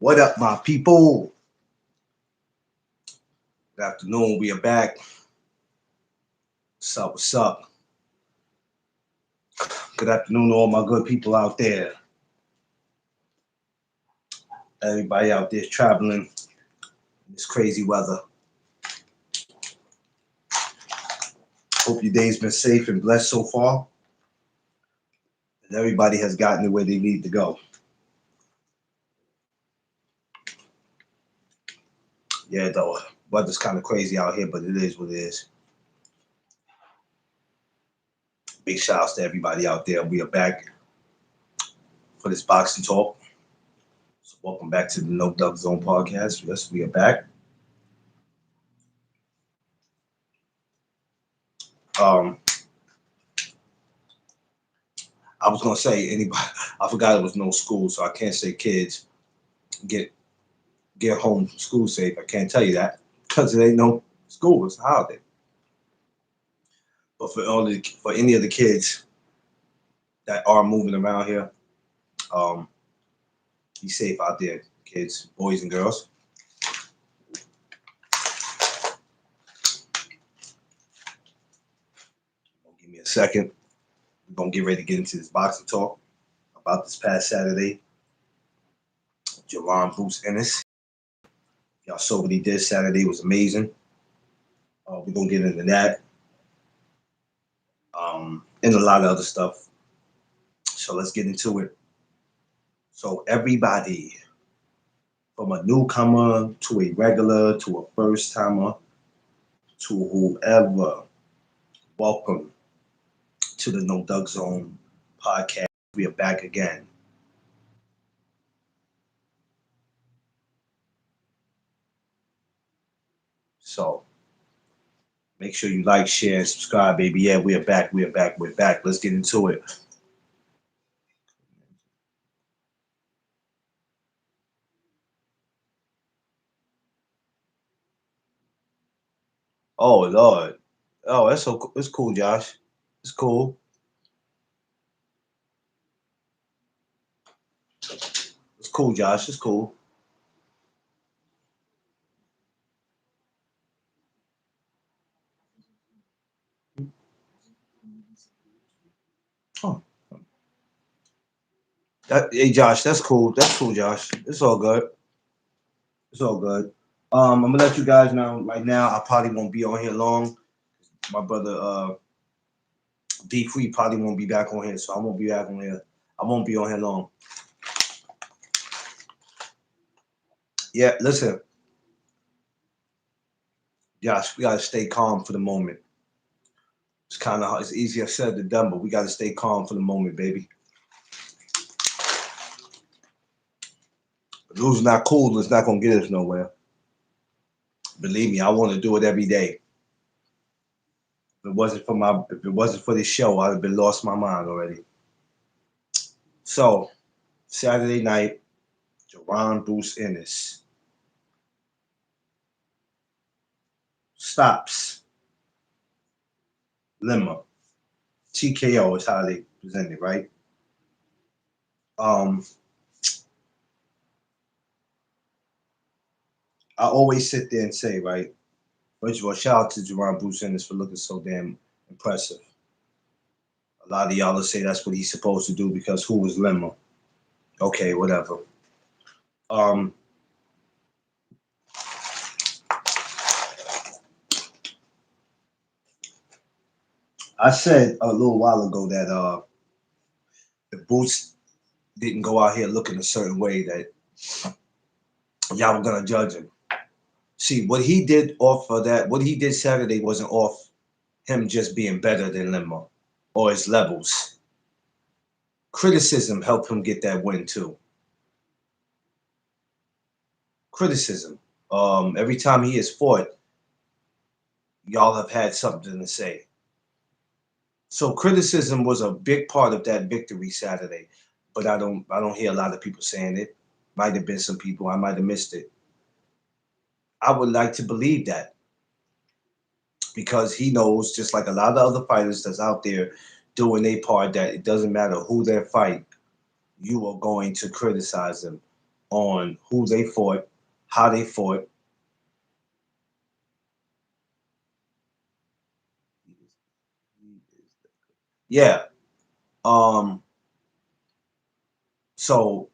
What up, my people? Good afternoon. We are back. What's up? What's up? Good afternoon to all my good people out there. Everybody out there traveling in this crazy weather. Hope your day's been safe and blessed so far. And everybody has gotten to where they need to go. Yeah, the weather's kind of crazy out here, but it is what it is. Big shout outs to everybody out there. We are back for this boxing talk. So welcome back to the No Duck Zone podcast. Yes, we are back. Um, I was gonna say anybody. I forgot it was no school, so I can't say kids get home from school safe. I can't tell you that because it ain't no school. It's a holiday. But for any of the kids that are moving around here, um, be safe out there, kids, boys and girls. Give me a second. We're gonna get ready to get into this boxing talk about this past Saturday. Jaron Bruce Ennis. Y'all saw what he did Saturday. It was amazing. We're gonna get into that. And a lot of other stuff. So let's get into it. So everybody, from a newcomer to a regular to a first timer to whoever, welcome to the No Duck Zone podcast. We are back again. So make sure you like, share, and subscribe, baby. Yeah, we are back. We are back. We're back. Let's get into it. Oh Lord. Oh, that's so. It's cool, Josh. It's cool. It's cool, Josh. It's cool. Oh. Hey, Josh. That's cool. That's cool, Josh. It's all good. It's all good. I'm gonna let you guys know right now. I probably won't be on here long. My brother D Free probably won't be back on here, so I won't be back on here. I won't be on here long. Yeah, listen, Josh, we gotta stay calm for the moment. It's easier said than done, but we gotta stay calm for the moment, baby. Losing not cool is not gonna get us nowhere. Believe me, I want to do it every day. If it wasn't for this show, I'd have been lost my mind already. So Saturday night, Jaron Bruce Ennis stops Lima. TKO is how they present it, right? Um, I always sit there and say, right, first of all, shout out to Jaron Bruce Ennis for looking so damn impressive. A lot of y'all will say that's what he's supposed to do because who was Lima? Okay, whatever. Um, I said a little while ago that the Boots didn't go out here looking a certain way that y'all were gonna judge him. See, what he did off of that, what he did Saturday wasn't off him just being better than Lima or his levels. Criticism helped him get that win too. Criticism. Every time he has fought, y'all have had something to say. So criticism was a big part of that victory Saturday, but I don't hear a lot of people saying it. Might have been some people, I might have missed it. I would like to believe that because he knows, just like a lot of other fighters that's out there doing their part, that it doesn't matter who they fight, you are going to criticize them. on who they fought, how they fought. Yeah. Um, so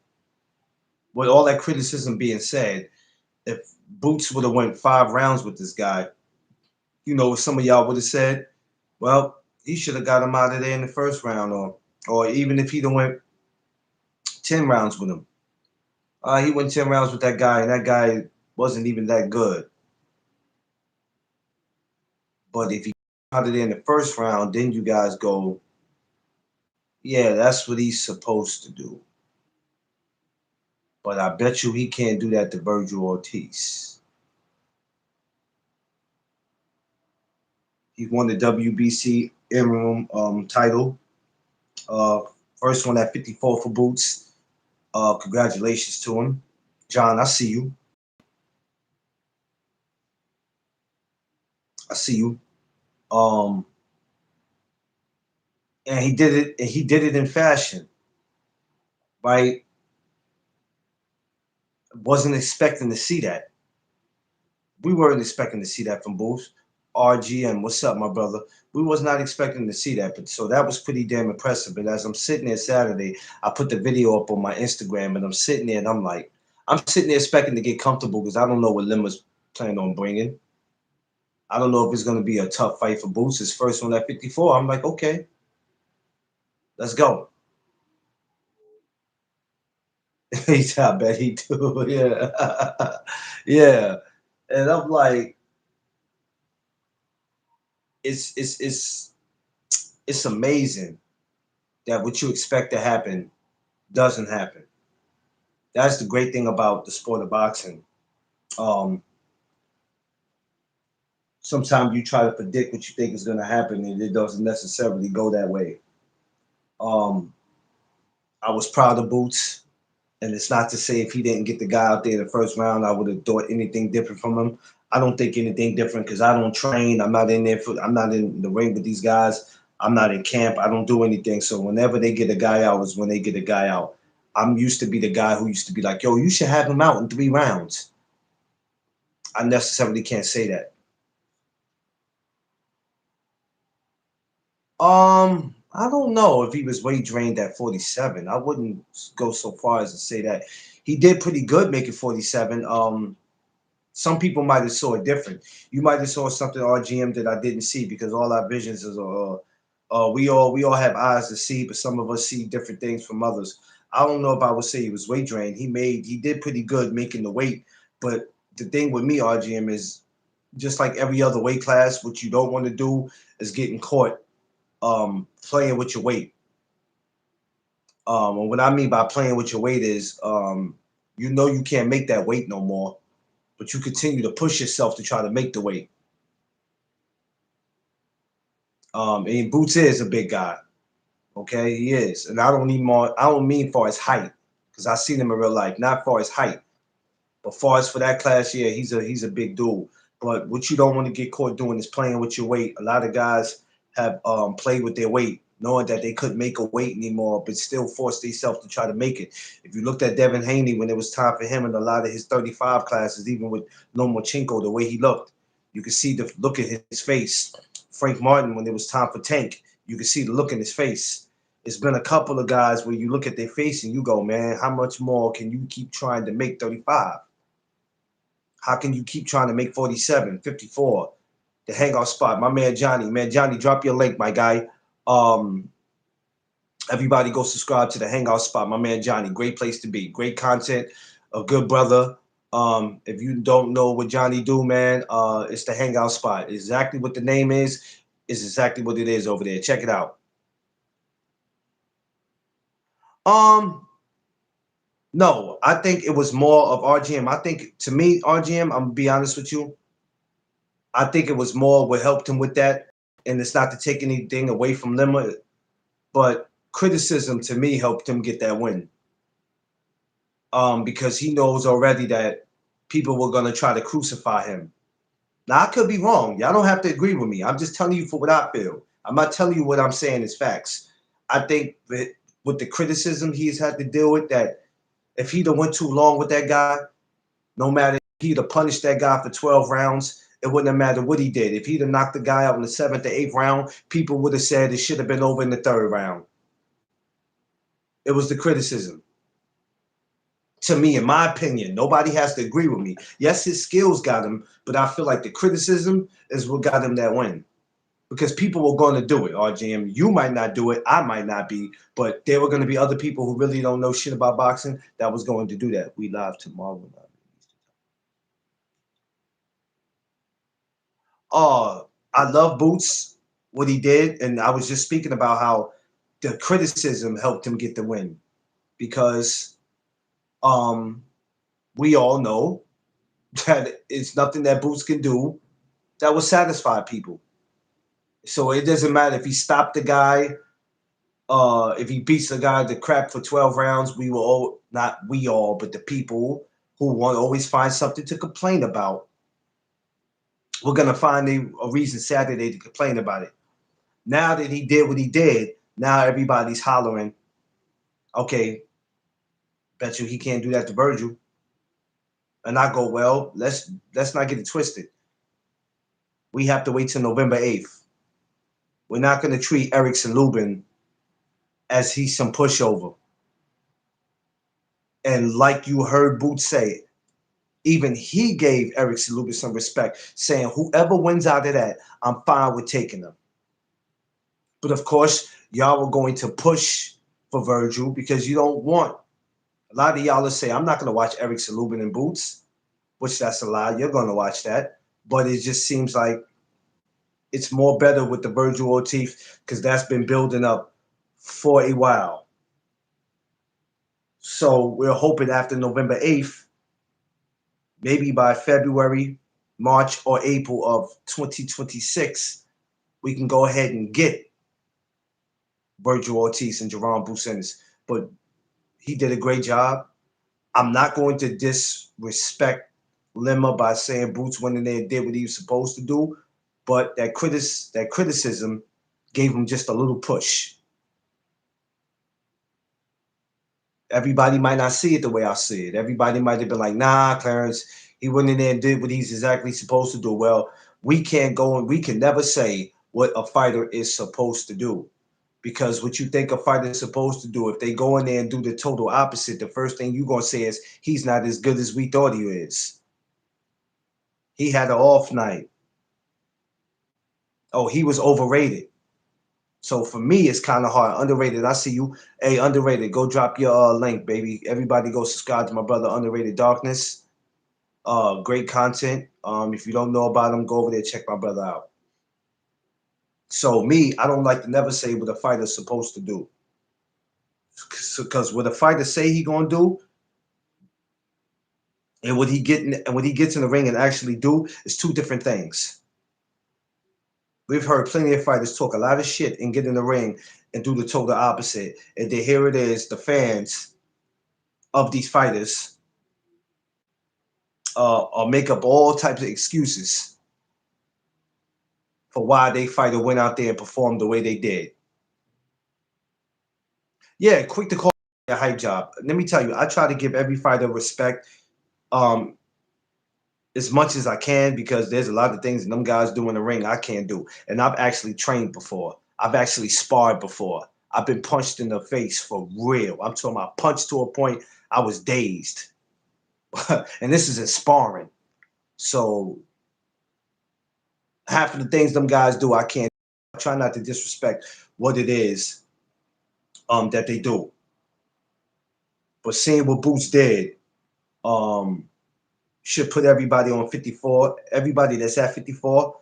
with all that criticism being said, if Boots would have went 5 rounds with this guy, some of y'all would have said, well, he should have got him out of there in the first round, or even if he'd have went 10 rounds with him. He went 10 rounds with that guy, and that guy wasn't even that good. But if he got out of there in the first round, then you guys go, yeah, that's what he's supposed to do. But I bet you he can't do that to Virgil Ortiz. He won the WBC interim title. Uh, First one at 54 for Boots. Congratulations to him. John, I see you. I see you. Um, and he did it. And he did it in fashion, right? Wasn't expecting to see that. We weren't expecting to see that from Boots. RGM, what's up, my brother? We was not expecting to see that, but so that was pretty damn impressive. But as I'm sitting there Saturday, I put the video up on my Instagram, and I'm sitting there, and I'm sitting there expecting to get comfortable because I don't know what Lima's planning on bringing. I don't know if it's going to be a tough fight for Boots. His first one at 54. I'm like, okay, let's go. I bet he do. Yeah, yeah. And I'm like, it's it's amazing that what you expect to happen doesn't happen. That's the great thing about the sport of boxing. Um, Sometimes you try to predict what you think is going to happen, and it doesn't necessarily go that way. Um, I was proud of Boots, and it's not to say if he didn't get the guy out there in the first round, I would have thought anything different from him. I don't think anything different because I don't train. I'm not in there I'm not in the ring with these guys. I'm not in camp. I don't do anything. So whenever they get a guy out is when they get a guy out. I'm used to be the guy who used to be like, yo, you should have him out in 3 rounds. I necessarily can't say that. I don't know if he was weight drained at 47. I wouldn't go so far as to say that. He did pretty good making 47. Some people might have saw it different. You might have saw something RGM that I didn't see because all our visions is we all have eyes to see, but some of us see different things from others. I don't know if I would say he was weight drained. He did pretty good making the weight, but the thing with me, RGM, is just like every other weight class, what you don't want to do is getting caught playing with your weight. And what I mean by playing with your weight is you can't make that weight no more, but you continue to push yourself to try to make the weight. And Boots is a big guy. Okay, he is, and I don't mean far as height, because I seen him in real life, not far as height, but far as for that class, yeah, he's a big dude. But what you don't want to get caught doing is playing with your weight. A lot of guys have played with their weight, knowing that they couldn't make a weight anymore, but still forced themselves to try to make it. If you looked at Devin Haney when it was time for him in a lot of his 35 classes, even with Lomachenko, the way he looked, you could see the look at his face. Frank Martin, when it was time for Tank, you could see the look in his face. It's been a couple of guys where you look at their face and you go, man, how much more can you keep trying to make 35? How can you keep trying to make 47, 54? The hangout spot. My man Johnny. Man, Johnny, drop your link, my guy. Um, Everybody go subscribe to the hangout spot. My man Johnny. Great place to be. Great content. A good brother. If you don't know what Johnny do, man, it's the hangout spot. Exactly what the name is exactly what it is over there. Check it out. Um, no, I think it was more of RGM. I think to me, RGM, I'm gonna be honest with you. I think it was more what helped him with that. And it's not to take anything away from Lima, but criticism to me helped him get that win. Because he knows already that people were gonna try to crucify him. Now I could be wrong. Y'all don't have to agree with me. I'm just telling you for what I feel. I'm not telling you what I'm saying is facts. I think that with the criticism he's had to deal with, that If he'd have went too long with that guy, no matter if he'd have punished that guy for 12 rounds, it wouldn't have mattered what he did. If he'd have knocked the guy out in the 7th or 8th round, people would have said it should have been over in the 3rd round. It was the criticism. To me, in my opinion, nobody has to agree with me. Yes, his skills got him, but I feel like the criticism is what got him that win. Because people were going to do it, RGM. You might not do it. I might not be. But there were going to be other people who really don't know shit about boxing that was going to do that. We live tomorrow. Uh, I love Boots, what he did. And I was just speaking about how the criticism helped him get the win. Because um, we all know that it's nothing that Boots can do that will satisfy people. So it doesn't matter if he stopped the guy, if he beats the guy to crap for 12 rounds. We will all, not we all, but the people who want to always find something to complain about. We're gonna find a reason Saturday to complain about it. Now that he did what he did, now everybody's hollering, okay, bet you he can't do that to Virgil. And I go, well, let's not get it twisted. We have to wait till November 8th. We're not gonna treat Erickson Lubin as he's some pushover. And like you heard Boots say, even he gave Erickson Lubin some respect, saying whoever wins out of that, I'm fine with taking them. But of course, y'all were going to push for Virgil because you don't want, a lot of y'all will say, I'm not going to watch Erickson Lubin in Boots, which that's a lie. You're going to watch that. But it just seems like it's more better with the Virgil Ortiz because that's been building up for a while. So we're hoping after November 8th, maybe by February, March, or April of 2026, we can go ahead and get Virgil Ortiz and Jaron Ennis. But he did a great job. I'm not going to disrespect Lima by saying Boots went in there and did what he was supposed to do, but that criticism gave him just a little push. Everybody might not see it the way I see it. Everybody might have been like, nah, Clarence, he went in there and did what he's exactly supposed to do. Well, we can't go and we can never say what a fighter is supposed to do. Because what you think a fighter is supposed to do, if they go in there and do the total opposite, the first thing you're going to say is, he's not as good as we thought he is. He had an off night. Oh, he was overrated. So for me, it's kind of hard. Underrated. I see you. Hey, underrated. Go drop your link, baby. Everybody go subscribe to my brother, Underrated Darkness. Great content. If you don't know about him, go over there, check my brother out. So me, I don't like to never say what a fighter's supposed to do. Because what a fighter say he gonna do, and what he gets in the ring and actually do is two different things. We've heard plenty of fighters talk a lot of shit and get in the ring and do the total opposite. And then here it is, the fans of these fighters make up all types of excuses for why they fighter went out there and performed the way they did. Yeah, quick to call a hype job. Let me tell you, I try to give every fighter respect um, as much as I can because there's a lot of things that them guys do in the ring I can't do. And I've actually trained before. I've actually sparred before. I've been punched in the face for real. I'm talking about punched to a point I was dazed. And this is in sparring. So half of the things them guys do, I can't. I try not to disrespect what it is that they do. But seeing what Boots did um, should put everybody on 54. Everybody that's at 54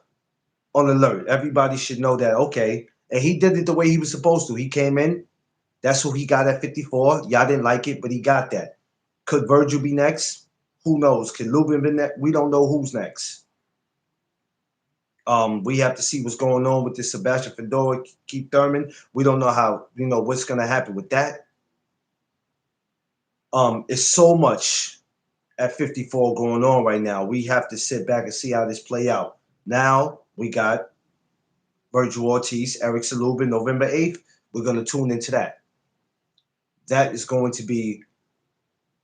on alert. Everybody should know that, okay. And he did it the way he was supposed to. He came in. That's who he got at 54. Y'all didn't like it, but he got that. Could Virgil be next? Who knows? Could Lubin be next? We don't know who's next. We have to see what's going on with this Sebastian Fedora, Keith Thurman. We don't know how, what's going to happen with that. It's so much at 54 going on right now. We have to sit back and see how this play out. Now we got Virgil Ortiz, Erickson Lubin, November 8th. We're going to tune into that. That is going to be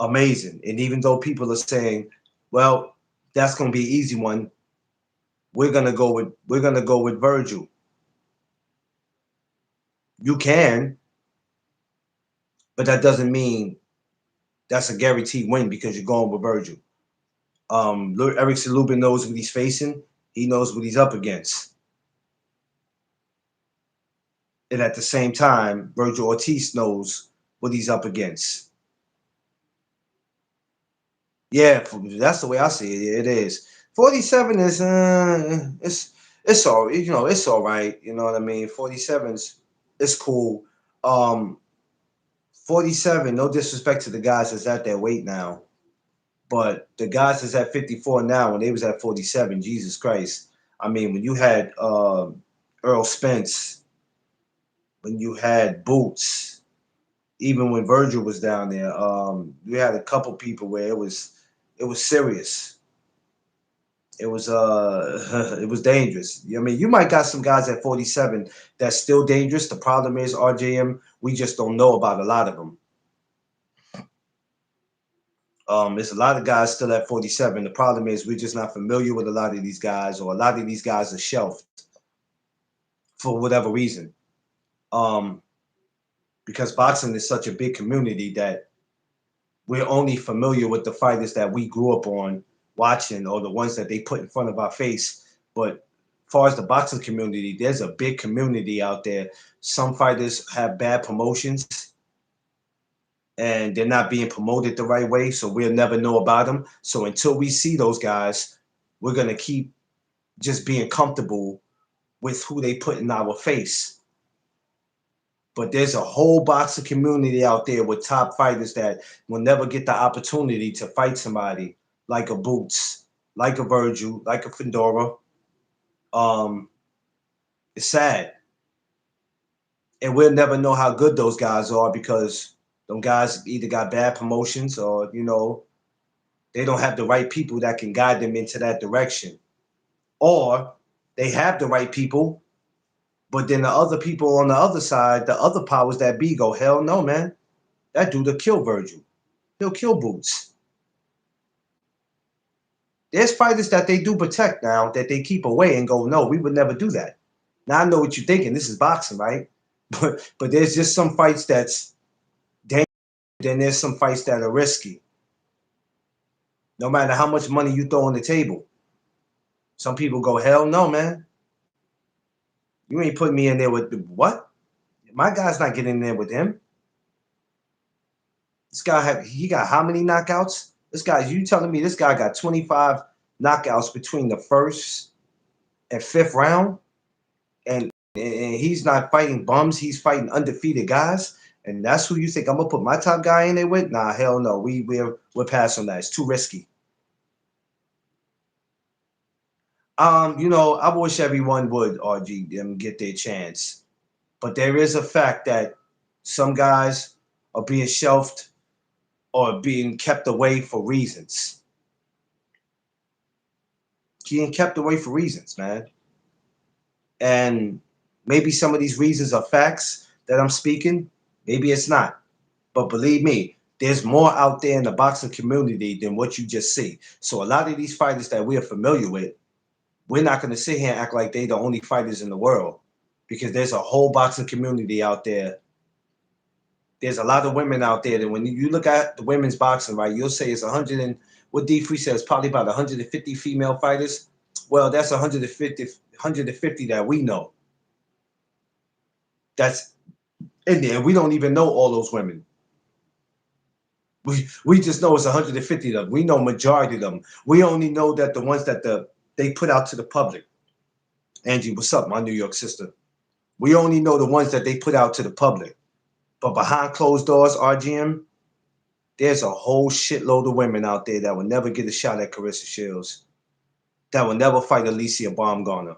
amazing. And even though people are saying, well, that's gonna be an easy one, we're gonna go with Virgil. You can, but that doesn't mean that's a guaranteed win because you're going with Virgil. Erickson Lubin knows what he's facing. He knows what he's up against. And at the same time, Virgil Ortiz knows what he's up against. Yeah, that's the way I see it. It is. 47 is it's all it's all right. You know what I mean. 47's it's cool. Um, 47. No disrespect to the guys that's at that weight now, but the guys that's at 54 now, when they was at 47, Jesus Christ. I mean, when you had Earl Spence, when you had Boots, even when Virgil was down there, we had a couple people where it was serious. It was it was dangerous. I mean, you might got some guys at 47 that's still dangerous. The problem is RJM, we just don't know about a lot of them. There's a lot of guys still at 47. The problem is we're just not familiar with a lot of these guys, or a lot of these guys are shelved for whatever reason. Um, because boxing is such a big community that we're only familiar with the fighters that we grew up on watching, or the ones that they put in front of our face. But as far as the boxing community, there's a big community out there. Some fighters have bad promotions and they're not being promoted the right way, so we'll never know about them. So until we see those guys, we're gonna keep just being comfortable with who they put in our face. But there's a whole boxing community out there with top fighters that will never get the opportunity to fight somebody like a Boots, like a Virgil, like a Fedora. Um, it's sad, and we'll never know how good those guys are because them guys either got bad promotions, or they don't have the right people that can guide them into that direction, or they have the right people, but then the other people on the other side, the other powers that be, go, hell no, man, that dude will kill Virgil. He'll kill Boots. There's fighters that they do protect now that they keep away and go, no, we would never do that. Now I know what you're thinking. This is boxing, right? But there's just some fights that's dangerous. Then there's some fights that are risky. No matter how much money you throw on the table, some people go, hell no, man. You ain't putting me in there with the what? My guy's not getting in there with him. This guy he got how many knockouts? This guy, you telling me this guy got 25 knockouts between the first and fifth round, and he's not fighting bums, he's fighting undefeated guys, and that's who you think I'm gonna put my top guy in there with? Nah, hell no. We're past on that. It's too risky. I wish everyone would RG them get their chance. But there is a fact that some guys are being shelved or being kept away for reasons. Being kept away for reasons, man. And maybe some of these reasons are facts that I'm speaking. Maybe it's not. But believe me, there's more out there in the boxing community than what you just see. So a lot of these fighters that we are familiar with, we're not going to sit here and act like they're the only fighters in the world, because there's a whole boxing community out there. There's a lot of women out there that when you look at the women's boxing, right, you'll say it's 100 and what D Free says probably about 150 female fighters. Well, that's 150 that we know. That's in there. We don't even know all those women. We just know it's 150 of them. We know majority of them. We only know that the ones that they put out to the public. Angie, what's up, my New York sister? We only know the ones that they put out to the public. But behind closed doors, RGM, there's a whole shitload of women out there that will never get a shot at Carissa Shields, that will never fight Alicia Baumgartner.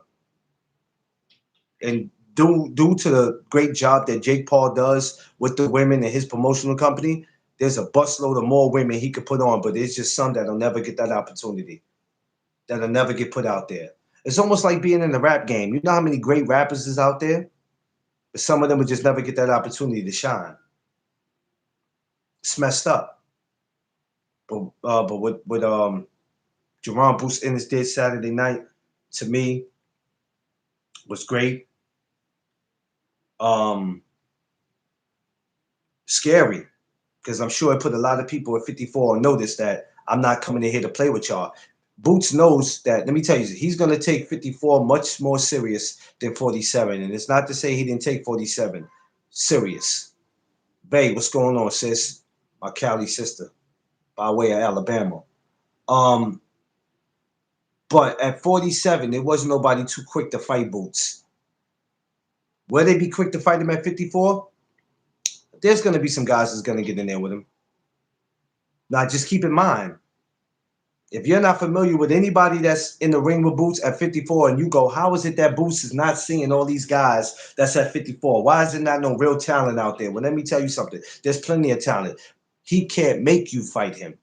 And due to the great job that Jake Paul does with the women and his promotional company, there's a busload of more women he could put on, but there's just some that'll never get that opportunity, that'll never get put out there. It's almost like being in the rap game. You know how many great rappers is out there? But some of them will just never get that opportunity to shine. It's messed up. But what Jaron Bruce Ennis did Saturday night to me was great. Um, Scary because I'm sure it put a lot of people at 54 on notice that I'm not coming in here to play with y'all. Boots knows that. Let me tell you, he's going to take 54 much more serious than 47, and it's not to say he didn't take 47 serious. Babe, what's going on, sis? My Cali sister, by way of Alabama. Um, but at 47, there wasn't nobody too quick to fight Boots. Will they be quick to fight him at 54? There's going to be some guys that's going to get in there with him. Now, just keep in mind, if you're not familiar with anybody that's in the ring with Boots at 54 and you go, how is it that Boots is not seeing all these guys that's at 54? Why is there not no real talent out there? Well, let me tell you something. There's plenty of talent. He can't make you fight him.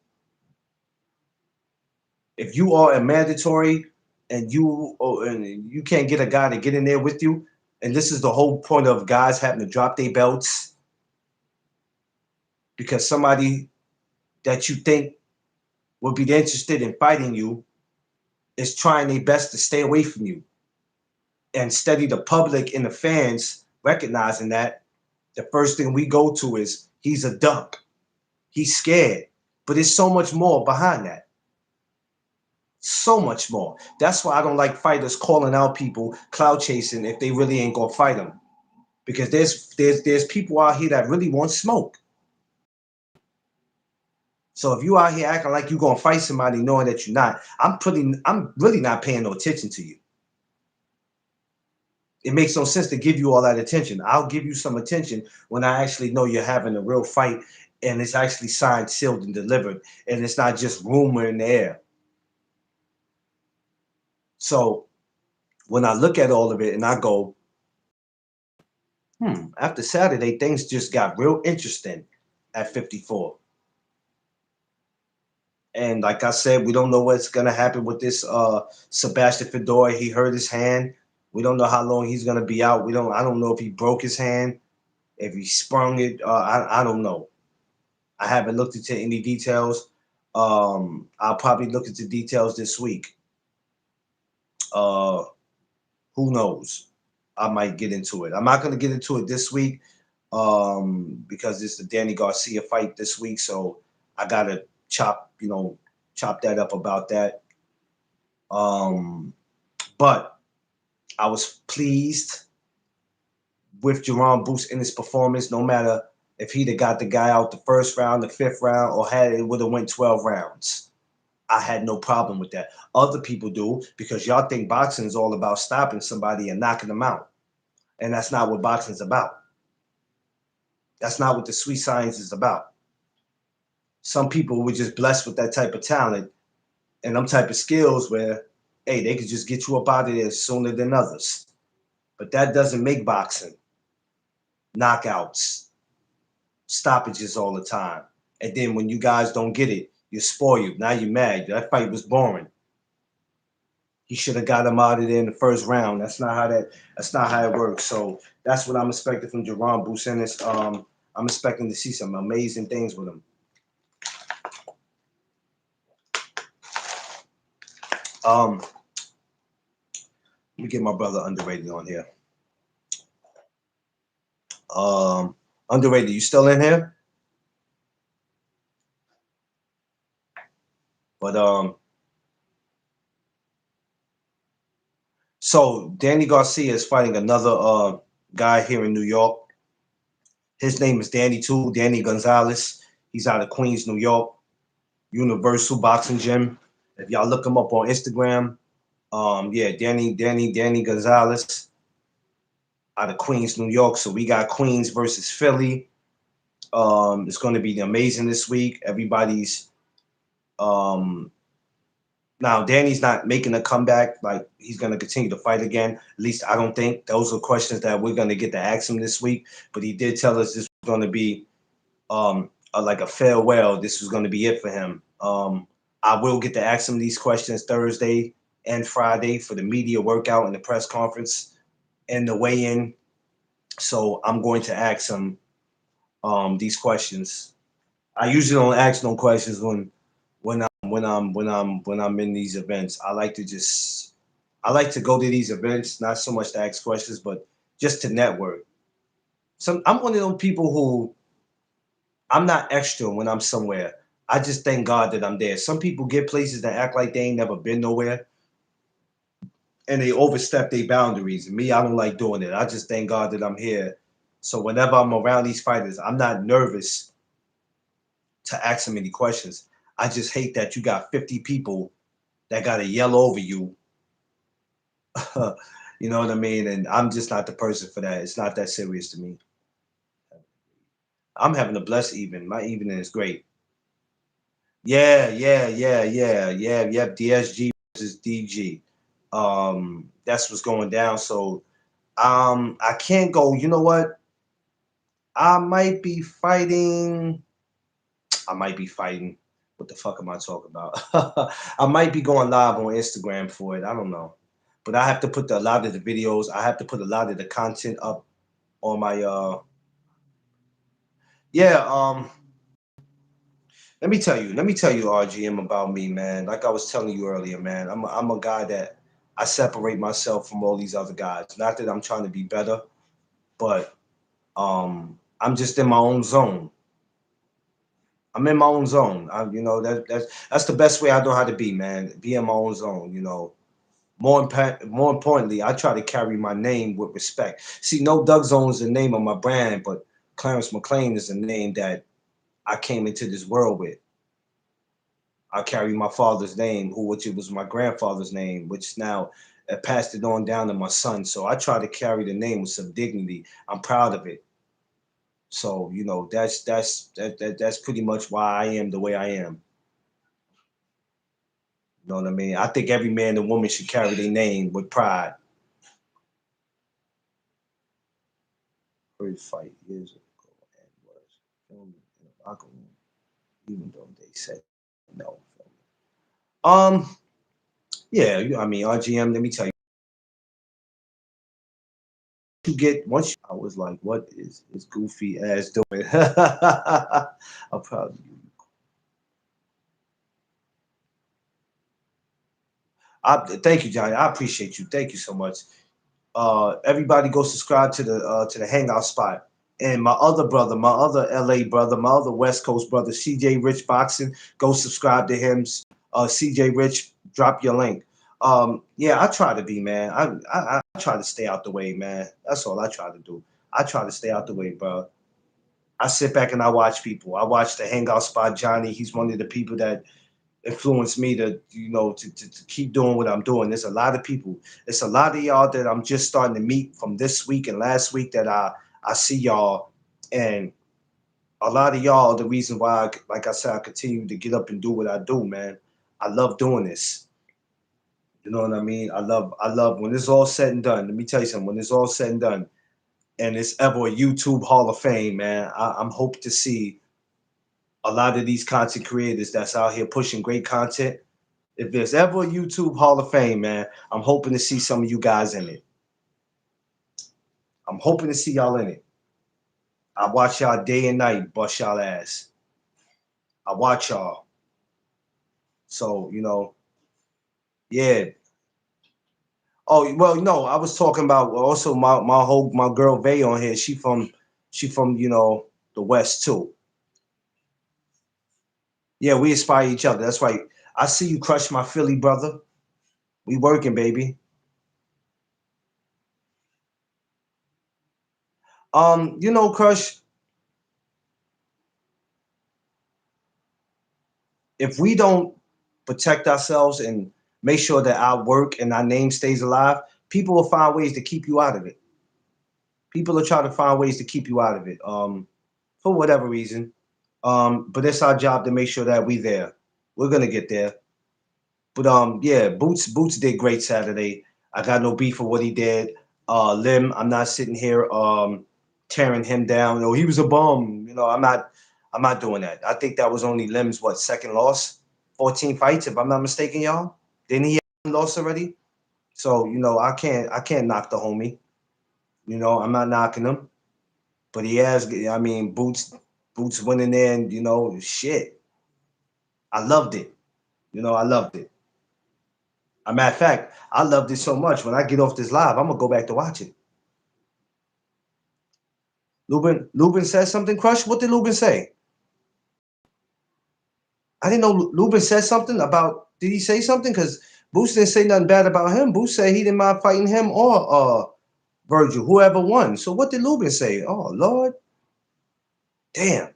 If you are a mandatory and you can't get a guy to get in there with you, and this is the whole point of guys having to drop their belts because somebody that you think would be interested in fighting you is trying their best to stay away from you. And study the public and the fans recognizing that, the first thing we go to is he's a duck. He's scared. But there's so much more behind that. So much more. That's why I don't like fighters calling out people cloud chasing if they really ain't gonna fight them. Because there's people out here that really want smoke. So if you out here acting like you're gonna fight somebody knowing that you're not, I'm really not paying no attention to you. It makes no sense to give you all that attention. I'll give you some attention when I actually know you're having a real fight and it's actually signed, sealed, and delivered, and it's not just rumor in the air. So when I look at all of it and I go, after Saturday, things just got real interesting at 54. And like I said, we don't know what's gonna happen with this Sebastian Fedor. He hurt his hand. We don't know how long he's gonna be out. I don't know if he broke his hand, if he sprung it. I don't know. I haven't looked into any details. I'll probably look into details this week. Uh, who knows? I might get into it. I'm not going to get into it this week because it's the Danny Garcia fight this week. So I got to chop that up about that. But I was pleased with Jaron Boost in his performance, no matter if he'd have got the guy out the first round, the fifth round, or had it would have went 12 rounds. I had no problem with that. Other people do because y'all think boxing is all about stopping somebody and knocking them out. And that's not what boxing is about. That's not what the sweet science is about. Some people were just blessed with that type of talent and them type of skills where, hey, they could just get you up out of there sooner than others. But that doesn't make boxing. Knockouts, stoppages all the time. And then when you guys don't get it, you're spoiled. Now you're mad. That fight was boring. He should have got him out of there in the first round. That's not how it works. So that's what I'm expecting from Jaron Busenis. I'm expecting to see some amazing things with him. Let me get my brother Underrated on here. Underrated, you still in here? But so Danny Garcia is fighting another guy here in New York. His name is Danny too, Danny Gonzalez. He's out of Queens, New York. Universal Boxing Gym. If y'all look him up on Instagram, yeah, Danny Gonzalez out of Queens, New York. So we got Queens versus Philly. It's going to be amazing this week. Everybody's now Danny's not making a comeback. Like he's going to continue to fight again. At least I don't think. Those are questions that we're going to get to ask him this week. But he did tell us this was going to be like a farewell. This was going to be it for him. I will get to ask him these questions Thursday and Friday for the media workout and the press conference and the weigh-in. So I'm going to ask him these questions. I usually don't ask no questions when when I'm in these events. I like to go to these events, not so much to ask questions, but just to network. I'm one of those people who I'm not extra when I'm somewhere. I just thank God that I'm there. Some people get places that act like they ain't never been nowhere and they overstep their boundaries. And me, I don't like doing it. I just thank God that I'm here. So whenever I'm around these fighters, I'm not nervous to ask them any questions. I just hate that you got 50 people that got to yell over you. You know what I mean? And I'm just not the person for that. It's not that serious to me. I'm having a blessed evening. My evening is great. Yeah, yeah, yeah, yeah, yeah, yep. DSG versus DG. That's what's going down. So I can't go. You know what? I might be fighting. I might be fighting. What the fuck am I talking about? I might be going live on Instagram for it. I don't know. But I have to put a lot of the videos, I have to put a lot of the content up on my yeah, let me tell you, RGM, about me, man. Like I was telling you earlier, man. I'm a guy that I separate myself from all these other guys. Not that I'm trying to be better, but I'm just in my own zone. I'm in my own zone. That's the best way I know how to be, man. Be in my own zone. More importantly, I try to carry my name with respect. See, No Doug Zone is the name of my brand, but Clarence McLean is the name that I came into this world with. I carry my father's name, which it was my grandfather's name, which now passed it on down to my son. So I try to carry the name with some dignity. I'm proud of it. So that's pretty much why I am the way I am. You know what I mean? I think every man and woman should carry their name with pride. First fight years ago and was filmed in a locker room, even though they said no. Um, yeah, I mean, RGM, let me tell you, you get once you, I was like, what is this goofy ass doing? I'm proud of you. Thank you, Johnny. I appreciate you. Thank you so much. Everybody go subscribe to the hangout spot. And my other brother, my other LA brother, my other West Coast brother, CJ Rich Boxing, go subscribe to him. CJ Rich, drop your link. Yeah, I try to be, man. I try to stay out the way, man. That's all I try to do. I try to stay out the way, bro. I sit back and I watch people. I watch the hangout spot, Johnny. He's one of the people that influenced me to keep doing what I'm doing. There's a lot of people. It's a lot of y'all that I'm just starting to meet from this week and last week that I see y'all, and a lot of y'all are the reason why, like I said, I continue to get up and do what I do, man. I love doing this. You know what I mean? I love when it's all said and done. Let me tell you something. When it's all said and done, and it's ever a YouTube Hall of Fame, man, I'm hoping to see a lot of these content creators that's out here pushing great content. If there's ever a YouTube Hall of Fame, man, I'm hoping to see some of you guys in it. I'm hoping to see y'all in it. I watch y'all day and night bust y'all ass. I watch y'all. So, yeah. Oh, well, no, I was talking about also my girl Vay on here. She from, the West too. Yeah, we inspire each other. That's right. I see you crush my Philly brother. We working, baby. Crush, if we don't protect ourselves and make sure that our work and our name stays alive, people will find ways to keep you out of it. People are trying to find ways to keep you out of it, for whatever reason. But it's our job to make sure that we there. We're gonna get there. But yeah, Boots did great Saturday. I got no beef for what he did. Lim, I'm not sitting here tearing him down. Oh, he was a bum. I'm not doing that. I think that was only Lim's second loss, 14 fights, if I'm not mistaken, y'all. Didn't he have one loss already? So, I can't knock the homie. I'm not knocking him. But he has, I mean, Boots went in there and, shit. I loved it. You know, I loved it. A matter of fact, I loved it so much. When I get off this live, I'm gonna go back to watch it. Lubin said something. Crush. What did Lubin say? I didn't know Lubin said something about. Did he say something? Because Boost didn't say nothing bad about him. Boost said he didn't mind fighting him or Virgil, whoever won. So what did Lubin say? Oh Lord, damn!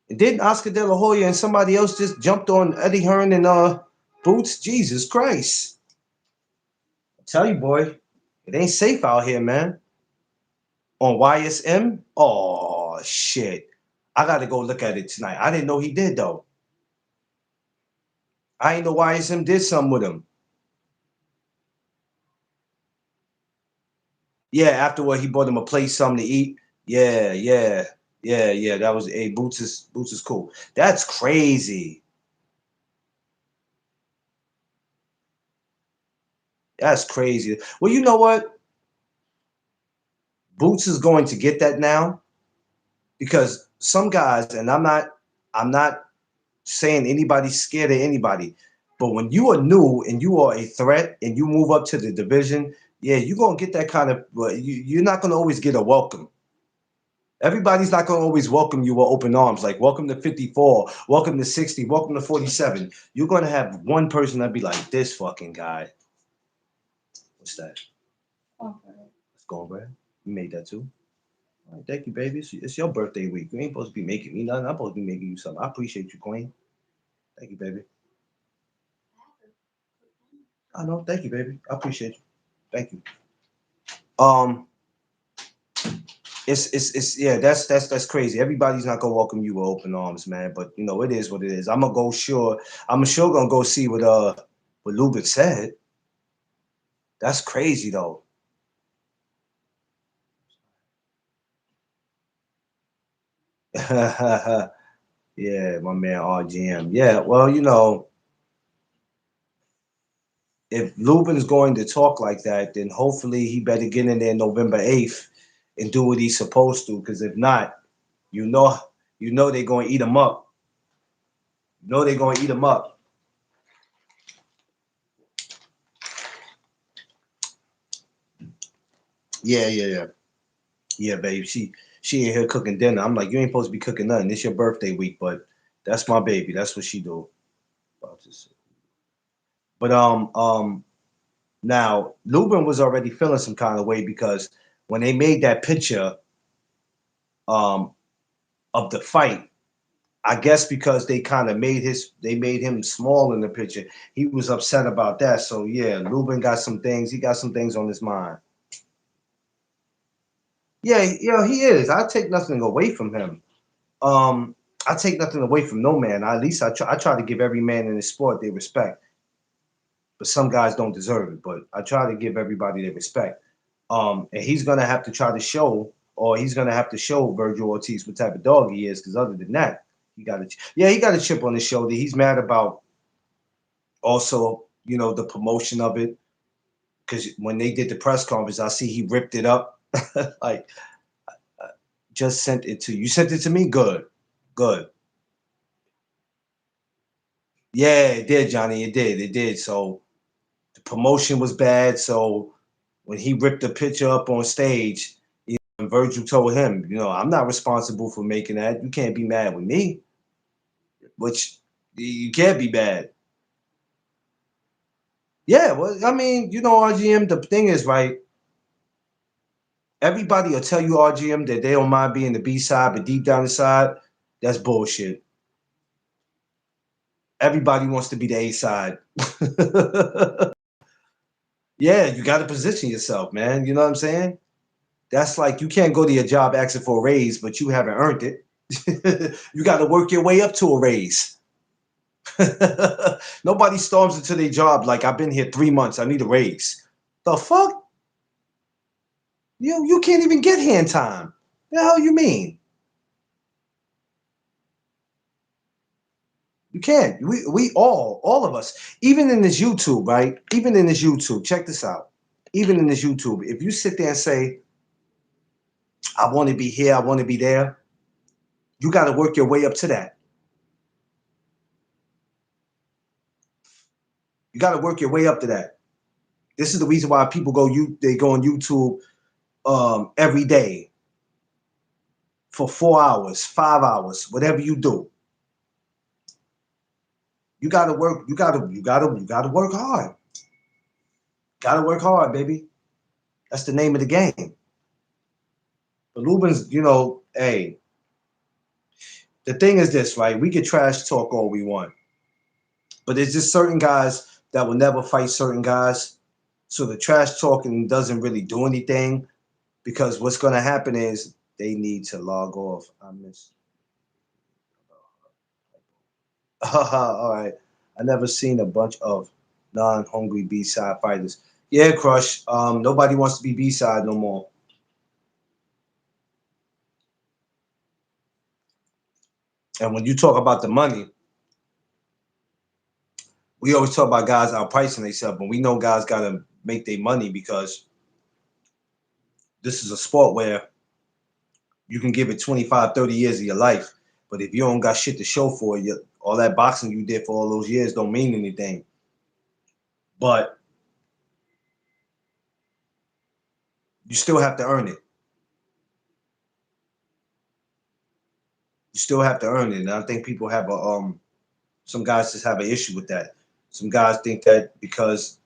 And didn't Oscar De La Hoya and somebody else just jumped on Eddie Hearn and Boots? Jesus Christ! I tell you, boy, it ain't safe out here, man. On YSM? Oh shit! I got to go look at it tonight. I didn't know he did though. I ain't know YSM did something with him. Yeah, afterward he bought him a plate, something to eat. Yeah, yeah, yeah. That was Boots is cool. That's crazy. That's crazy. Well, you know what? Boots is going to get that now because some guys, and I'm not saying anybody's scared of anybody, but when you are new and you are a threat and you move up to the division, yeah, you're gonna get that kind of. You're not gonna always get a welcome. Everybody's not going to always welcome you with open arms. Like, welcome to 54, welcome to 60, welcome to 47. You're going to have one person that be like, this fucking guy. What's that? Okay. It's going, Brad. You made that too. All right, thank you, baby. It's your birthday week. You ain't supposed to be making me nothing. I'm supposed to be making you something. I appreciate you, Queen. Thank you, baby. I know. Thank you, baby. I appreciate you. Thank you. Um, it's yeah, that's crazy. Everybody's not gonna welcome you with open arms, man. But you know, it is what it is. I'm sure gonna go see what Lubin said. That's crazy though. Yeah, my man RGM. Yeah, well, you know, if Lubin's going to talk like that, then hopefully he better get in there November 8th and do what he's supposed to. Because if not, you know, you know they're going to eat him up. You know they're going to eat him up. Yeah, yeah, yeah. Yeah, babe. She in here cooking dinner. I'm like, you ain't supposed to be cooking nothing. It's your birthday week, but that's my baby. That's what she do. But now Lubin was already feeling some kind of way because when they made that picture um of the fight, I guess because they made him small in the picture. He was upset about that. So yeah, Lubin got some things. He got some things on his mind. Yeah, you know, he is. I take nothing away from him. Um, I take nothing away from no man. At least I try to give every man in the sport their respect. But some guys don't deserve it. But I try to give everybody their respect. And he's gonna have to try to show, or he's gonna have to show Virgil Ortiz what type of dog he is. Because other than that, he got a chip on his shoulder. He's mad about also, you know, the promotion of it. Because when they did the press conference, I see he ripped it up. Like, just sent it to you. You sent it to me. Good, good. Yeah, it did, Johnny. It did. It did. So the promotion was bad. So when he ripped the picture up on stage, you know, and Virgil told him, you know, I'm not responsible for making that. You can't be mad with me. Which you can't be mad. Yeah, well, I mean, you know, RGM. The thing is, right? Everybody will tell you RGM that they don't mind being the B side, but deep down inside, that's bullshit. Everybody wants to be the A side. Yeah, you got to position yourself, man. You know what I'm saying? That's like you can't go to your job asking for a raise, but you haven't earned it. You got to work your way up to a raise. Nobody storms into their job like I've been here 3 months. I need a raise. The fuck? You can't even get hand time. The hell you mean? You can't. We all of us, even in this YouTube, right? Even in this YouTube, check this out. Even in this YouTube, if you sit there and say, I want to be here, I want to be there, you got to work your way up to that. You got to work your way up to that. This is the reason why people they go on YouTube every day for 4 hours, 5 hours, whatever you do. You got to work. You got to work hard. Got to work hard, baby. That's the name of the game. But Lubin's, hey, the thing is this, right? We can trash talk all we want, but there's just certain guys that will never fight certain guys. So the trash talking doesn't really do anything, because what's going to happen is they need to log off. I miss. All right. I never seen a bunch of non-hungry B-side fighters. Yeah, Crush. Nobody wants to be B-side no more. And when you talk about the money, we always talk about guys outpricing themselves, but we know guys got to make their money, because this is a sport where you can give it 25, 30 years of your life. But if you don't got shit to show for it, all that boxing you did for all those years don't mean anything. But you still have to earn it. You still have to earn it. And I think people have some guys just have an issue with that. Some guys think that because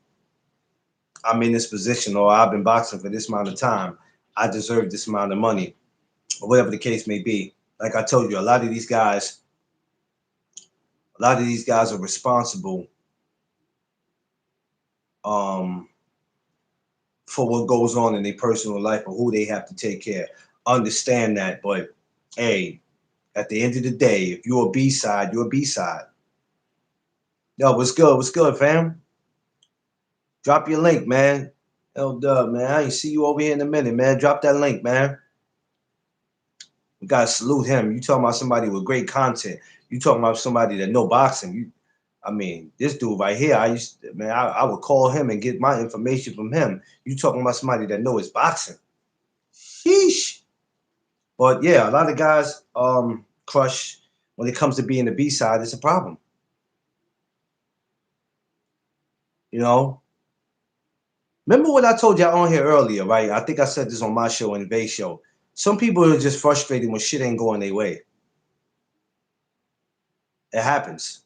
I'm in this position, or I've been boxing for this amount of time, I deserve this amount of money, or whatever the case may be. Like I told you, a lot of these guys are responsible for what goes on in their personal life, or who they have to take care. Understand that, but hey, at the end of the day, if you're a B-side, you're a B-side. Yo, what's good? What's good, fam? Drop your link, man. L-Dub, man. I ain't see you over here in a minute, man. Drop that link, man. We gotta salute him. You talking about somebody with great content. You talking about somebody that know boxing. This dude right here, I would call him and get my information from him. You talking about somebody that know his boxing. Sheesh. But yeah, a lot of guys Crush, when it comes to being the B-side, it's a problem. You know? Remember what I told y'all on here earlier, right? I think I said this on my show and Vay's show. Some people are just frustrated when shit ain't going their way. It happens.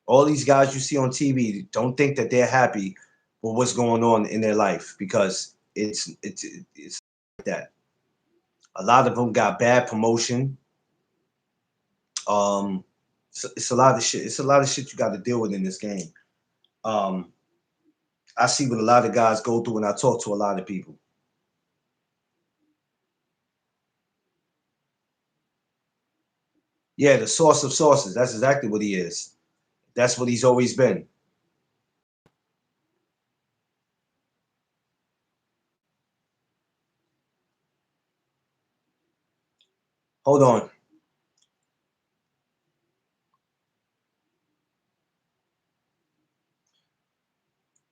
All these guys you see on TV, don't think that they're happy with what's going on in their life, because it's like that. A lot of them got bad promotion. It's a lot of shit. It's a lot of shit you got to deal with in this game. I see what a lot of guys go through when I talk to a lot of people. Yeah, the source of sources. That's exactly what he is. That's what he's always been. Hold on.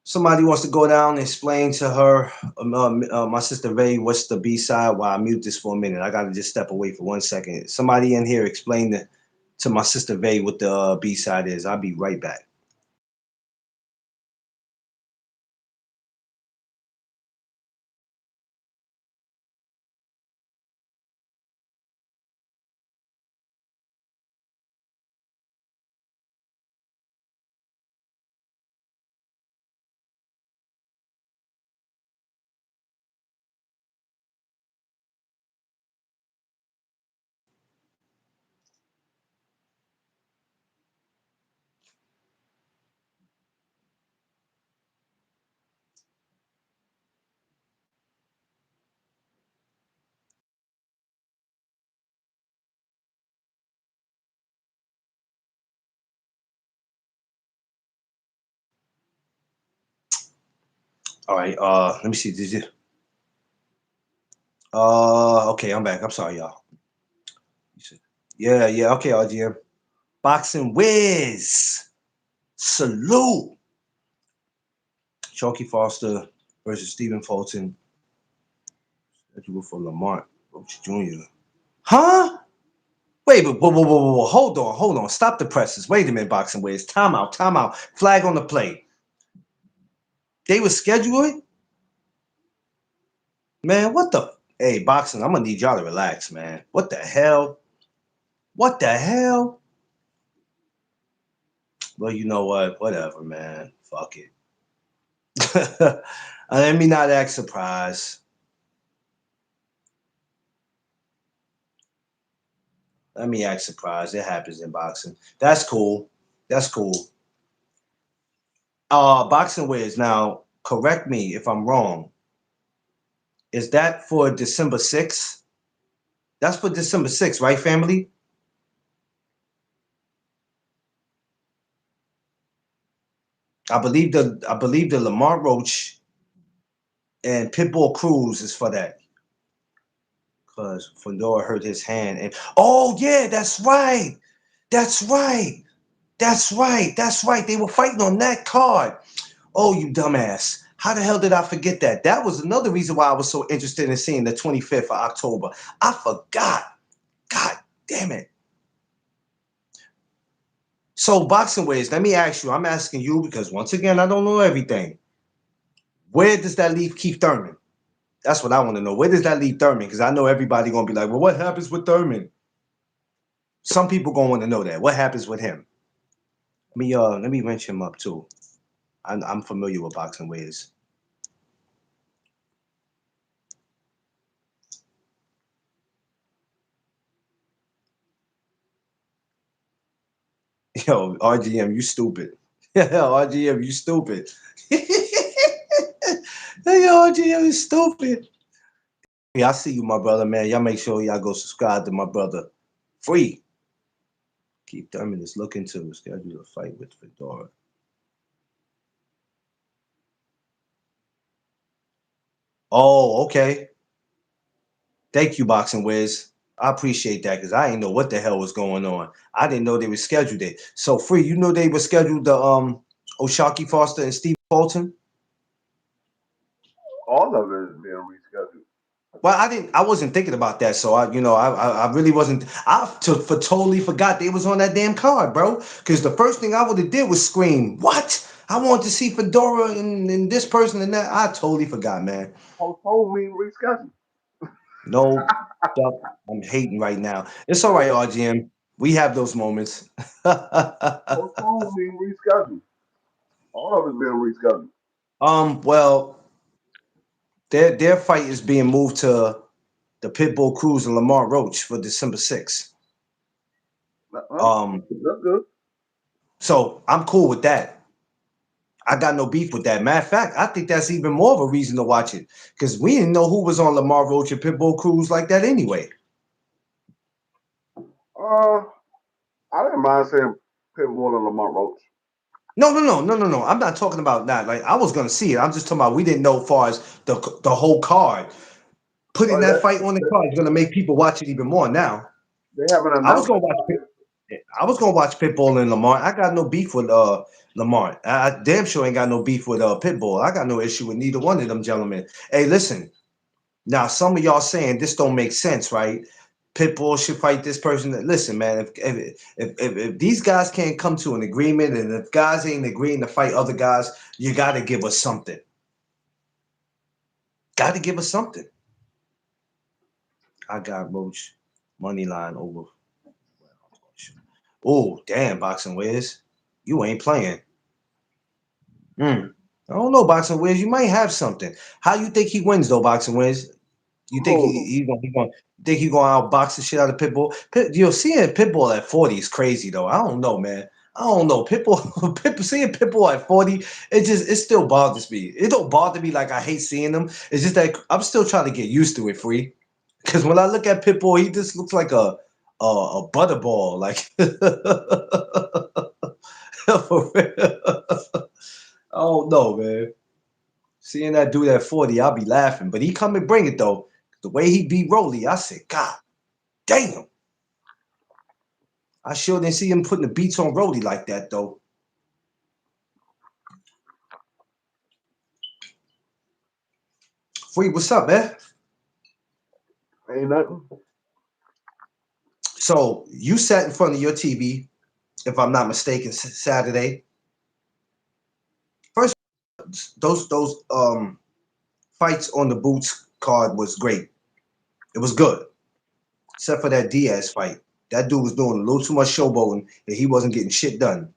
Somebody wants to go down and explain to her, my sister Ray, what's the B-side? While I mute this for a minute. I got to just step away for 1 second. Somebody in here explain to my sister Ray what the B-side is. I'll be right back. All right. Let me see. Did you? Okay, I'm back. I'm sorry, y'all. Yeah, yeah. Okay, RGM. Boxing Wiz. Salute. Chalky Foster versus Stephen Fulton. Scheduled for Lamont Roach Jr. Huh? Wait, whoa. Hold on. Stop the presses. Wait a minute, Boxing Wiz. Time out. Flag on the play. They were scheduled? Man, what the? Hey, Boxing, I'm going to need y'all to relax, man. What the hell? What the hell? Well, you know what? Whatever, man. Fuck it. Let me not act surprised. Let me act surprised. It happens in boxing. That's cool. Boxing Wiz, now correct me if I'm wrong. Is that for December 6th? That's for December 6th, right, family? I believe the Lamar Roach and Pitbull Cruz is for that. Because Fedora hurt his hand and oh yeah, that's right. That's right. They were fighting on that card. Oh, you dumbass. How the hell did I forget that? That was another reason why I was so interested in seeing the 25th of October. I forgot. God damn it. So, Boxing Wiz, let me ask you. I'm asking you because, once again, I don't know everything. Where does that leave Keith Thurman? That's what I want to know. Where does that leave Thurman? Because I know everybody going to be like, well, what happens with Thurman? Some people going to want to know that. What happens with him? Let me wrench him up, too. I'm familiar with Boxing Wiz. Yo, RGM, you stupid. RGM, you stupid. Hey, yo, RGM, you stupid. Yeah, I see you, my brother, man. Y'all make sure y'all go subscribe to my brother. Free. Keith Thurman is looking to schedule a fight with Fedora. Oh, okay. Thank you, Boxing Wiz. I appreciate that because I didn't know what the hell was going on. I didn't know they were scheduled it. So, Free, you know they were scheduled the O'Shaquie Foster and Steve Fulton? All of it is being rescheduled. Well, I wasn't thinking about that, so I really wasn't. Totally forgot they was on that damn card, bro. Because the first thing I would have did was scream, "What? I want to see Fedora and this person and that." I totally forgot, man. Postpone mean reschedule. No, stuff. I'm hating right now. It's all right, RGM. We have those moments. Postpone mean reschedule. All of it's being rescheduled. Well, their fight is being moved to the Pitbull Cruz and Lamar Roach for December 6th. That's good. So I'm cool with that. I got no beef with that. Matter of fact, I think that's even more of a reason to watch it because we didn't know who was on Lamar Roach and Pitbull Cruz like that anyway. Uh, I didn't mind saying Pitbull and Lamont Roach. No. I'm not talking about that. Like I was gonna see it. I'm just talking about we didn't know as far as the whole card. Putting But that fight on the card is gonna make people watch it even more now. they haven't I was announced gonna the watch fight yet. I was gonna watch Pitbull and Lamar. I got no beef with Lamar. I damn sure ain't got no beef with Pitbull. I got no issue with neither one of them gentlemen. Hey, listen. Now some of y'all saying this don't make sense, right? Pitbull should fight this person. Listen, man, if these guys can't come to an agreement and if guys ain't agreeing to fight other guys, you got to give us something. Got to give us something. I got Roach money line over. Oh, damn, Boxing Wiz. You ain't playing. I don't know, Boxing Wiz. You might have something. How you think he wins, though, Boxing Wiz? You think Oh, he gonna outbox the shit out of Pitbull? You're seeing Pitbull at 40 is crazy though. I don't know, man. I don't know. Seeing Pitbull at 40, it still bothers me. It don't bother me like I hate seeing him. It's just that I'm still trying to get used to it, Free. Because when I look at Pitbull, he just looks like a butterball. Like for real. I don't know, man. Seeing that dude at 40, I'll be laughing. But he come and bring it though. The way he beat Rolly, I said, God damn. I sure didn't see him putting the beats on Rolly like that though. Free, what's up, man? ain't nothing. So you sat in front of your TV, if I'm not mistaken, Saturday. First, those fights on the Boots card was great. It was good, except for that Diaz fight. That dude was doing a little too much showboating, and he wasn't getting shit done.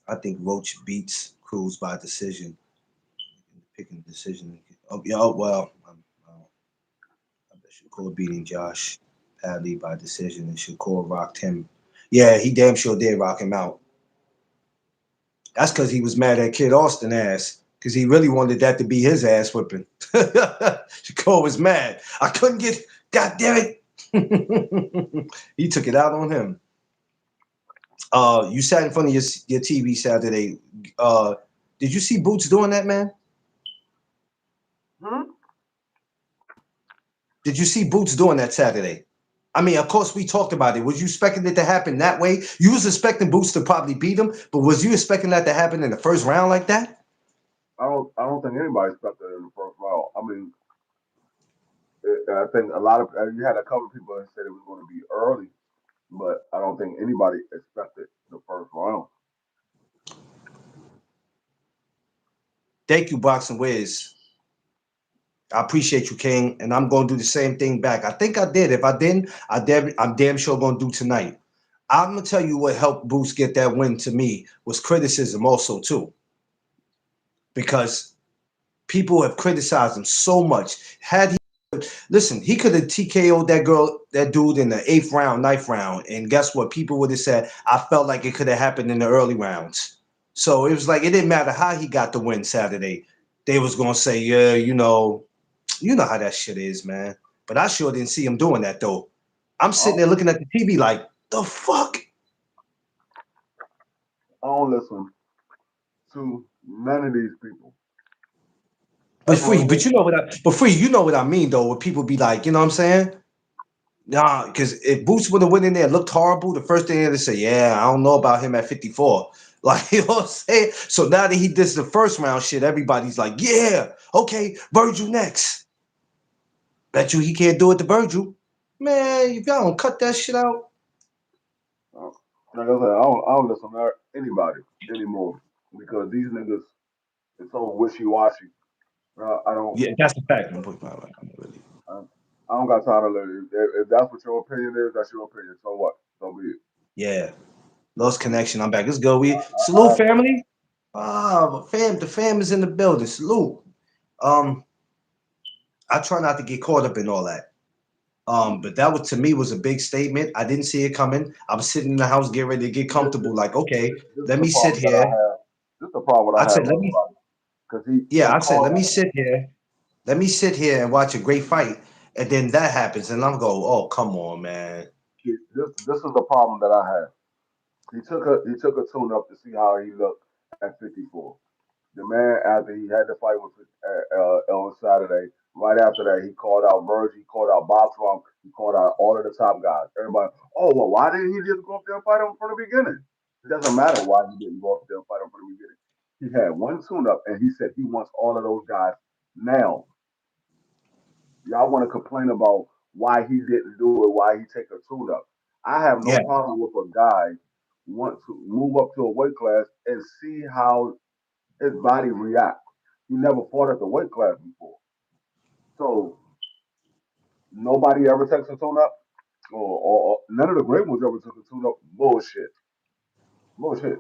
I think Roach beats Cruz by decision. Picking decision. Oh, yeah, oh, well, I bet Shakur beating Josh Padley by decision, and Shakur rocked him. Yeah, he damn sure did rock him out. That's because he was mad at Kid Austin ass, because he really wanted that to be his ass whipping. Shakur was mad. I couldn't get, God damn it. He took it out on him. You sat in front of your TV Saturday. Uh, did you see Boots doing that, man? Hmm? Did you see Boots doing that Saturday? I mean, of course, we talked about it. Was you expecting it to happen that way? You was expecting Boots to probably beat him, but was you expecting that to happen in the first round like that? I don't think anybody expected it in the first round. I mean, I think a lot of you had a couple of people that said it was going to be early, but I don't think anybody expected the first round. Thank you, Boxing Wiz. I appreciate you, King, and I'm gonna do the same thing back. I think I did. If I didn't, I'm damn sure gonna do tonight. I'm gonna tell you what helped Boots get that win to me was criticism also too, because people have criticized him so much. Had he listen, he could have TKO'd that dude in the eighth round, ninth round, and guess what? People would have said, I felt like it could have happened in the early rounds. So it was like it didn't matter how he got the win Saturday. They was gonna say, yeah, you know how that shit is, man. But I sure didn't see him doing that though. I'm I sitting there don't, looking at the TV like, the fuck? I don't listen to none of these people. But That's free, one but thing. you know what I but free, you know what I mean though, where people be like, you know what I'm saying? Nah, because if Boots would have went in there and looked horrible, the first thing they'd say, yeah, I don't know about him at 54. Like, you know what I'm saying? So now that he did the first round shit, everybody's like, yeah, okay, Virgil next. Bet you he can't do it to Virgil. Man, if y'all don't cut that shit out. Uh, Like I said, I don't listen to anybody anymore because these niggas it's so wishy washy. I don't. Yeah, that's the fact. I'm putting my I'm really. I, I don't got time to learn. If that's what your opinion is, that's your opinion. So what? So be it. Yeah. Lost I mean, connection. I'm back. Let's go. We I salute have no. family. Ah, the fam is in the building. Salute. Um, I try not to get caught up in all that. But that was to me was a big statement. I didn't see it coming. I was sitting in the house getting ready to get This, comfortable. Like, okay, this is let the me sit problem that I here. have. This is the problem that I I have said, with let me. everybody because Yeah, he I said, called let me out. sit here. Let me sit here and watch a great fight. And then that happens, and I'm go, oh, come on, man. This is the problem that I have. He took a tune up to see how he looked at 54. The man, after he had the fight with on Saturday, right after that, he called out Virgil, he called out Bob Trump, he called out all of the top guys. Everybody, oh well, why didn't he just go up there and fight him from the beginning? It doesn't matter why he didn't go up there and fight him from the beginning. He had one tune-up, and he said he wants all of those guys now. Y'all want to complain about why he didn't do it, why he take a tune-up. I have no Yeah, problem with a guy want to move up to a weight class and see how his body reacts. He never fought at the weight class before. So nobody ever takes a tune up, or none of the great ones ever took a tune up. Bullshit. Bullshit.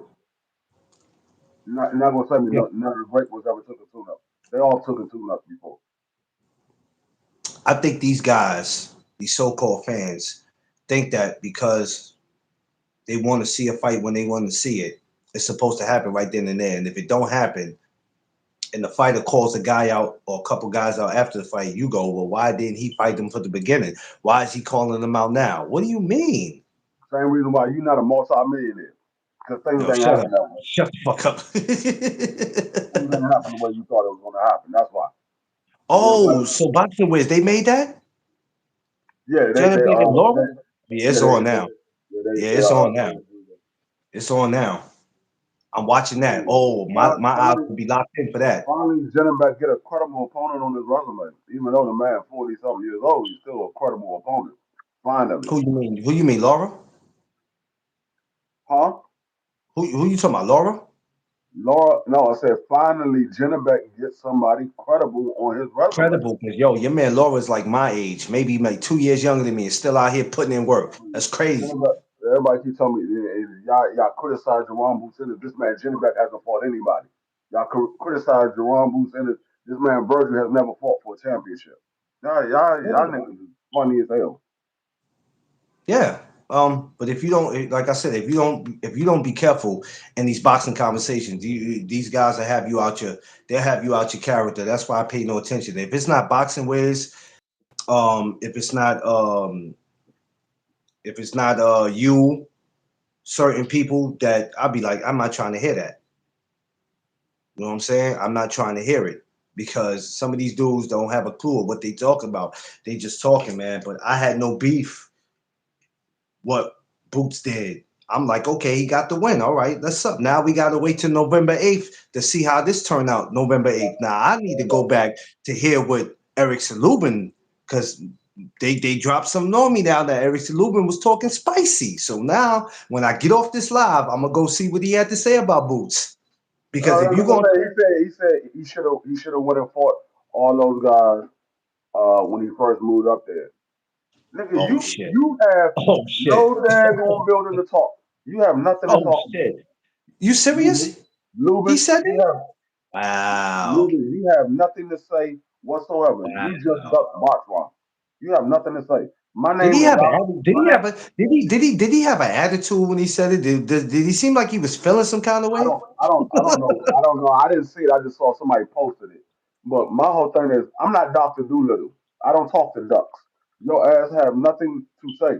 You're not gonna tell me yeah. none of the great ones ever took a tune up. They all took a tune up before. I think these guys, these so-called fans, think that because they want to see a fight when they want to see it, it's supposed to happen right then and there. And if it don't happen, and the fighter calls a guy out or a couple guys out after the fight, you go, well, why didn't he fight them from the beginning? Why is he calling them out now? What do you mean? Same reason why you're not a multi-millionaire. Because things Yo, ain't shut up. happen that way. Shut the fuck up. Things ain't happen the way you thought it was gonna happen. That's why. You know what I'm Oh, saying? so Boxing Wiz, they made that? Yeah, Janet made it Laura? Yeah, it's yeah, on now. yeah, Yeah, it's on now. they It's on now. I'm watching that. finally, Oh, my eyes finally, will be locked in for that. finally, Jennifer get a credible opponent on his resume. Even though the man 40 something years old, he's still a credible opponent. Finally. Who you mean? Who you mean, Laura? Huh? Who you talking about, Laura? Laura, no, I said finally Jennebeck gets somebody credible on his resume. Credible, because yo, your man Laura is like my age, maybe like 2 years younger than me, and still out here putting in work. That's crazy. Jennebeck, everybody keep telling me, y'all criticize Jerron Boots Ennis. This man Jennebeck hasn't fought anybody. Y'all criticize Jerron Boots Ennis. This man Virgil has never fought for a championship. Y'all niggas is funny as hell. Yeah. But if you don't, like I said, if you don't be careful in these boxing conversations, these guys will have you out they'll have you out your character. That's why I pay no attention. If it's not boxing ways, if it's not, you, certain people that I'll be like, I'm not trying to hear that. You know what I'm saying? I'm not trying to hear it because some of these dudes don't have a clue of what they talking about. They just talking, man. But I had no beef what Boots did. I'm like, okay, he got the win. All right, let's up. Now we gotta wait till November 8th to see how this turned out. November 8th. Now I need to go back to hear what Eric Salubin, because they dropped something on me now that Eric Salubin was talking spicy. So now when I get off this live, I'm gonna go see what he had to say about Boots. Because if That's you what going I'm saying. He said he should have went and fought all those guys when he first moved up there. Nigga, oh you shit. you have Oh shit. no daggone building to talk. You have nothing to Oh talk about. shit. You Lubin, serious? He Lubin, said you it? have Wow. Lubin, you have nothing to say whatsoever. You just Wow. duck box rock. You have nothing to say. My Did he name is have Doc. a did My he name. have a did he have an attitude when he said it? Did he seem like he was feeling some kind of way? I don't know. I didn't see it. I just saw somebody posted it. But my whole thing is, I'm not Doctor Doolittle. I don't talk to ducks. Your ass have nothing to say.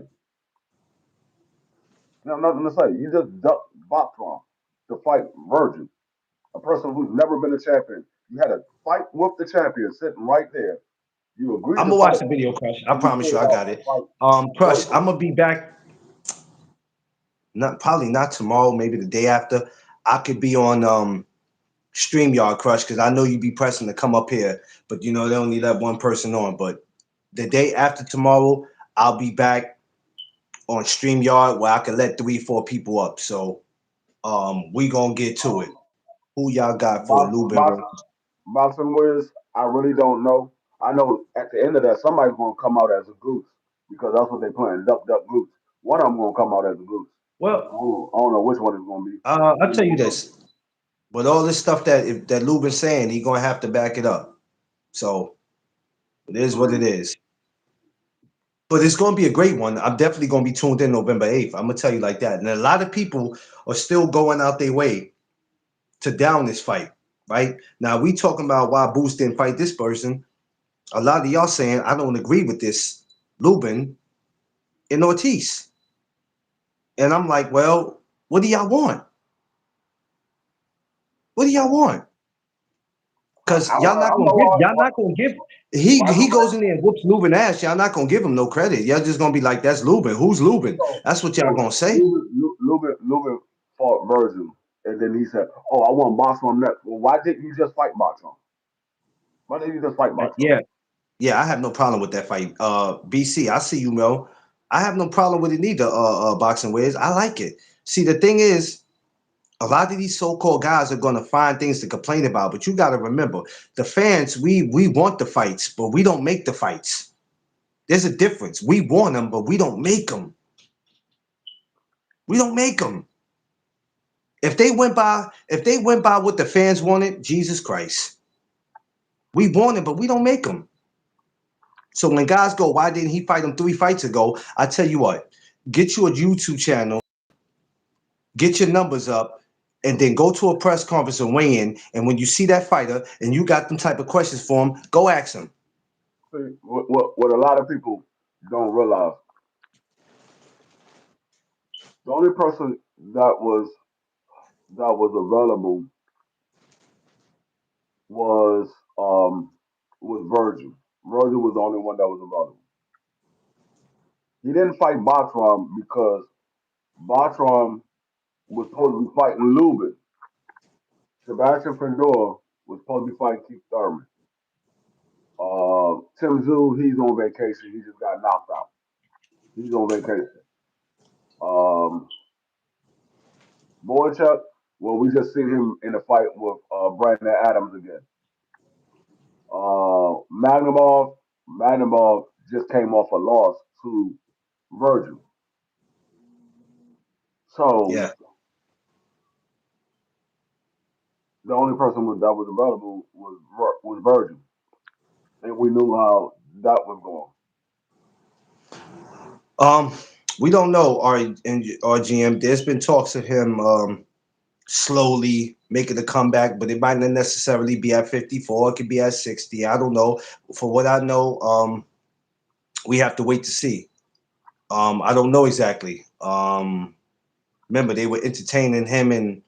You have nothing to say. You just duck Botron to fight Virgin, a person who's never been a champion. You had a fight with the champion sitting right there. You agreed I'm to gonna fight watch the him, video, Crush. I and you promise you, pulled I out got to it. fight Crush, Virgil. I'm gonna be back. Not probably not tomorrow, maybe the day after. I could be on StreamYard, Crush, because I know you be pressing to come up here, but you know they only let one person on. But the day after tomorrow, I'll be back on StreamYard where I can let 3, 4 people up. So we gonna get to it. Who y'all got for Box, Lubin box, versus? boxing Wiz, I really don't know. I know at the end of that, somebody's gonna come out as a goose because that's what they're playing, duck, duck, goose. One of them gonna come out as a goose. Well, I don't know which one it's gonna be. I'll tell you this. But all this stuff that Lubin's saying, he gonna have to back it up. So it is what it is. But it's gonna be a great one. I'm definitely gonna be tuned in November 8th. I'm gonna tell you like that. And a lot of people are still going out their way to down this fight. Right? Now we talking about why Boost didn't fight this person. A lot of y'all saying I don't agree with this Lubin and Ortiz. And I'm like, well, what do y'all want? What do y'all want? Because I don't know y'all not gonna give he why goes in there and whoops Lubin ass. Y'all not gonna give him no credit. Y'all just gonna be like, that's Lubin. Who's Lubin? so That's what y'all so gonna say. Lubin fought Virgil, and then he said, "Oh, I want Boxman next." Well, why didn't you just fight Boxman? Why didn't you just fight Boxman? Yeah, yeah, I have no problem with that fight. BC, I see you, Mel. I have no problem with it neither. Boxing Wiz, I like it. See, the thing is, a lot of these so-called guys are gonna find things to complain about, but you got to remember, the fans, we want the fights, but we don't make the fights. There's a difference. We want them, but we don't make them. We don't make them. If they went by what the fans wanted, Jesus Christ, we want it, but we don't make them. So when guys go, why didn't he fight him 3 fights ago? I tell you what, get you a YouTube channel, get your numbers up, and then go to a press conference and weigh in. And when you see that fighter and you got them type of questions for him, go ask him. See, what a lot of people don't realize, the only person that was available was um was Virgil. Virgil was the only one that was available. He didn't fight Bartram because Bartram was supposed to be fighting Lubin. Sebastian Fedor was supposed to be fighting Keith Thurman. Tim Zoo, he's on vacation. He just got knocked out. He's on vacation. Um, Boychuk, well, we just seen him in a fight with Brandon Adams again. Magnumov, Magnumov just came off a loss to Virgil. So Yeah. the only person that was available was Virgil, and we knew how that was going. Um, we don't know our GM. There's been talks of him slowly making a comeback, but it might not necessarily be at 54. It could be at 60. I don't know. For what I know, we have to wait to see. I don't know exactly. Remember, they were entertaining him and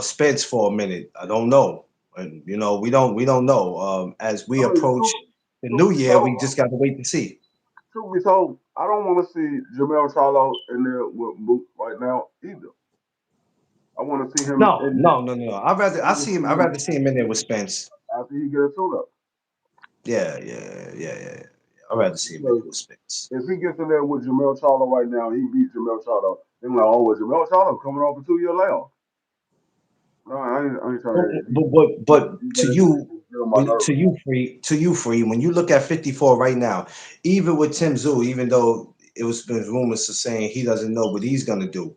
Spence for a minute. I don't know, and we don't know. As we I mean, approach the truth new be year, told, we just got to wait and see. I don't want to see Jamel Charlo in there with Mook right now either. I want to see him No, in there. no, no, no. I want to see I'd him rather see him in there with Spence. after he get a tune up. Yeah, yeah, yeah, yeah, yeah. I'd rather see him in Because there with Spence. if he gets in there with Jamel Charlo right now, he beats Jamel Charlo. They're like, oh, well, Jamel Charlo coming off a 2 year layoff. No, I ain't trying to hear it. But That is get on my nerves. to you, free. When you look at 54 right now, even with Tim Zoo, even though it was been rumors of saying he doesn't know what he's gonna do,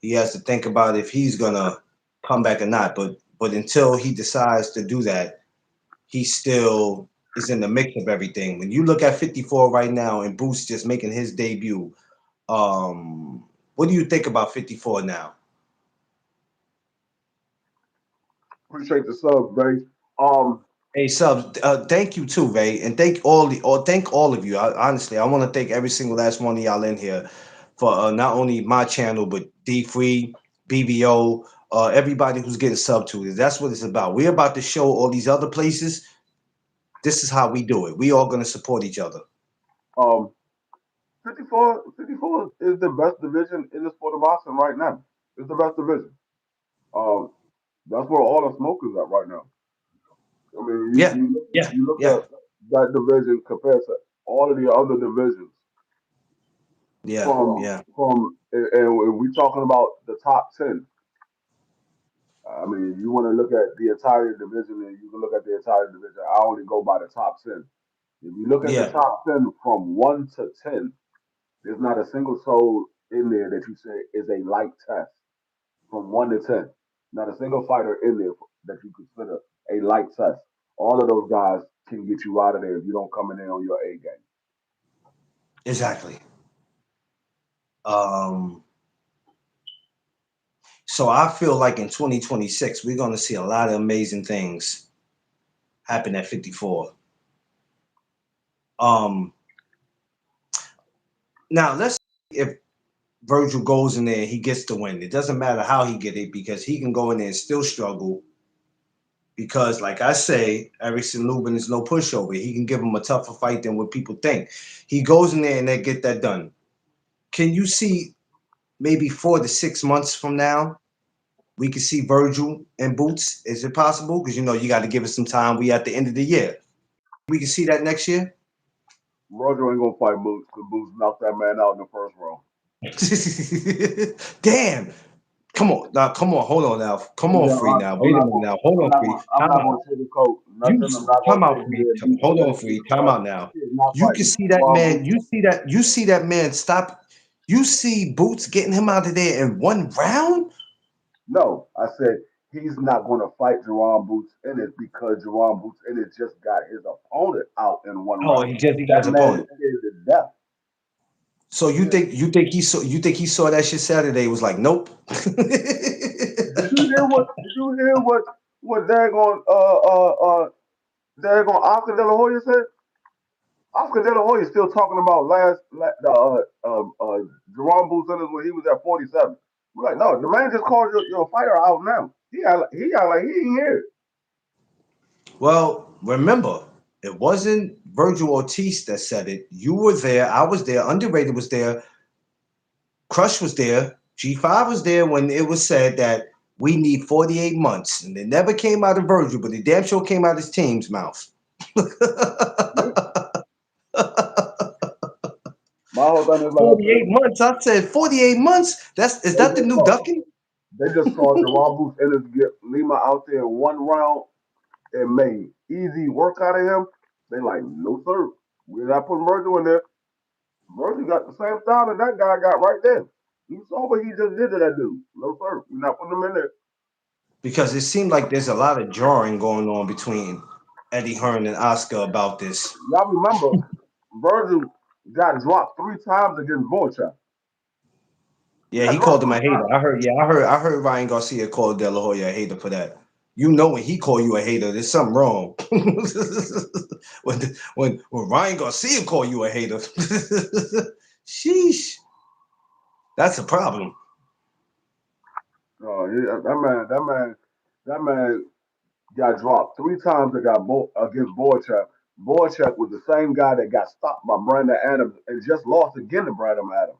he has to think about if he's gonna come back or not. But until he decides to do that, he still is in the mix of everything. When you look at 54 right now and Boots just making his debut, what do you think about 54 now? Appreciate the sub, Dave. Um, Hey, Subs, thank you too, Ray, and thank all of you. Honestly, I want to thank every single last one of y'all in here for not only my channel but D Free, BBO, everybody who's getting sub to this. That's what it's about. We're about to show all these other places. This is how we do it. We all gonna support each other. um, 54 is the best division in the sport of boxing right now. It's the best division. Um, that's where all the smoke is at right now. I mean, Yeah, yeah, you look yeah, at that division compared to all of the other divisions yeah, from yeah, and we talking about the top 10. I mean, you want to look at the entire division, and you can look at the entire division. I only go by the top 10. If you look at the yeah. top 10 from 1 to 10, there's not a single soul in there that you say is a light test from 1 to 10. Not a single fighter in there that you consider a light test. All of those guys can get you out of there if you don't come in there on your A game. Exactly. Um, so I feel like in 2026 we're gonna see a lot of amazing things happen at 54. Um, Now let's see if Virgil goes in there, he gets the win. It doesn't matter how he get it because he can go in there and still struggle. Because, like I say, Erickson Lubin is no pushover. He can give him a tougher fight than what people think. He goes in there and they get that done. Can you see maybe 4 to 6 months from now we can see Virgil and Boots? Is it possible? Because you got to give it some time. We at the end of the year. We can see that next year. Roger ain't gonna fight Boots because Boots knocked that man out in the first round. Damn. Come on now, come on, hold on now, come on, Yeah, free now. Wait a minute now, hold on, free. I'm Time not out. gonna sugarcoat You nothing. I'm not gonna time say out, he free. did beat Hold on, Boots, free. Time but out now. he is not You can fighting see that Ron man. Boots. You see that man stop. You see Boots getting him out of there in 1 round. No, I said he's not gonna fight Jerron Boots Ennis because Jerron Boots Ennis just got his opponent out in one Oh, round. he got That his man is opponent. scared to death. So Yeah. you think he saw that shit Saturday? Was like, nope. Did you hear what daggone Oscar De La Hoya said? Oscar De La Hoya is still talking about Jerome Boots Ennis when he was at 47. We're like, no, the man just called your fighter out now. He act like he ain't here. Well, remember, it wasn't Virgil Ortiz that said it. You were there. I was there. Underrated was there. Crush was there. G5 was there when it was said that we need 48 months. And it never came out of Virgil, but it damn sure came out of his team's mouth. Yeah. My whole thing is like I 48 said, months. I said 48 months. Is they that the just new saw ducking? they just saw Jaron Booth Ennis get Lima out there in one round and made easy work out of him. They like, no sir, we're not putting Virgil in there. Virgil got the same style that that guy got right there. You saw what he just did to that dude. No sir, we're not putting him in there. Because it seemed like there's a lot of drawing going on between Eddie Hearn and Oscar about this. Y'all remember, Virgil got dropped 3 times against Vorcha. He Yeah, got he dropped called him a three hater. times. I heard. Yeah, I heard Ryan Garcia call De La Hoya a hater for that. You know when he call you a hater, there's something wrong. When Ryan Garcia call you a hater, sheesh, that's a problem. Oh, yeah, that man got dropped 3 times against Vorcha. Vorcha was the same guy that got stopped by Brandon Adams and just lost again to Brandon Adams.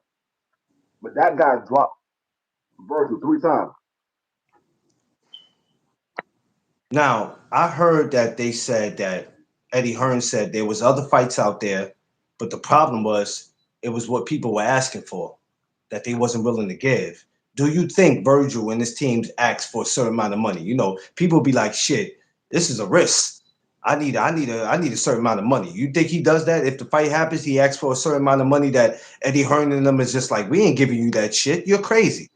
But that guy dropped Virgil 3 times. Now, I heard that they said that Eddie Hearn said there was other fights out there, but the problem was it was what people were asking for that they wasn't willing to give. Do you think Virgil and his team asked for a certain amount of money? You know, people be like, "Shit, this is a risk. I need a certain amount of money." You think he does that? If the fight happens, he asks for a certain amount of money that Eddie Hearn and them is just like, "We ain't giving you that shit. You're crazy."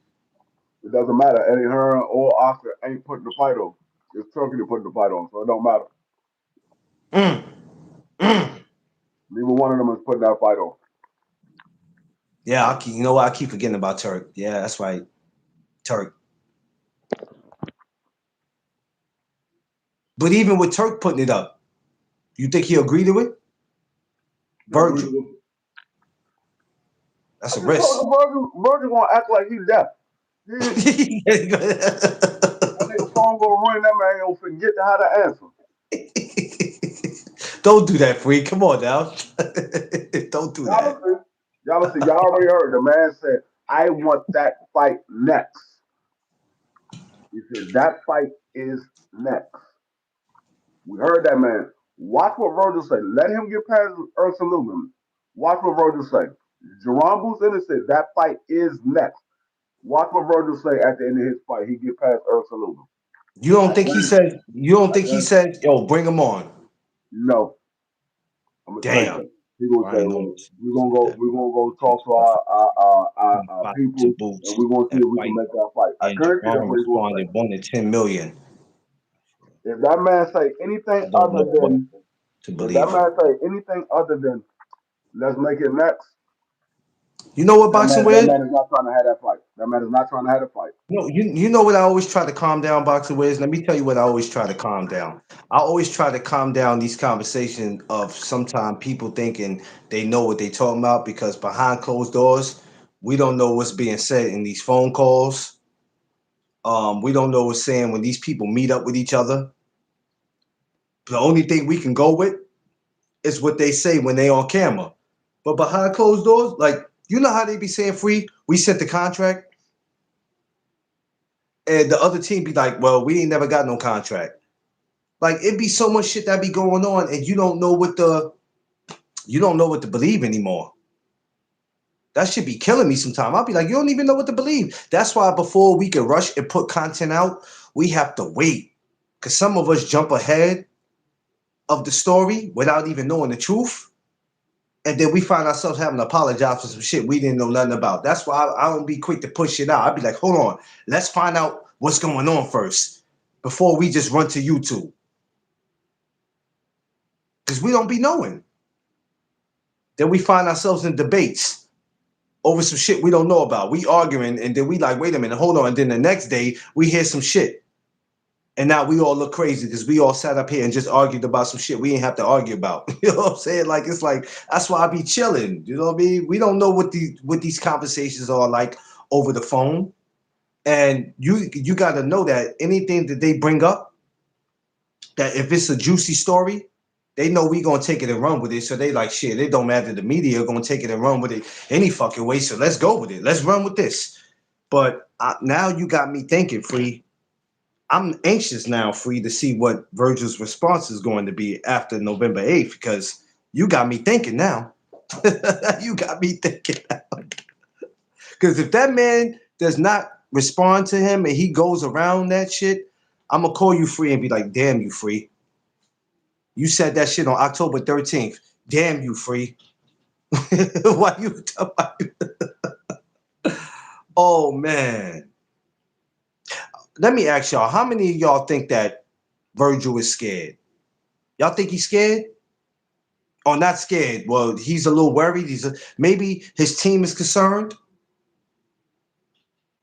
It doesn't matter. Eddie Hearn or Oscar ain't putting the fight on. It's Turkey to put the fight on, so it don't matter. Mm, mm. Neither one of them is putting that fight on. Yeah, you know what? I keep forgetting about Turk. Yeah, that's right, Turk. But even with Turk putting it up, you think he'll agree to it? They'll agree Virgil, to it. that's I a just told risk. you, Virgil gonna act like he's deaf. That nigga phone gonna ring, that man gonna forget how to answer. Don't do that, freak. Come on now. Don't do Y'all that. listen, y'all listen. Y'all already heard the man said, "I want that fight next." He said that fight is next. We heard that man. Watch what Virgil say. Let him get past Ursulum. Watch what Virgil say. Jerome Booth Ennis said that fight is next. Watch what Virgil say at the end of his fight. He get past Ursulum. You don't I think he guarantee. said? You don't I think he guarantee. said, "Yo, bring him on"? No, I'm gonna tell you Damn, something. He gonna say, Ryan "Well, Owens. we're gonna go. That We're gonna go talk he's to perfect. our Fight to people, and boots we're gonna see and if we can fight. make that fight." I And guarantee that's Jaron what he gonna say. responded 1 in 10 million. If that man say I anything don't other know what than, to if that believe. man say anything other than, let's make it next. You know what boxing That weird? man is not trying to have that fight. That man is not trying to have a fight. No, you know what I always try to calm down boxing with. Let me tell you what I always try to calm down. I always try to calm down these conversations of sometimes people thinking they know what they talking about because behind closed doors, we don't know what's being said in these phone calls. We don't know what's saying when these people meet up with each other. The only thing we can go with is what they say when they on camera. But behind closed doors, like you know how they be saying free, we sent the contract, and the other team be like, well, we ain't never got no contract. Like it be so much shit that be going on, and you don't know what to believe anymore. That should be killing me sometimes. I'll be like, you don't even know what to believe. That's why before we can rush and put content out, we have to wait. Cause some of us jump ahead of the story without even knowing the truth. And then we find ourselves having to apologize for some shit we didn't know nothing about. That's why I don't be quick to push it out. I'd be like, hold on, let's find out what's going on first before we just run to YouTube. Because we don't be knowing. Then we find ourselves in debates over some shit we don't know about. We arguing, and then we like, wait a minute, hold on. And then the next day we hear some shit. And now we all look crazy because we all sat up here and just argued about some shit we didn't have to argue about. You know what I'm saying? Like it's like that's why I be chilling. You know what I mean? We don't know what these conversations are like over the phone. And you gotta know that anything that they bring up, that if it's a juicy story, they know we gonna take it and run with it. So they like shit. It don't matter. The media are gonna take it and run with it any fucking way. So let's go with it. Let's run with this. But now you got me thinking, Free. I'm anxious now, Free, to see what Virgil's response is going to be after November 8th because You got me thinking now. You got me thinking now. Because if that man does not respond to him and he goes around that shit, I'm gonna call you Free and be like, damn you Free. You said that shit on October 13th. Damn you Free. Why you Oh man. Let me ask y'all, how many of y'all think that Virgil is scared? Y'all think he's scared? Or not scared? Well, he's a little worried. Maybe his team is concerned.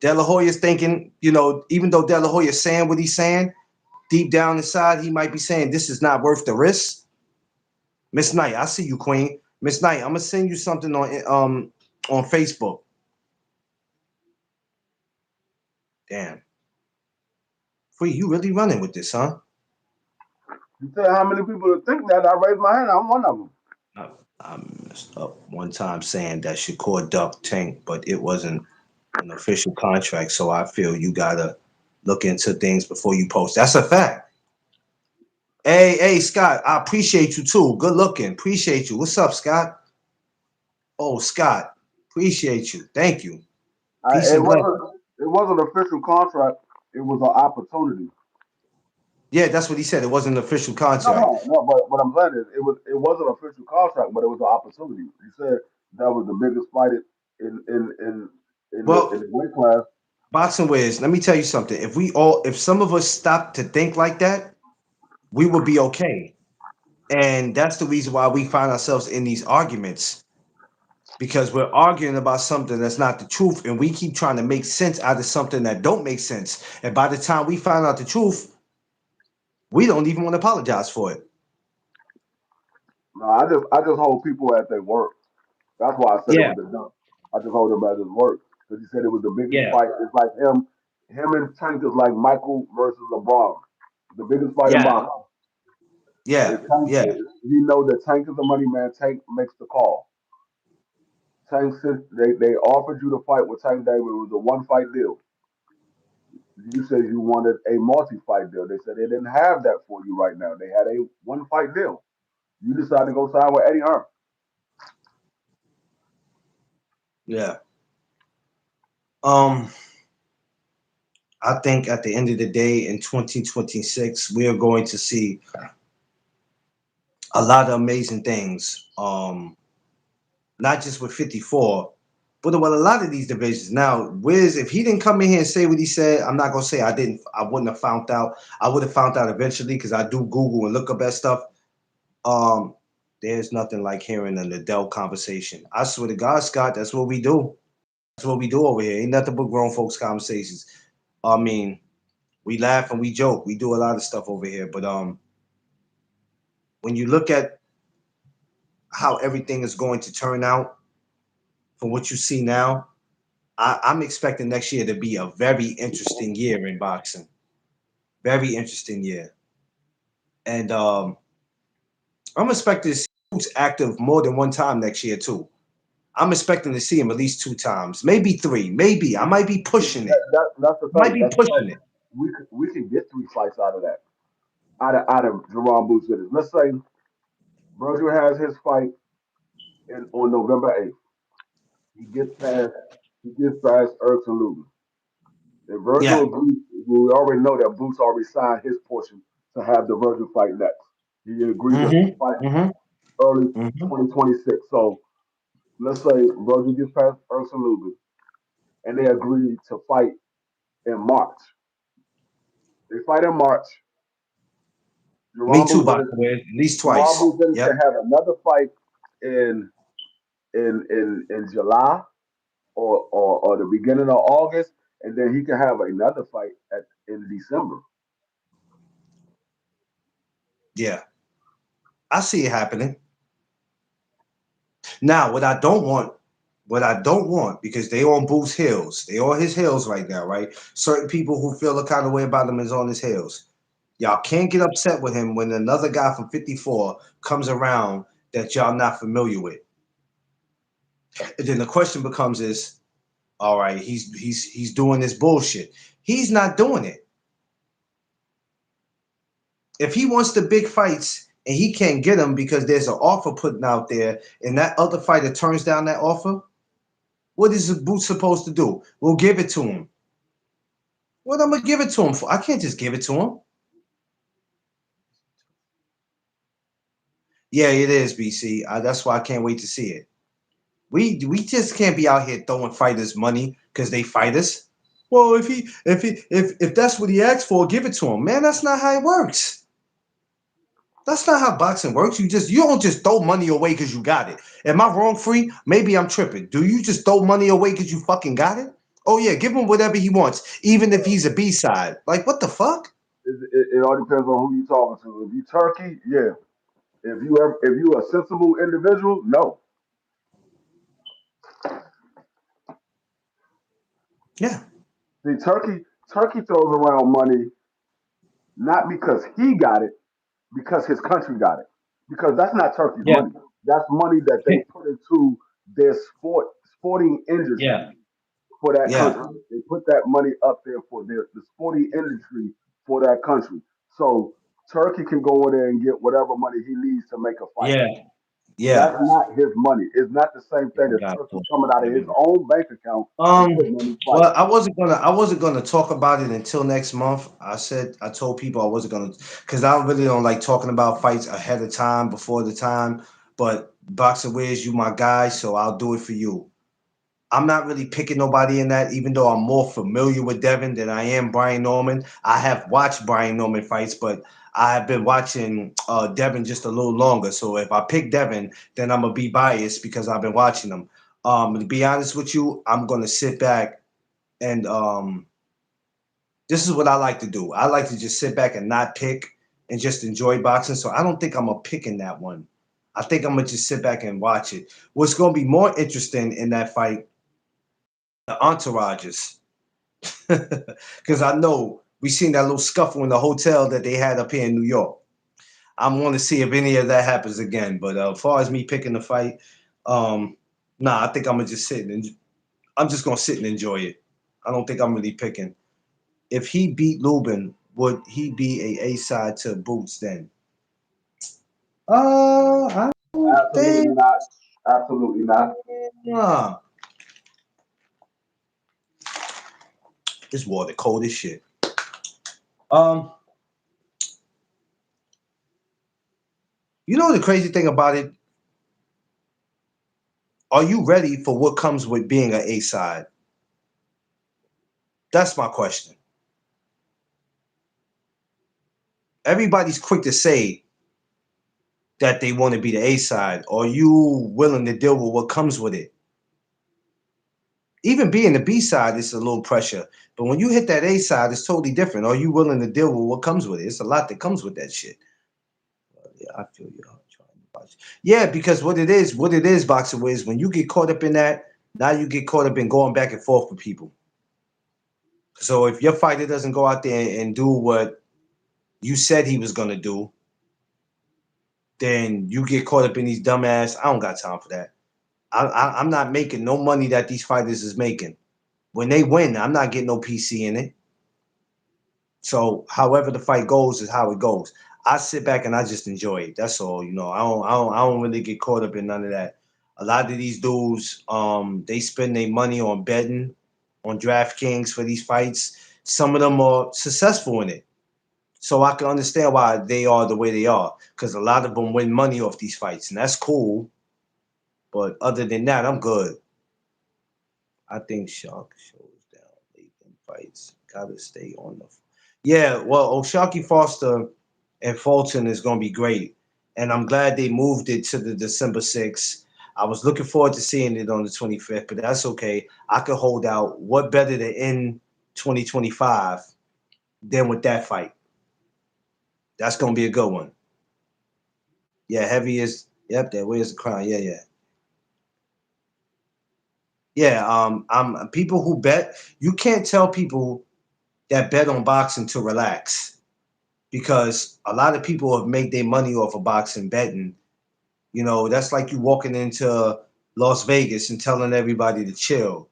De La Hoya's thinking, even though De La Hoya's saying what he's saying, deep down inside, he might be saying this is not worth the risk. Miss Knight, I see you, Queen. Miss Knight, I'm gonna send you something on Facebook. Damn, Free, you really running with this, huh? You tell how many people think that? I raised my hand. I'm one of them. I messed up one time saying that Shakur ducked Tank, but it wasn't an official contract, so I feel you gotta look into things before you post. That's a fact. Hey, Scott, I appreciate you too. Good looking. Appreciate you. What's up, Scott? Oh, Scott, appreciate you. Thank you. Peace It and blessings. wasn't. It wasn't an official contract. It was an opportunity. Yeah, that's what he said. It wasn't an official No, contract. no, no. But what I'm saying is, it wasn't an official contract, but it was an opportunity. You said that was the biggest fight in Well, the weight class. boxing Wiz, let me tell you something. If some of us stopped to think like that, we would be okay. And that's the reason why we find ourselves in these arguments because we're arguing about something that's not the truth, and we keep trying to make sense out of something that don't make sense. And by the time we find out the truth, we don't even want to apologize for it. No, I just hold people at their work. That's why I said it Yeah, was a dunk. I just hold him at his work because he said it was the biggest yeah, fight. It's like him and Tank is like Michael versus LeBron, the biggest fight in yeah, boxing. yeah, If Tank, yeah. he know that Tank is the money man. Tank makes the call. Tank said they offered you to fight with Tank David. It was a one fight deal. You said you wanted a multi fight deal. They said they didn't have that for you right now. They had a one fight deal. You decided to go sign with Eddie Hearn. Yeah. Um, I think at the end of the day in 2026, we are going to see a lot of amazing things. Not just with 54, but with a lot of these divisions. Now, Wiz, if he didn't come in here and say what he said, I'm not gonna say I wouldn't have found out. I would have found out eventually because I do Google and look up that stuff. Um, there's nothing like hearing an adult conversation. I swear to God, Scott, that's what we do. That's what we do over here. Ain't nothing but grown folks conversations. I mean, we laugh and we joke. We do a lot of stuff over here. But when you look at how everything is going to turn out from what you see now, I'm expecting next year to be a very interesting year in boxing. Very interesting year. And I'm expecting to see Boots active more than one time next year, too. I'm expecting to see him at least two times, maybe three, maybe. I might be pushing it. That's the Might thing. be That's the thing. pushing it. We can get three fights out of that. Out of Jerron Boots with it. Let's say Virgil has his fight on November 8th. He gets past Ertz and Luger. If Virgil Yeah. agrees, we already know that Boots already signed his portion to have the Virgil fight next. He agreed to Mm-hmm. fight Mm-hmm. early Mm-hmm. 2026. So let's say Virgil gets past Ertz and Luger, and they agree to fight in March. They fight in March. Me Jerome too, Boots by and the way. At least Jerome twice. Boots can Yep. have another fight in in July or the beginning of August, and then he can have another fight in December. Yeah. I see it happening. Now, what I don't want, because they on Boo's heels. They on his heels right now, right? Certain people who feel the kind of way about him is on his heels. Y'all can't get upset with him when another guy from 54 comes around that y'all not familiar with. And then the question becomes is, all right, he's doing this bullshit. He's not doing it. If he wants the big fights, and he can't get him because there's an offer putting out there, and that other fighter turns down that offer, what is the boot supposed to do? We'll give it to him. What I'm gonna give it to him for? I can't just give it to him. Yeah, it is, BC. That's why I can't wait to see it. We just can't be out here throwing fighters money because they fight us. Well, if that's what he asked for, give it to him, man. That's not how it works. That's not how boxing works. You don't just throw money away because you got it. Am I wrong, Free? Maybe I'm tripping. Do you just throw money away because you fucking got it? Oh yeah, give him whatever he wants, even if he's a B side. Like what the fuck? It all depends on who you talking to. If you Turkey, yeah. If you a sensible individual, no. Yeah, See, Turkey throws around money not because he got it, because his country got it. Because that's not Turkey's yeah, money. That's money that they put into their sporting industry yeah, for that yeah, country. They put that money up there for the sporting industry for that country. So Turkey can go in there and get whatever money he needs to make a fight. yeah, That's yeah. not his money. It's not the same thing as Got Turkey it. coming out of There we his go. own bank account and putting on his fight. Well, I wasn't gonna talk about it until next month. I told people I wasn't gonna because I really don't like talking about fights ahead of time, before the time. But Boxer Wiz, you my guy, so I'll do it for you. I'm not really picking nobody in that, even though I'm more familiar with Devin than I am Brian Norman. I have watched Brian Norman fights, but I have been watching Devin just a little longer. So if I pick Devin, then I'm gonna be biased because I've been watching him. To be honest with you, I'm gonna sit back and this is what I like to do. I like to just sit back and not pick and just enjoy boxing. So I don't think I'm gonna pick in that one. I think I'm gonna just sit back and watch it. What's gonna be more interesting in that fight, the entourages, because I know we seen that little scuffle in the hotel that they had up here in New York. I want to see if any of that happens again. But as far as me picking the fight, um, nah, I think I'm gonna just sit and I'm just gonna sit and enjoy it. I don't think I'm really picking. If he beat Lubin, would he be a side to Boots then? I don't Absolutely think. not. Absolutely not. Nah, this water cold as shit. Um, you know the crazy thing about it? Are you ready for what comes with being an A side? That's my question. Everybody's quick to say that they want to be the A side. Are you willing to deal with what comes with it? Even being the B side is a little pressure, but when you hit that A side, it's totally different. Are you willing to deal with what comes with it? It's a lot that comes with that shit. Yeah, I feel you. I'm trying to watch. Yeah, because what it is, Boxer Wiz, when you get caught up in that, now you get caught up in going back and forth with people. So if your fighter doesn't go out there and do what you said he was gonna do, then you get caught up in these dumbass. I don't got time for that. I'm not making no money that these fighters is making. When they win, I'm not getting no PC in it. So however the fight goes is how it goes. I sit back and I just enjoy it. That's all. I don't really get caught up in none of that. A lot of these dudes, they spend their money on betting on DraftKings for these fights. Some of them are successful in it. So I can understand why they are the way they are. Because a lot of them win money off these fights. And that's cool. But other than that, I'm good. I think Shark shows down late in fights. Gotta stay on the. Yeah, well, O'Shaquie Foster and Fulton is gonna be great, and I'm glad they moved it to the December 6th. I was looking forward to seeing it on the 25th, but that's okay. I could hold out. What better to end 2025 than with that fight? That's gonna be a good one. Yeah, heavy is. Yep, there. Where's the crown? Yeah, yeah. Yeah, people who bet. You can't tell people that bet on boxing to relax because a lot of people have made their money off of boxing betting. That's like you walking into Las Vegas and telling everybody to chill.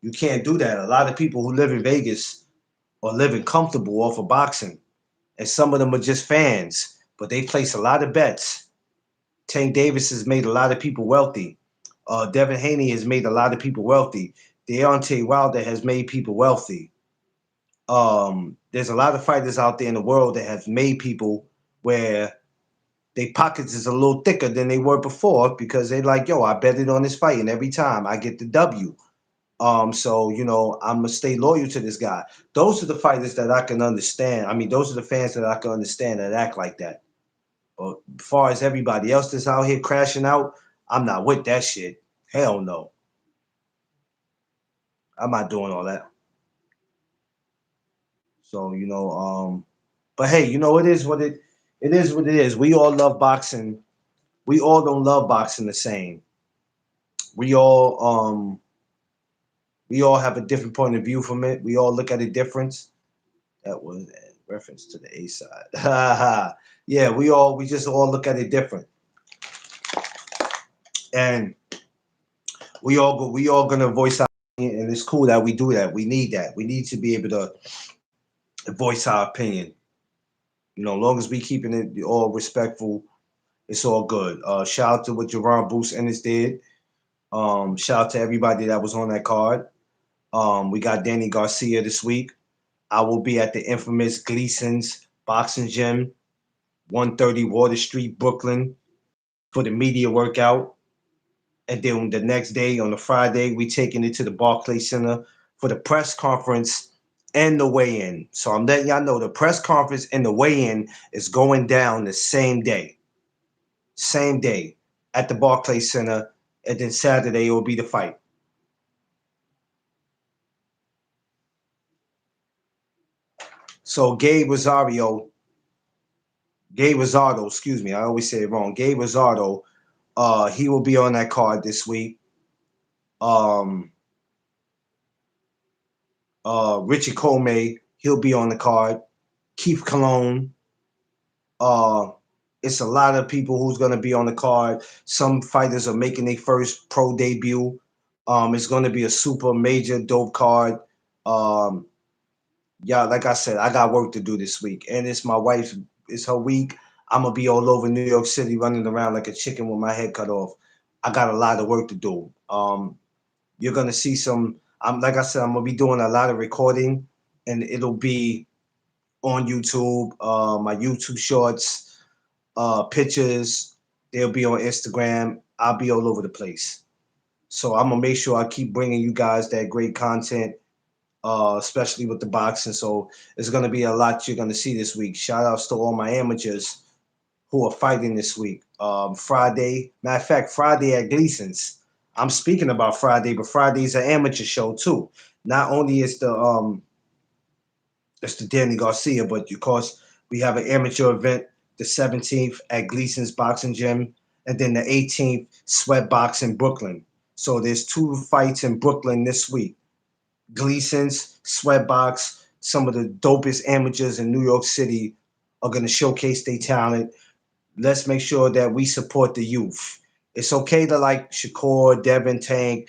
You can't do that. A lot of people who live in Vegas are living comfortable off of boxing, and some of them are just fans. but they place a lot of bets. Tank Davis has made a lot of people wealthy. Devin Haney has made a lot of people wealthy. Deontay Wilder has made people wealthy. There's a lot of fighters out there in the world that have made people where their pockets is a little thicker than they were before because they like, yo, I betted on this fight and every time I get the W. So I'm gonna stay loyal to this guy. Those are the fighters that I can understand. I mean, those are the fans that I can understand that act like that. But as far as everybody else that's out here crashing out, I'm not with that shit. Hell no. I'm not doing all that. So, but hey, it is what it is. We all love boxing. We all don't love boxing the same. We all we all have a different point of view from it. We all look at it different. That was a reference to the A side. Yeah, we just all look at it different. And we all gonna voice our opinion, and it's cool that we do that. We need that. We need to be able to voice our opinion. As long as we keeping it all respectful, it's all good. Shout out to what Jaron Bruce Ennis did. Shout out to everybody that was on that card. We got Danny Garcia this week. I will be at the infamous Gleason's Boxing Gym, 130 Water Street, Brooklyn, for the media workout. And then the next day, on the Friday, we taking it to the Barclays Center for the press conference and the weigh-in. So I'm letting y'all know the press conference and the weigh-in is going down the same day. Same day at the Barclays Center. And then Saturday it will be the fight. So Gabe Rosado, excuse me, I always say it wrong. Gabe Rosado, he will be on that card this week. Um, Richie Comey, he'll be on the card. Keith Cologne. Uh, it's a lot of people who's gonna be on the card. Some fighters are making their first pro debut. It's gonna be a super major dope card. Um, yeah, like I said, I got work to do this week, and it's her week. I'm gonna be all over New York City, running around like a chicken with my head cut off. I got a lot of work to do. You're gonna see some. I'm like I said, I'm gonna be doing a lot of recording, and it'll be on YouTube, my YouTube shorts, pictures. They'll be on Instagram. I'll be all over the place. So I'm gonna make sure I keep bringing you guys that great content, especially with the boxing. So it's gonna be a lot you're gonna see this week. Shout outs to all my amateurs who are fighting this week. Friday, matter of fact, Friday at Gleason's. I'm speaking about Friday, but Friday's an amateur show too. Not only is the Danny Garcia, but of course we have an amateur event the 17th at Gleason's Boxing Gym, and then the 18th Sweat Box in Brooklyn. So there's two fights in Brooklyn this week. Gleason's, Sweatbox, some of the dopest amateurs in New York City are going to showcase their talent. Let's make sure that we support the youth. It's okay to like Shakur, Devin, Tank,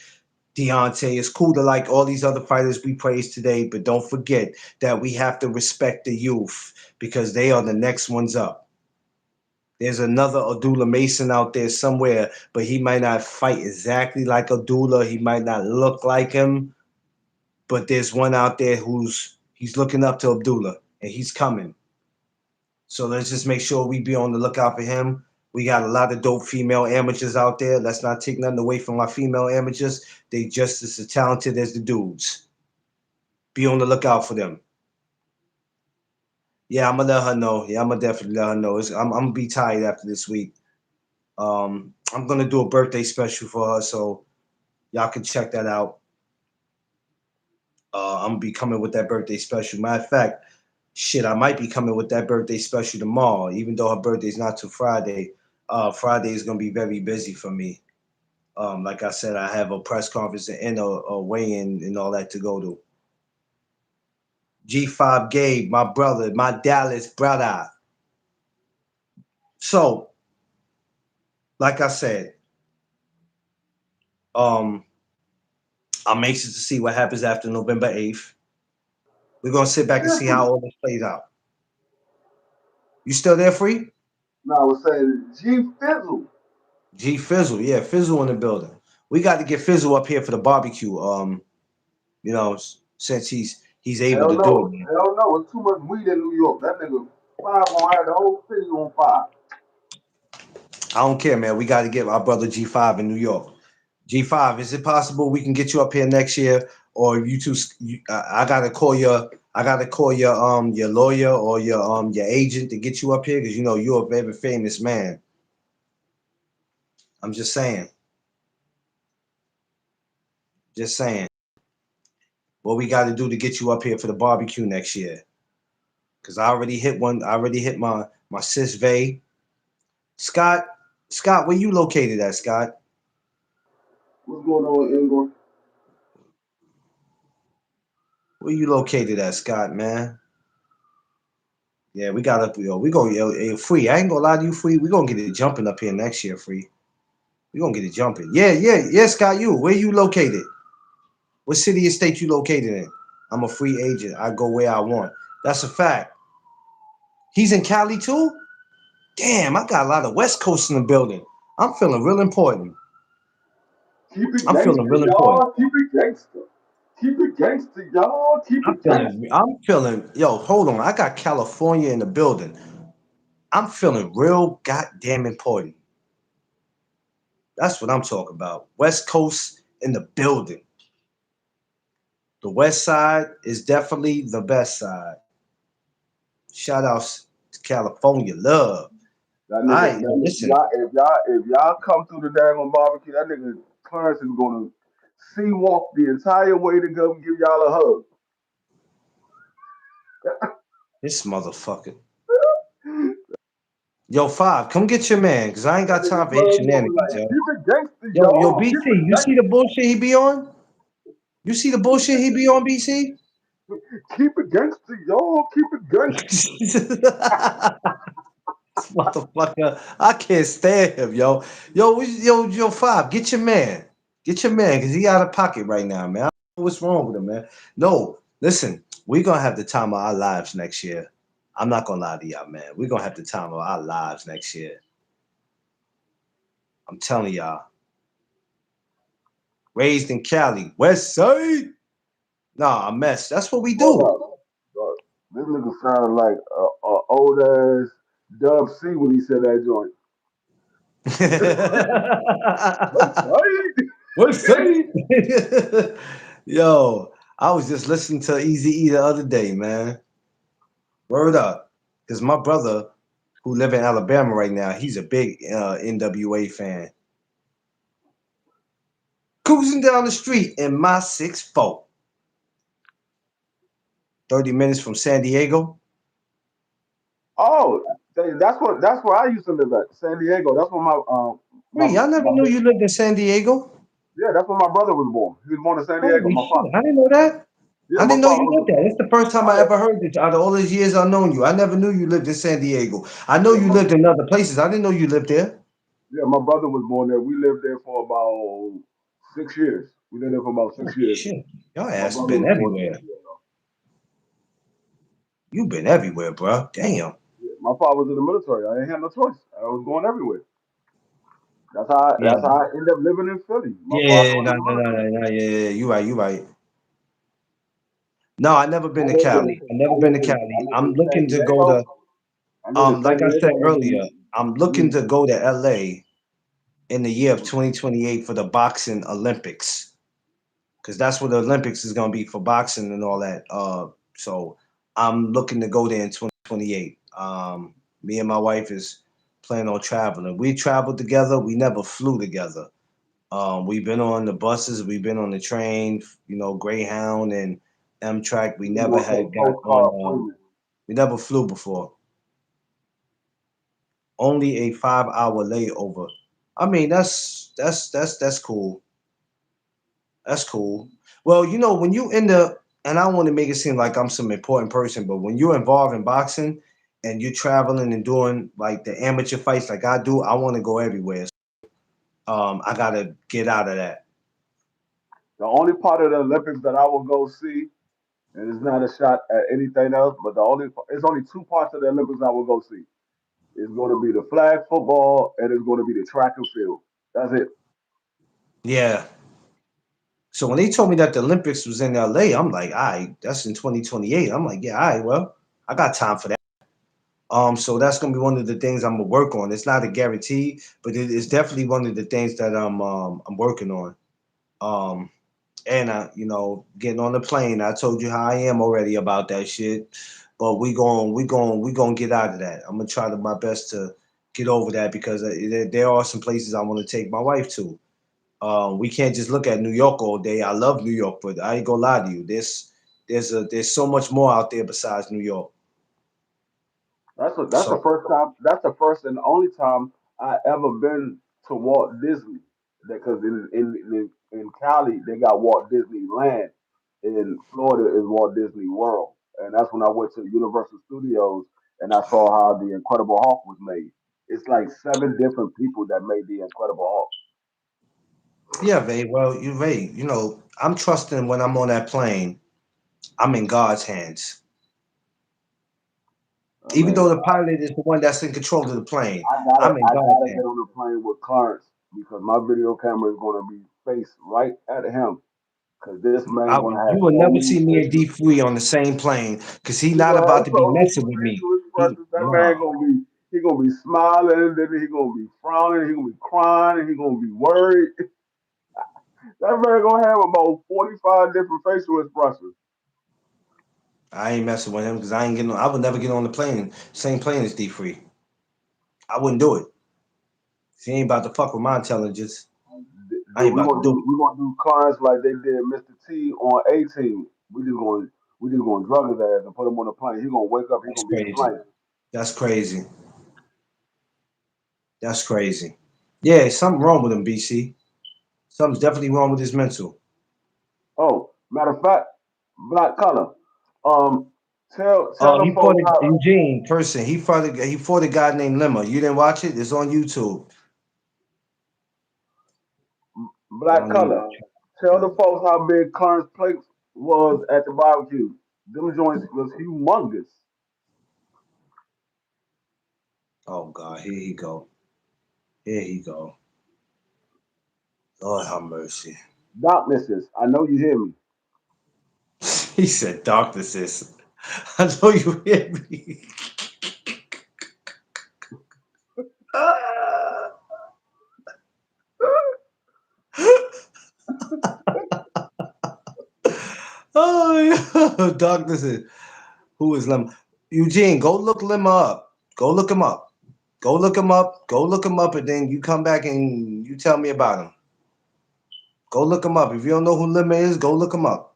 Deontay. It's cool to like all these other fighters we praised today, but don't forget that we have to respect the youth because they are the next ones up. There's another Abdullah Mason out there somewhere, but he might not fight exactly like Abdullah. He might not look like him, but there's one out there he's looking up to Abdullah and he's coming. So let's just make sure we be on the lookout for him. We got a lot of dope female amateurs out there. Let's not take nothing away from our female amateurs. They just as talented as the dudes. Be on the lookout for them. Yeah, I'm gonna let her know. Yeah, I'm gonna definitely let her know. I'm gonna be tired after this week. I'm gonna do a birthday special for her, so y'all can check that out. I'm gonna be coming with that birthday special. Matter of fact, shit, I might be coming with that birthday special tomorrow, even though her birthday's not till Friday. Friday is gonna be very busy for me. Like I said, I have a press conference and a weigh-in and all that to go to. G5 Gabe, my brother, my Dallas brother. So, like I said, um, I'm anxious to see what happens after November 8th. We're gonna sit back and Yeah, see how all this plays out. You still there, Free? No, I was saying G Fizzle. G Fizzle, yeah, Fizzle in the building. We got to get Fizzle up here for the barbecue. You know, since he's able Hell to do it, no, man. hell no. It's too much weed in New York. That nigga five gonna have the whole city on fire. I don't care, man. We got to get our brother G5 in New York. G5, is it possible we can get you up here next year, or you two? I gotta call your. I gotta call your lawyer or your agent to get you up here because you know you're a very famous man. I'm just saying, just saying. What we got to do to get you up here for the barbecue next year? Because I already hit one. I already hit my sis Vay. Scott, Scott, where you located at, Scott? What's going on, Ingor? Where you located at, Scott, man? Yeah, we gotta, we gonna, free. I ain't gonna lie to you, free. We gonna get it jumping up here next year, free. We gonna get it jumping. Yeah, yeah, yeah, Scott. Where you located? What city or state you located in? I'm a free agent. I go where I want. That's a fact. He's in Cali too. Damn, I got a lot of West Coast in the building. I'm feeling real important. Keep it I'm feeling gangster, real important. y'all. Keep it gangster. Keep it gangster, y'all. Keep it gangster. Yo, hold on. I got California in the building. I'm feeling real goddamn important. That's what I'm talking about. West Coast in the building. The West Side is definitely the best side. Shout outs to California love. That All nigga, right, yo, that, listen. if y'all come through the daggone barbecue, that nigga Clarence is gonna sea walk the entire way to go give y'all a hug. This motherfucker. Yo, Five, come get your man, because I ain't That got nigga time for his Clarence gonna be shenanigans, like, yo. keep it gangster, Yo, y'all. BC, Keep it you see the gangster. bullshit he be on? You see the bullshit he be on, BC? Keep it gangster, y'all. Keep it gangster. This motherfucker, I can't stand him, yo. Yo, Five, get your man. Get your man, because he out of pocket right now, man. I don't know what's wrong with him, man. No, listen, we're going to have the time of our lives next year. I'm not going to lie to y'all, man. We're going to have the time of our lives next year. I'm telling y'all. Raised in Cali, West Side. Nah, a mess. That's what we Hold do. up. Look, this nigga sounded like a old ass Dub C when he said that joint. What's right? West Side. Yo, I was just listening to Easy E the other day, man. Word up. Because my brother, who live in Alabama right now, he's a big NWA fan. Cruising down the street in my 6'4", 30 minutes from San Diego. Oh, that's where I used to live at, San Diego. That's where my Free, I never my knew you lived in San Diego. yeah, that's where my brother was born. He was born in San Diego. Holy My shit, father, I didn't know that. yeah, I my didn't know father you was lived there. It's the first time oh I yeah, ever heard this out of all these years I've known you. I never knew you lived in San Diego. I know yeah, you lived in other places. I didn't know you lived there. my brother was born there. We lived there for about 6 years. We lived there for about Oh 6 years. shit. Your My ass brother been was born in everywhere. San Diego. You been everywhere, bro. Damn. Yeah, my father was in the military. I didn't have no choice. I was going everywhere. Yeah. That's how I ended up living in Philly. My father Yeah, was no, in the no, no, military. no, no, yeah, you right, you right. No, I never been to Cali. I I never been to lived in Cali. I lived I'm in San looking to go Diego. to I lived in San like I said Diego. earlier, I'm looking to Mm, go to LA in the year of 2028 for the boxing Olympics. Because that's what the Olympics is gonna be for boxing and all that. So I'm looking to go there in 2028. Me and my wife is planning on traveling. We traveled together. We never flew together. We've been on the buses. We've been on the train. You know, Greyhound and Amtrak. We we never want some had got postcard on. appointment. We never flew before. Only a 5 hour layover. I mean, that's cool. That's cool. Well, you know, when you in the, and I don't want to make it seem like I'm some important person, but when you're involved in boxing and you're traveling and doing like the amateur fights like I do, I want to go everywhere. I gotta get out of that. The only part of the Olympics that I will go see, and it's not a shot at anything else, but it's only two parts of the Olympics I will go see. It's going to be the flag football, and it's going to be the track and field. That's it. Yeah. So when they told me that the Olympics was in LA, I'm like, all right, that's in 2028. I'm like, yeah, all right, well, I got time for that. So that's gonna be one of the things I'm gonna work on. It's not a guarantee, but it is definitely one of the things that I'm working on. Um, and getting on the plane. I told you how I am already about that shit, but we gonna get out of that. I'm gonna try my best to get over that because there are some places I want to take my wife to. We can't just look at New York all day. I love New York, but I ain't gonna lie to you. There's so much more out there besides New York. That's the So first time. That's the first and only time I ever been to Walt Disney. Because in Cali they got Walt Disneyland. In Florida is Walt Disney World, and that's when I went to Universal Studios and I saw how the Incredible Hulk was made. It's like seven different people that made the Incredible Hulk. yeah, Vay. Well, Vay, I'm trusting when I'm on that plane. I'm in God's hands. I Even mean, though the pilot is the one that's in control of the plane, I gotta I'm in I God's gotta get hands. on the plane with Clarence because my video camera is gonna be faced right at him because this man gonna You have will so never many see me and facial D3 on the same plane because he He not gonna about have to be so many messing with me. facial expressions. That man No, gonna be smiling, then he gonna be frowning, he gonna be crying, and he gonna be worried. That man gonna have about 45 different facial expressions. I ain't messing with him because I ain't getting. I would never get on the plane, same plane as D3. I wouldn't do it. He ain't about to fuck with my intelligence. I ain't We about to gonna do do it. we gonna do clients like they did Mr. T on 18. We just gonna drug his ass and put him on a plane. He gonna wake up. He That's gonna be in the crazy. plane. That's crazy. That's crazy. Yeah, something wrong with him, BC. Something's definitely wrong with his mental. Oh, matter of fact, black color. Um, tell the He fought folks how Eugene person. He fought a guy named Lima. You didn't watch it? It's on YouTube. black Y'all need color. to check it Tell the out. folks how big Clarence plate was at the barbecue. Them joints was humongous. Oh God, here he go. Here he go. Lord have mercy. Darknesses. I know you hear me. He said, "Doctor sis, I know you hear me." Oh, yeah. Doctor sis, who is Lima? Eugene, go look Lima up. Go look him up. Go look him up. Go look him up, and then you come back and you tell me about him. Go look him up. If you don't know who Lima is, go look him up.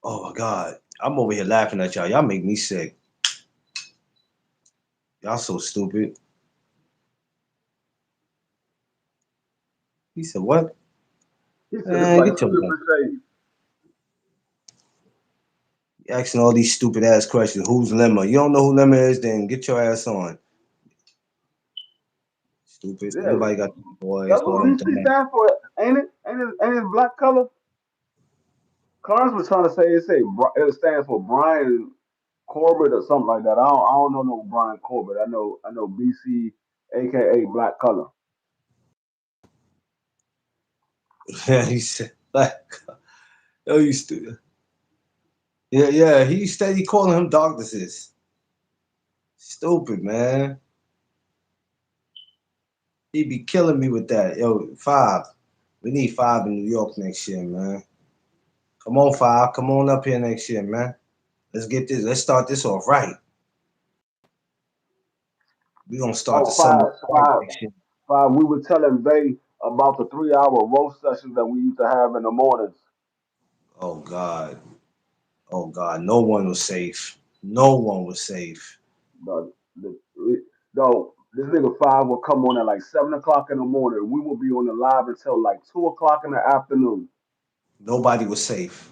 Oh my God, I'm over here laughing at y'all. Y'all make me sick. Y'all so stupid. He said, "What? He said it's Man, like get two your butt. different shades. You asking all these stupid ass questions. Who's Lemma? You don't know who Lemma is? Then get your ass on. Stupid. Yeah, Nobody got these boys. that's All what them BC dumb. stands for, ain't it? Ain't it black color? Clarence was trying to say it stands for Brian Corbett or something like that. I don't know no Brian Corbett. I know BC, aka Black Color. He said, like, oh, you stupid. Yeah, yeah. He steady calling him doctors. Stupid, man. He be killing me with that. Yo, five. We need five in New York next year, man. Come on, five. Come on up here next year, man. Let's get this. Let's start this off right. We gonna start the Oh, summer right five, next year. five. We were telling Bay about the 3 hour roast sessions that we used to have in the mornings. Oh God. Oh God. No one was safe. No one was safe. No, this nigga five will come on at like 7 o'clock in the morning. We will be on the live until like 2 o'clock in the afternoon. Nobody was safe.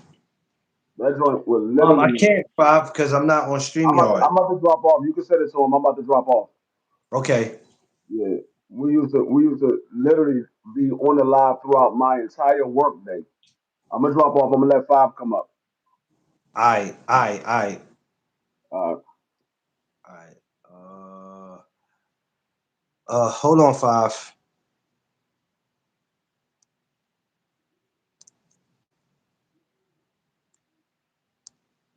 That joint was I literally. can't five because I'm not on StreamYard. I'm about to drop off. You can send it to him. I'm about to drop off. Okay. Yeah, we used to literally be on the live throughout my entire work day. I'm gonna drop off. I'm gonna let five come up. I. Uh, Alright. Hold on, five.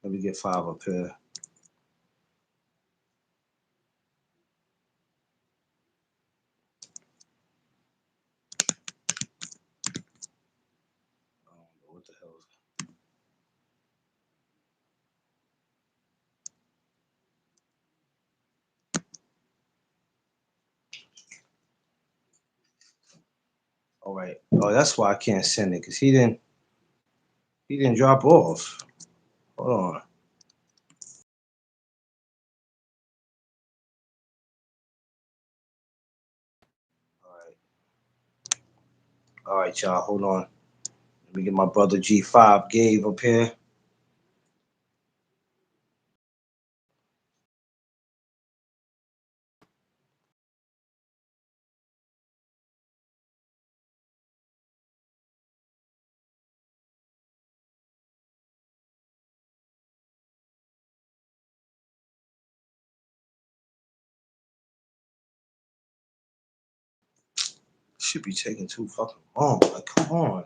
Let me get five up here. I don't know what the hell. All right. Oh, that's why I can't send it because he didn't drop off. Hold on. All right. All right, y'all. Hold on. Let me get my brother G5 Gabe up here. Should be taking too fucking long. Like, come on.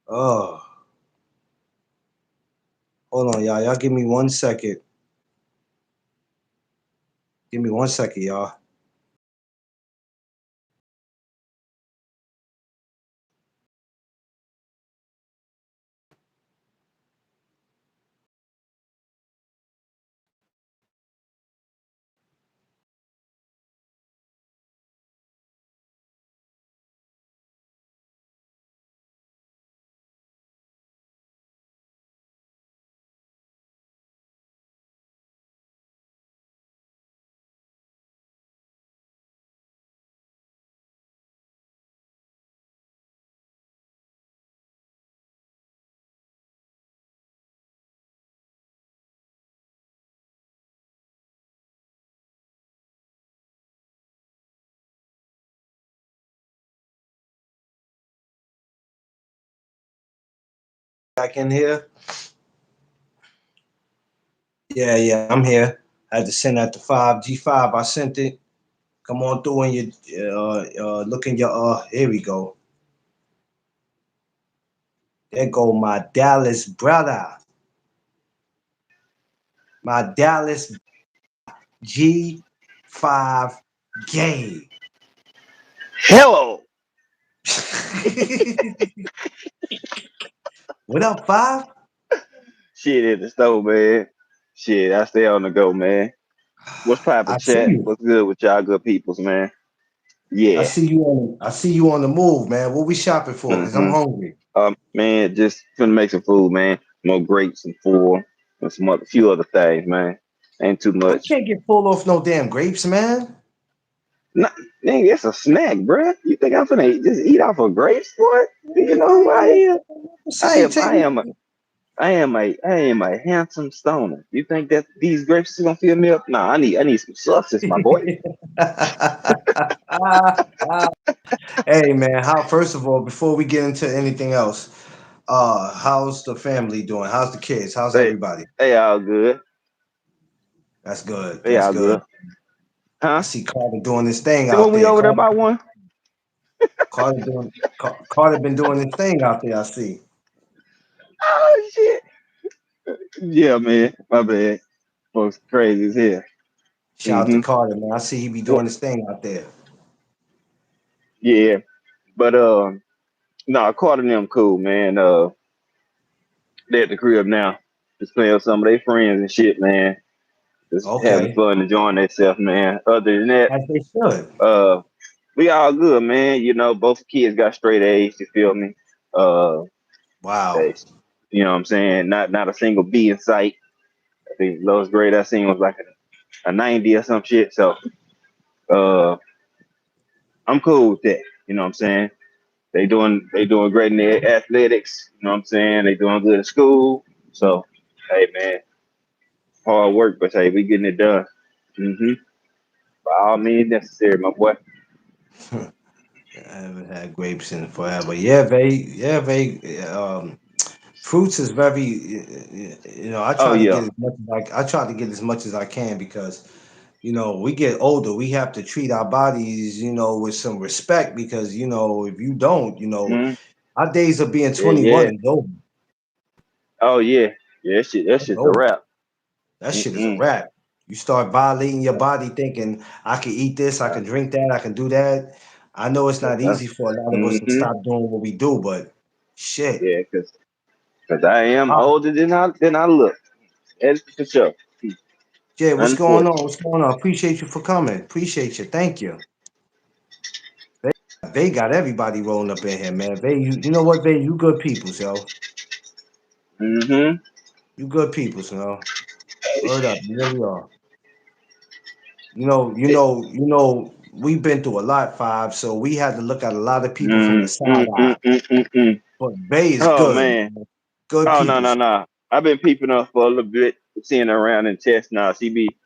Oh, hold on, y'all. Y'all give me 1 second. Give me 1 second, y'all. Back in here. Yeah, I'm here. I had to send that to five. G5, I sent it. Come on through and you look in your here we go. There go my Dallas brother. My Dallas G5 Gabe. Hello. What up, five? Shit at the stove, man. Shit, I stay on the go, man. What's poppin', I see chat? you. What's good with y'all good peoples, man? I Yeah. see you on. I see you on the move, man. What we shopping for? Cause I'm Mm-hmm. hungry. Man, just finna make some food, man. More grapes and four and some other few other things, man. Ain't too I much. can't get full off no damn grapes, man. Nah, dang, it's a snack, bruh. You think I'm finna just eat off of grapes, boy? Do you know who I am? See you I taking. am a I am a handsome stoner. You think that these grapes is gonna fill me up? Nah, I need some substance, my boy. Hey, man. How? First of all, before we get into anything else, how's the family doing? How's the kids? How's They everybody? they all good. That's good. They That's all good. good. I Huh? see Carter doing this thing See out when we there. over there Carter, by one? Carter been doing this thing out there. I see. Oh shit. Yeah, man. My bad. Folks crazy as hell. Shout out to Mm-hmm. Carter, man. I see he be Well, doing this thing out there. yeah. But no, Carter and them cool, man. They at the crib now. Just playing with some of their friends and shit, man. Just having Okay, fun, enjoying themselves, man. Other than that, as they should. uh we all good, man. You know, both kids got straight A's, you feel me? Uh Wow. they, you know what I'm saying? Not a single B in sight. I think the lowest grade I seen was like a 90 or some shit. So uh I'm cool with that. You know what I'm saying? They doing great in their athletics. You know what I'm saying? They doing good in school. So hey man, hard work, but hey, we getting it done. Mm-hmm. By all means necessary, my boy. I haven't had grapes in forever. Yeah, Vay. Yeah, Vay. Fruits is very, I Oh try to yeah. get as much as I try to get as much as I can because we get older, we have to treat our bodies, with some respect because if you don't, Mm, our days of being yeah, 21 yeah. is over. Oh yeah. Yeah, that It's shit's a over. wrap. That shit is a Mm-mm. wrap. You start violating your body thinking I can eat this, I can drink that, I can do that. I know it's not Yeah. easy for a lot of us to Mm-hmm. stop doing what we do, but shit. Yeah, cause I am Ah, older than I look. That's for sure. yeah, what's going on? Unfortunately. What's going on? Appreciate you for coming. Appreciate you. Thank you. They got everybody rolling up in here, man. You know what, you good people, yo. Mm-hmm. You good people, yo. Word up, you really are. We've been through a lot, Five, so we had to look at a lot of people from the Mm, side mm, eye. mm, mm, mm, mm. But Bay is Oh good, man. man. Good Oh no, people. no, no. I've been peeping up for a little bit, seeing her around in chest now. She be,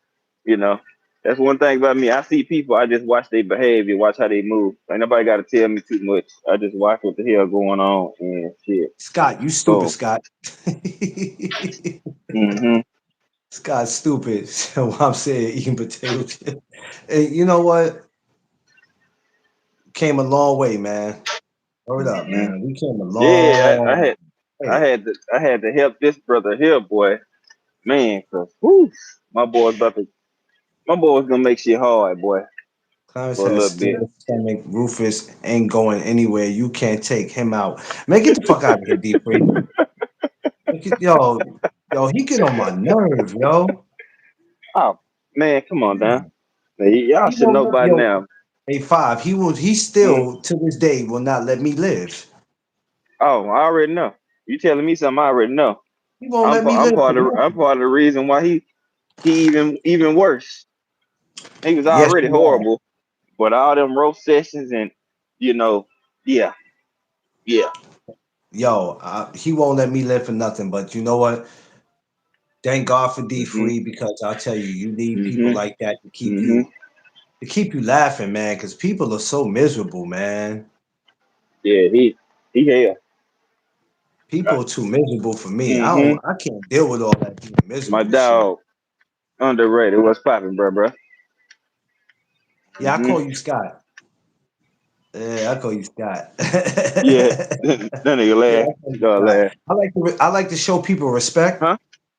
you know, that's one thing about me. I see people, I just watch their behavior, watch how they move. Ain't nobody got to tell me too much. I just watch what the hell going on and shit. Scott, you stupid, Boom. Scott. Mm-hmm. Scott's stupid. So I'm saying eating potato chips. And you know what? Came a long way, man. Hold up, Mm-hmm. man. We came a Yeah, long way. I had to help this brother here, boy. Man, cause whew, my boy's gonna make shit hard, boy, Clarence for a has little bit. still stomach. Rufus ain't going anywhere. You can't take him out. Man, get the fuck out of here, D Free. Yo, he get on my nerve, yo. Oh man, come on down. Y'all He should won't know let by yo. now. Hey, Five. He Mm. still to this day will not let me live. Oh, I already know. You telling me something I already know. He won't let me I'm live for I'm nothing. part of the reason why he even worse. He was Yes, already you are. horrible, but all them roast sessions and you know, yeah, yeah. Yo, he won't let me live for nothing. But you know what? Thank God for D Mhm, Free because I'll tell you, you need people mhm, like that mhm. to keep you laughing, man. Because people are so miserable, man. Yeah, he hell. People are too miserable for me. Mhm. I can't deal with all that being My miserable shit. dog underrated. What's popping, bro? Yeah, I Mhm. call you Scott. Yeah, I call you Scott. Yeah, that nigga Yeah, laugh. I call you Dog Scott. laugh. I like to show people respect. Huh?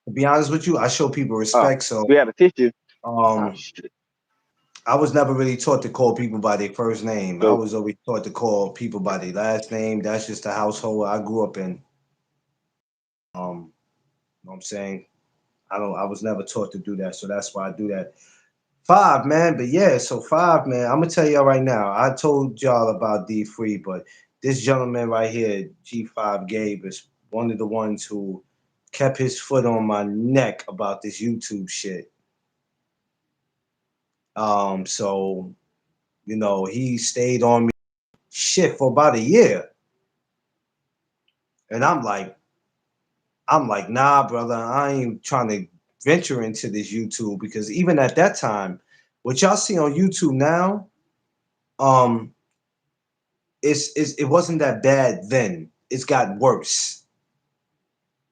To be honest with you, I show people Oh, respect. So we had a tissue. Oh um shit. I was never really taught to call people by their first name. I So was always taught to call people by their last name. That's just the household I grew up in. You know what I'm saying? I was never taught to do that, so that's why I do that. Five, man, but yeah, so five, man. I'm gonna tell y'all right now. I told y'all about D Free, but this gentleman right here, G5 Gabe, is one of the ones who kept his foot on my neck about this YouTube shit. So he stayed on me shit for about a year, and I'm like, nah, brother, I ain't trying to venture into this YouTube because even at that time, what y'all see on YouTube now, um, it wasn't that bad then. It's got worse,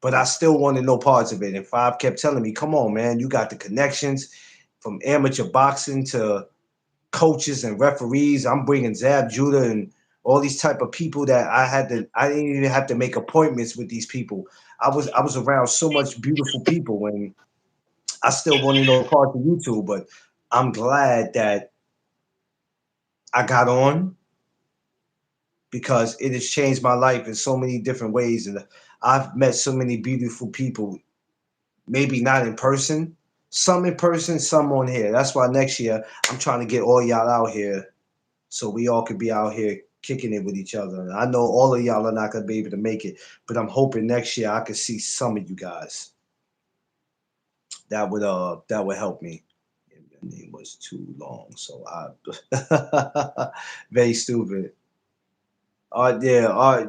but I still wanted no parts of it. And Five kept telling me, "Come on, man, you got the connections from amateur boxing to coaches and referees. I'm bringing Zab Judah and all these type of people that I didn't even have to make appointments with these people. I was around so much beautiful people when I still wanted no parts of YouTube, but I'm glad that I got on because it has changed my life in so many different ways. And I've met so many beautiful people, maybe not in person, some in person, some on here. That's why next year I'm trying to get all y'all out here so we all could be out here kicking it with each other. And I know all of y'all are not going to be able to make it, but I'm hoping next year I could see some of you guys. That would help me. The name was too long, so I very stupid. Yeah,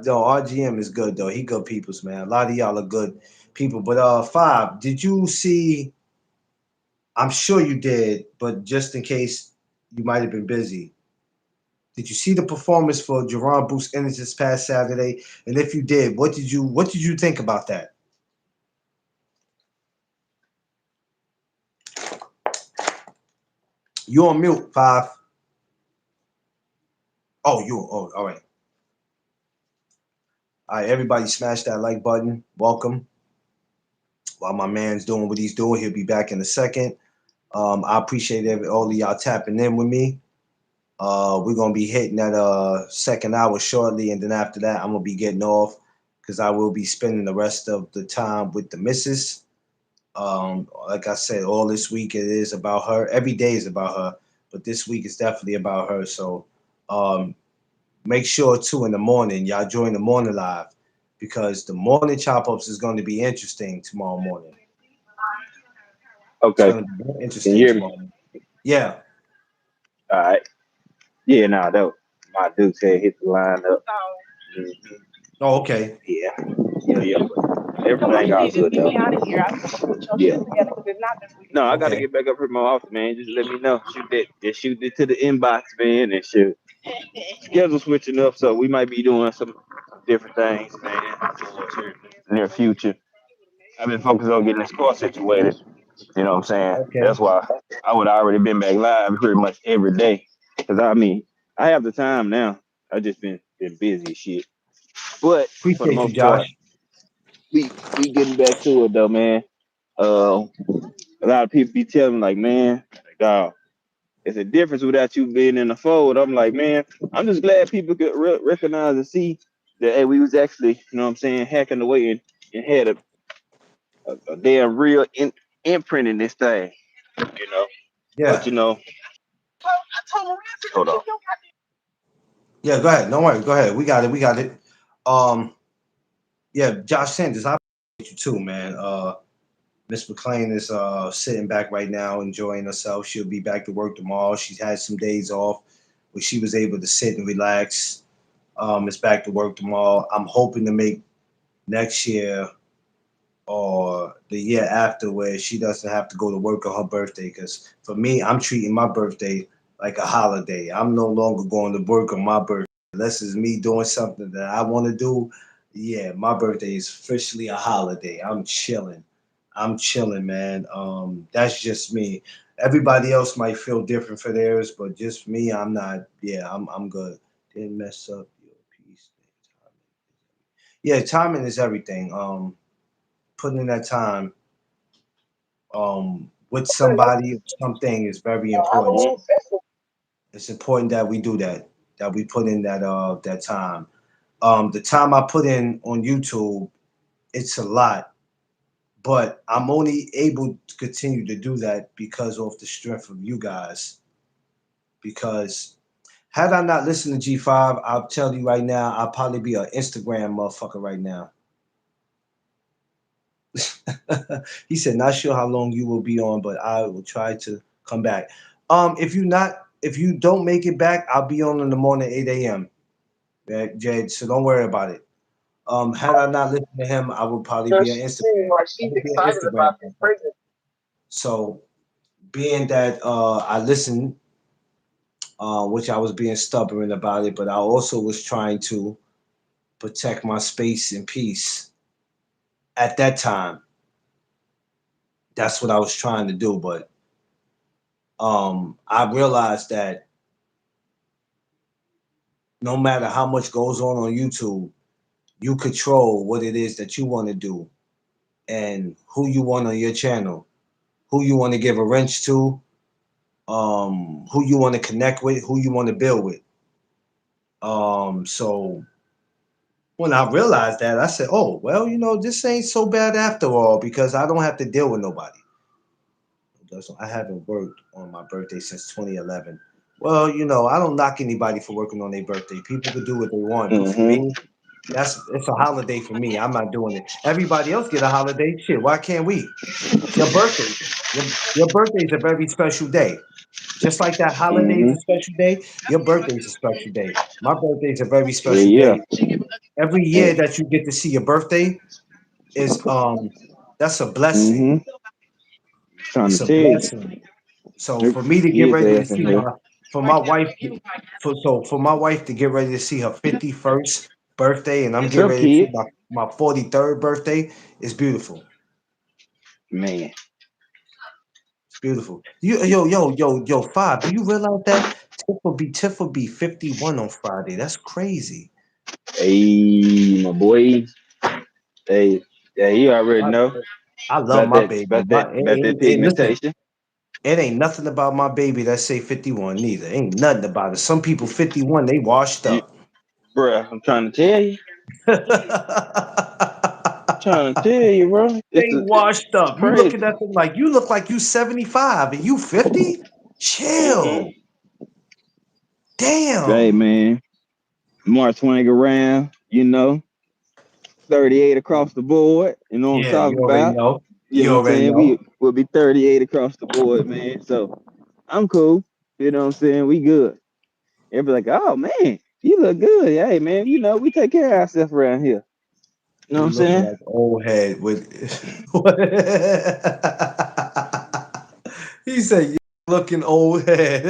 no, RGM is good though. He good peoples, man. A lot of y'all are good people. But Five, did you see? I'm sure you did, but just in case you might have been busy. Did you see the performance for Jaron Bruce Ennis this past Saturday? And if you did, what did you think about that? You on mute, Five. Oh, you. Oh, all right. All right, everybody, smash that like button. Welcome. While my man's doing what he's doing, he'll be back in a second. I appreciate all of y'all tapping in with me. We're gonna be hitting that second hour shortly, and then after that, I'm gonna be getting off because I will be spending the rest of the time with the missus. Like I said, all this week it is about her. Every day is about her, but this week is definitely about her. So um, make sure too in the morning y'all join the morning live because the morning chop ups is going to be interesting tomorrow morning. It's Okay. going to be very Can you interesting hear me? tomorrow morning. Yeah. All right. Yeah, nah, that was, my dude said hit the line up. Mhm. Oh, okay. Yeah. Yeah, yeah. But everything got good though. Yeah. No, I gotta Okay. get back up here more often, man. Just let me know. Just shoot it to the inbox, man, and shoot. Schedule switching up, so we might be doing some different things, man, towards here in the near future. I've been focused on getting this car situated. You know what I'm saying? Okay. That's why I would already been back live pretty much every day. Cause I mean, I have the time now. I just been busy as shit. But for the Appreciate you, most part, Josh. we getting back to it though, man. Uh, a lot of people be telling me like, man, dog, it's a difference without you being in the fold. I'm like, man, I'm just glad people could recognize and see that hey, we was actually, you know what I'm saying, hacking away and had a damn real imprint in this thing, you know. But Yeah. you know, hold on. Yeah. Go ahead. Don't worry. Go ahead. We got it. We got it. Um. Yeah. Josh Sanders, I appreciate you too, man. Miss McLean is sitting back right now, enjoying herself. She'll be back to work tomorrow. She's had some days off where she was able to sit and relax. It's back to work tomorrow. I'm hoping to make next year or the year after where she doesn't have to go to work on her birthday. Because for me, I'm treating my birthday like a holiday. I'm no longer going to work on my birthday. Unless it's me doing something that I want to do. Yeah, my birthday is officially a holiday. I'm chilling. I'm chilling, man. That's just me. Everybody else might feel different for theirs, but just me, I'm not. Yeah, I'm good. Didn't mess up your piece. Yeah, timing is everything. Putting in that time with somebody or something is very important. So it's important that we do that, that we put in that time. The time I put in on YouTube, it's a lot, but I'm only able to continue to do that because of the strength of you guys. Because had I not listened to G5, I'll tell you right now, I'll probably be an Instagram motherfucker right now. He said, not sure how long you will be on, but I will try to come back. If you don't make it back, I'll be on in the morning, 8 a.m. Jed, so don't worry about it. Had I not listened to him, I would probably be an Instagram. I would be an Instagram. So being that I listened, which I was being stubborn about it, but I also was trying to protect my space and peace at that time. That's what I was trying to do, but I realized that no matter how much goes on YouTube, you control what it is that you want to do and who you want on your channel, who you want to give a wrench to, who you want to connect with, who you want to build with. So when I realized that, I said, "Oh, well, this ain't so bad after all because I don't have to deal with nobody." I haven't worked on my birthday since 2011. Well, I don't knock anybody for working on their birthday. People could do what they want, but for Mm-hmm. me, it's a holiday for me. I'm not doing it. Everybody else get a holiday. Shit, why can't we? It's your birthday. Your birthday is a very special day. Just like that holiday is Mm-hmm. a special day, your birthday is a special day. My birthday is a very Yeah, special yeah. day. Every And, year that you get to see your birthday is that's a blessing. mm-hmm. Trying It's to a tell you, blessing. So there for me to get is ready to ass in see here. for my wife, for my wife to get ready to see her 51st birthday, and I'm What's getting up, ready to see kid? my 43rd birthday. It's beautiful. Man, It's beautiful. Yo, five. Do you realize that Tiff will be 51 on Friday? That's crazy. hey, my boy. Hey, yeah, you already I, know I love my baby. about that Listen, pigmentation. it ain't nothing about my baby that say 51 neither. Ain't nothing about it. Some people 51, they washed You, up. bruh, I'm trying to tell you. They Trying to tell you, bro. washed It's up. You looking crazy. at them like you look like you 75 and you 50? Mm-hmm. Chill. Hey, Damn. man. Mark swing around, 38 across the board. You know what I'm Yeah, you talking already about? know. You know You what I'm already saying? know. We will be 38 across the board, man. So I'm cool. You know what I'm saying? We good. Everybody like, oh man, you look good. Hey man, we take care of ourselves around here. You know what You I'm looking saying? like old head with he said you looking old head.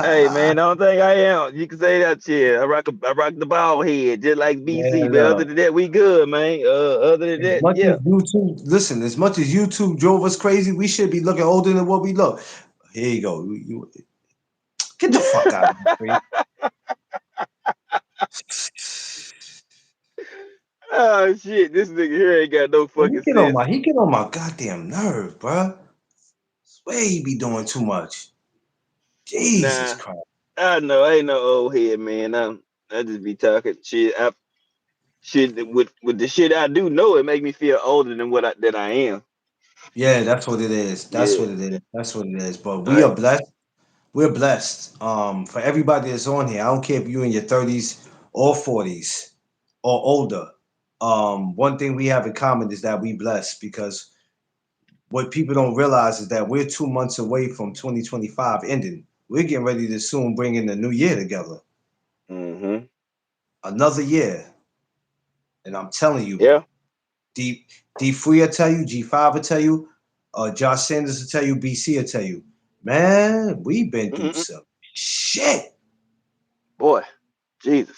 Hey man, the only thing I am, you can say that shit. I rock the bald head just like BC, Man, but other look. than that, we good, man. Other than As that, much yeah. as YouTube, listen, as much as YouTube drove us crazy, we should be looking older than what we look. Here you go. Get the fuck out of here, free. Oh shit, this nigga here ain't got no And he fucking get on sense. my he get on my goddamn nerve, bruh. Swear he be doing too much. Jesus Nah, Christ. I know I ain't no old head, man. I just be talking shit. Shit with the shit I do know, it make me feel older than that I am. Yeah, that's what it is. That's Yeah. what it is. That's what it is. But we are Like, blessed. We're blessed. For everybody that's on here, I don't care if you're in your 30s or 40s or older. One thing we have in common is that we blessed because what people don't realize is that we're 2 months away from 2025 ending. We're getting ready to soon bring in the new year together. mm-hmm. Another year. And I'm telling you, Yeah. D D Free will tell you, G5 will tell you, Josh Sanders will tell you, BC will tell you, man, we've been through Mm-hmm. some shit. Boy, Jesus.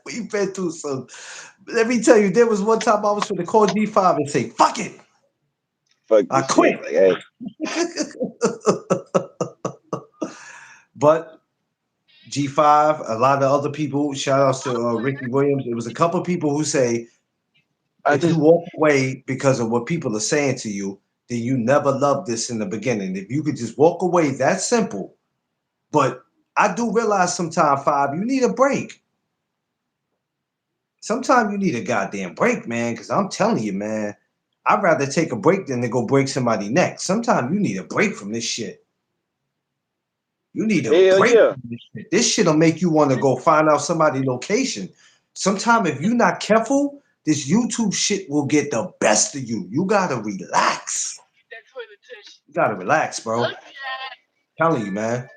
We've been through some. Let me tell you, there was one time I was going to call G5 and say, fuck it, Fuck I this shit. quit. Like, hey, But G5, a lot of other people, shout outs to Ricky Williams. It was a couple of people who say, I if you just walk away because of what people are saying to you, then you never loved this in the beginning. If you could just walk away, that's simple. But I do realize sometimes, Five, you need a break. Sometimes you need a goddamn break, man, because I'm telling you, man, I'd rather take a break than to go break somebody neck. Sometimes you need a break from this shit. You need a hell break yeah. from this shit. This shit'll make you want to go find out somebody's location. Sometimes if you're not careful, this YouTube shit will get the best of you. You gotta relax. You gotta relax, bro. Telling you, man.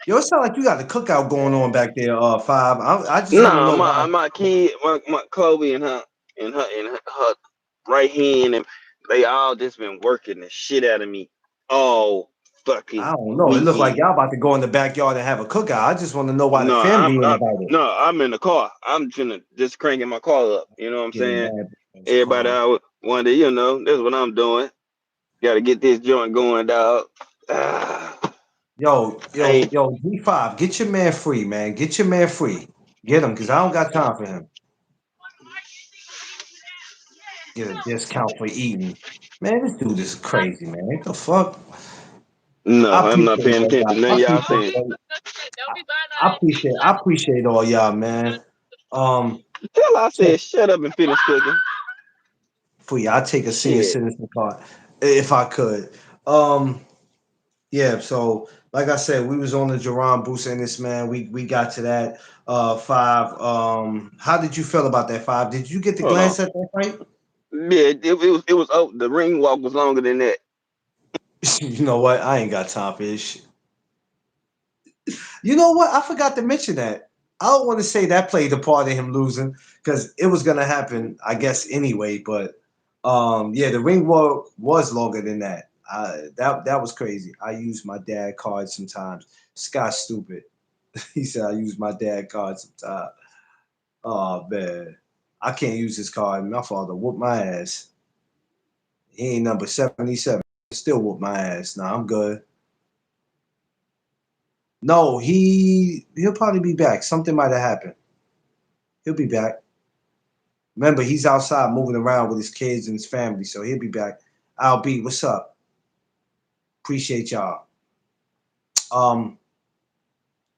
Yo, it sound like you got a cookout going on back there, Five. I just want to Nah, know why. my kid, my Chloe and her right hand, and they all just been working the shit out of me all I fucking don't know. It looked like weekend. y'all about to go in the backyard and have a cookout. I just want to know why the No, family ain't invited. I'm in the car. I'm finna just cranking my car up. You know what I'm Getting saying? mad because Everybody car. out one day, that's what I'm doing. Got to get this joint going, dog. Ah, Yo, ain't G5, get your man free, man. Get your man free. Get him, because I don't got time for him. Get a discount for eating. Man, this dude is crazy, man. What the fuck? I no, I'm not appreciate paying all attention y'all. to none of y'all saying. I appreciate all y'all, man. Tell I So said shut up and finish cooking. for you, I take a senior Shit. citizen card if I could. Um, yeah, so like I said, we was on the Jaron Bruce Ennis, man. We got to that five. How did you feel about that five? Did you get the Hold on. glance at that fight? Yeah, it was oh, the ring walk was longer than that. You know what? I ain't got time for this shit. You know what? I forgot to mention that. I don't want to say that played a part in him losing because it was gonna happen, I guess, anyway. But yeah, the ring war was longer than that. That was crazy. I use my dad card sometimes. Scott's stupid. He said I use my dad card sometimes. Oh man, I can't use his card. My father whooped my ass. He ain't number 77. Still whoop my ass. Nah, I'm good. No, he'll probably be back. Something might have happened. He'll be back. Remember, he's outside moving around with his kids and his family, so he'll be back. I'll be. What's up? Appreciate y'all. Um,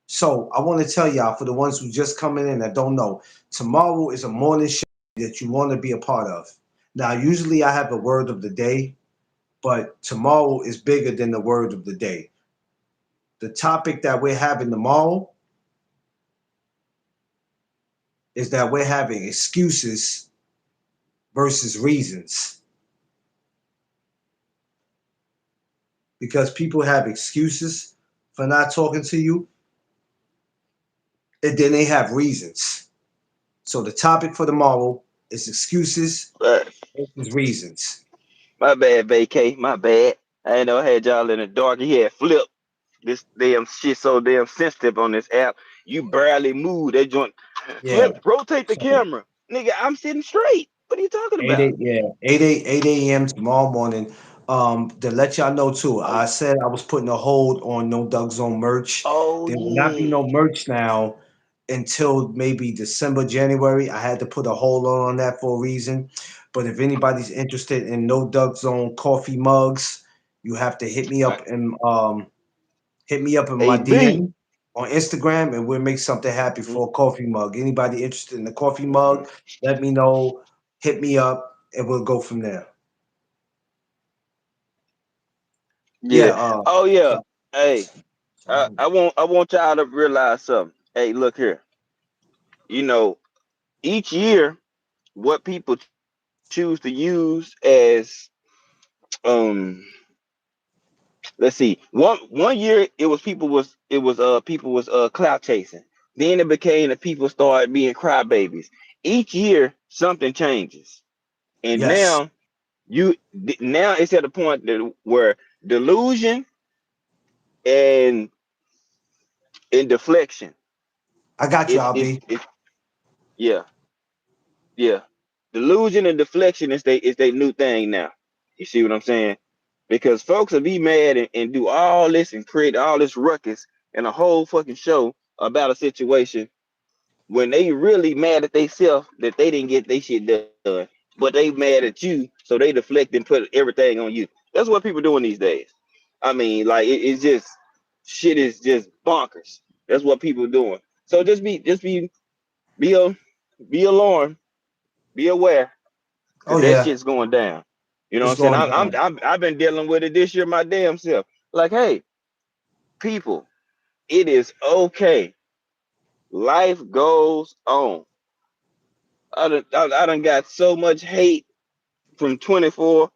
so I want to tell y'all for the ones who just coming in that don't know, tomorrow is a morning show that you want to be a part of. Now, usually I have a word of the day, but tomorrow is bigger than the word of the day. The topic that we're having tomorrow is that we're having excuses versus reasons. Because people have excuses for not talking to you, and then they have reasons. So the topic for tomorrow is excuses But versus reasons. my bad, vacay. My bad. I ain't know I had y'all in the dark. He had flip. This damn shit so damn sensitive on this app. You barely move. That joint Yeah. flip. Rotate the So camera, nigga. I'm sitting straight. What are you talking 8 about? 8 yeah 8 a.m. tomorrow morning. To let y'all know too, Oh, I said I was putting a hold on No Doug Zone merch. oh There will not be no yeah. merch now until maybe December, January. I had to put a hold on that for a reason. But if anybody's interested in No Doug Zone coffee mugs, you have to hit me up in my AB. DM on Instagram, and we'll make something happen Mm-hmm, for a coffee mug. Anybody interested in the coffee mm-hmm. mug, let me know. Hit me up, and we'll go from there. Yeah. Yeah. Oh yeah. So, Hey, so I'm hungry. I want y'all to realize something. Hey, look here. You know, each year, what people choose to use as um let's see, one year it was people was clout chasing, then it became that people started being crybabies. Each year something changes, and Yes, now it's at a point that where delusion and deflection I got you, LB. it's yeah, yeah, delusion and deflection is they new thing now. You see what I'm saying? Because folks will be mad and do all this and create all this ruckus and a whole fucking show about a situation when they really mad at themselves that they didn't get their shit done, but they mad at you, so they deflect and put everything on you. That's what people doing these days. I mean, like it's just shit is just bonkers. That's what people doing. So be a, be alarmed, be aware, Oh because that yeah, shit's going down. You know what it's I'm saying? going down. I've been dealing with it this year my damn self. Like, hey, people, it is okay. Life goes on. I done got so much hate from 24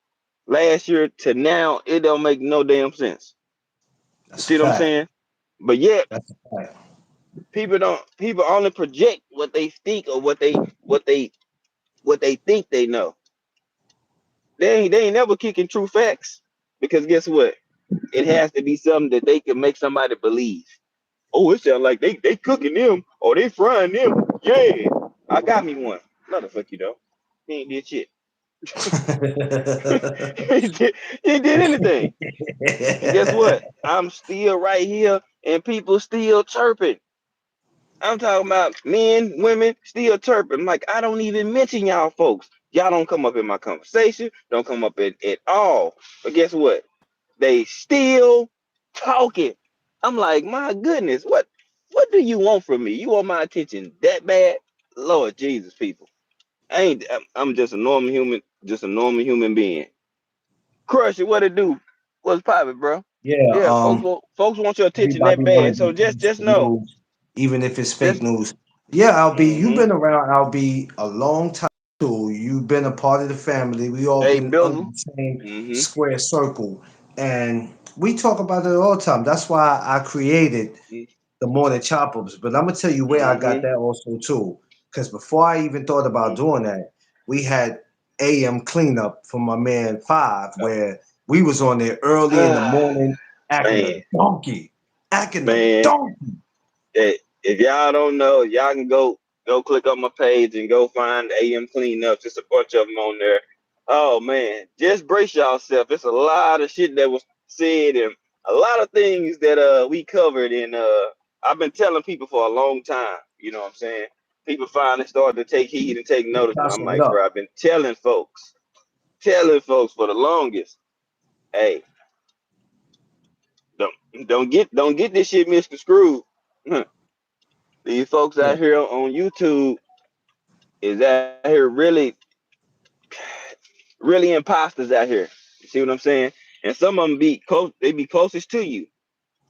last year to now. It don't make no damn sense. You That's a see what I'm fact. saying? But yet, That's a fact. people only project what they think or what they think they know. They ain't never kicking true facts, because guess what? It has to be something that they can make somebody believe. Oh, it sounds like they cooking them or they frying them. Yeah, I got me one. No, the fuck you don't. He ain't did shit. He ain't did anything. And guess what? I'm still right here, and people still chirping. I'm talking about men, women still chirping. Like, I don't even mention y'all folks. Y'all don't come up in my conversation. Don't come up at all. But guess what? They still talking. I'm like, my goodness, what do you want from me? You want my attention that bad? Lord Jesus, people. I'm just a normal human, just a normal human being. Crush it, what it do? What's poppin', bro? Yeah. Yeah, folks want your attention that Everybody want to bad. So be just posting know. news, even if it's fake Just news. Yeah, LB, you've mm-hmm. been around LB a long time too. You've been a part of the family. We all Hey been under Bizzle. the same Mm-hmm. square circle, and we talk about it all the time. That's why I created the morning chop-ups. But I'm gonna tell you where I got Mm-hmm. that also too. Because before I even thought about Mm-hmm. doing that, we had AM cleanup from my man Five, where We was on there early in the morning acting a Man, donkey. Acting a man. donkey. If y'all don't know, y'all can go click on my page and go find AM Cleanup. Just a bunch of them on there. Oh man, just brace yourself. It's a lot of shit that was said and a lot of things that we covered and I've been telling people for a long time. You know what I'm saying? People finally started to take heed and take notice, and That's I'm what like, up. bro, I've been telling folks for the longest. Hey, don't get this shit misconstrued. These folks Yeah. out here on YouTube is out here really imposters out here. You see what I'm saying? And some of them be close. They be closest to you.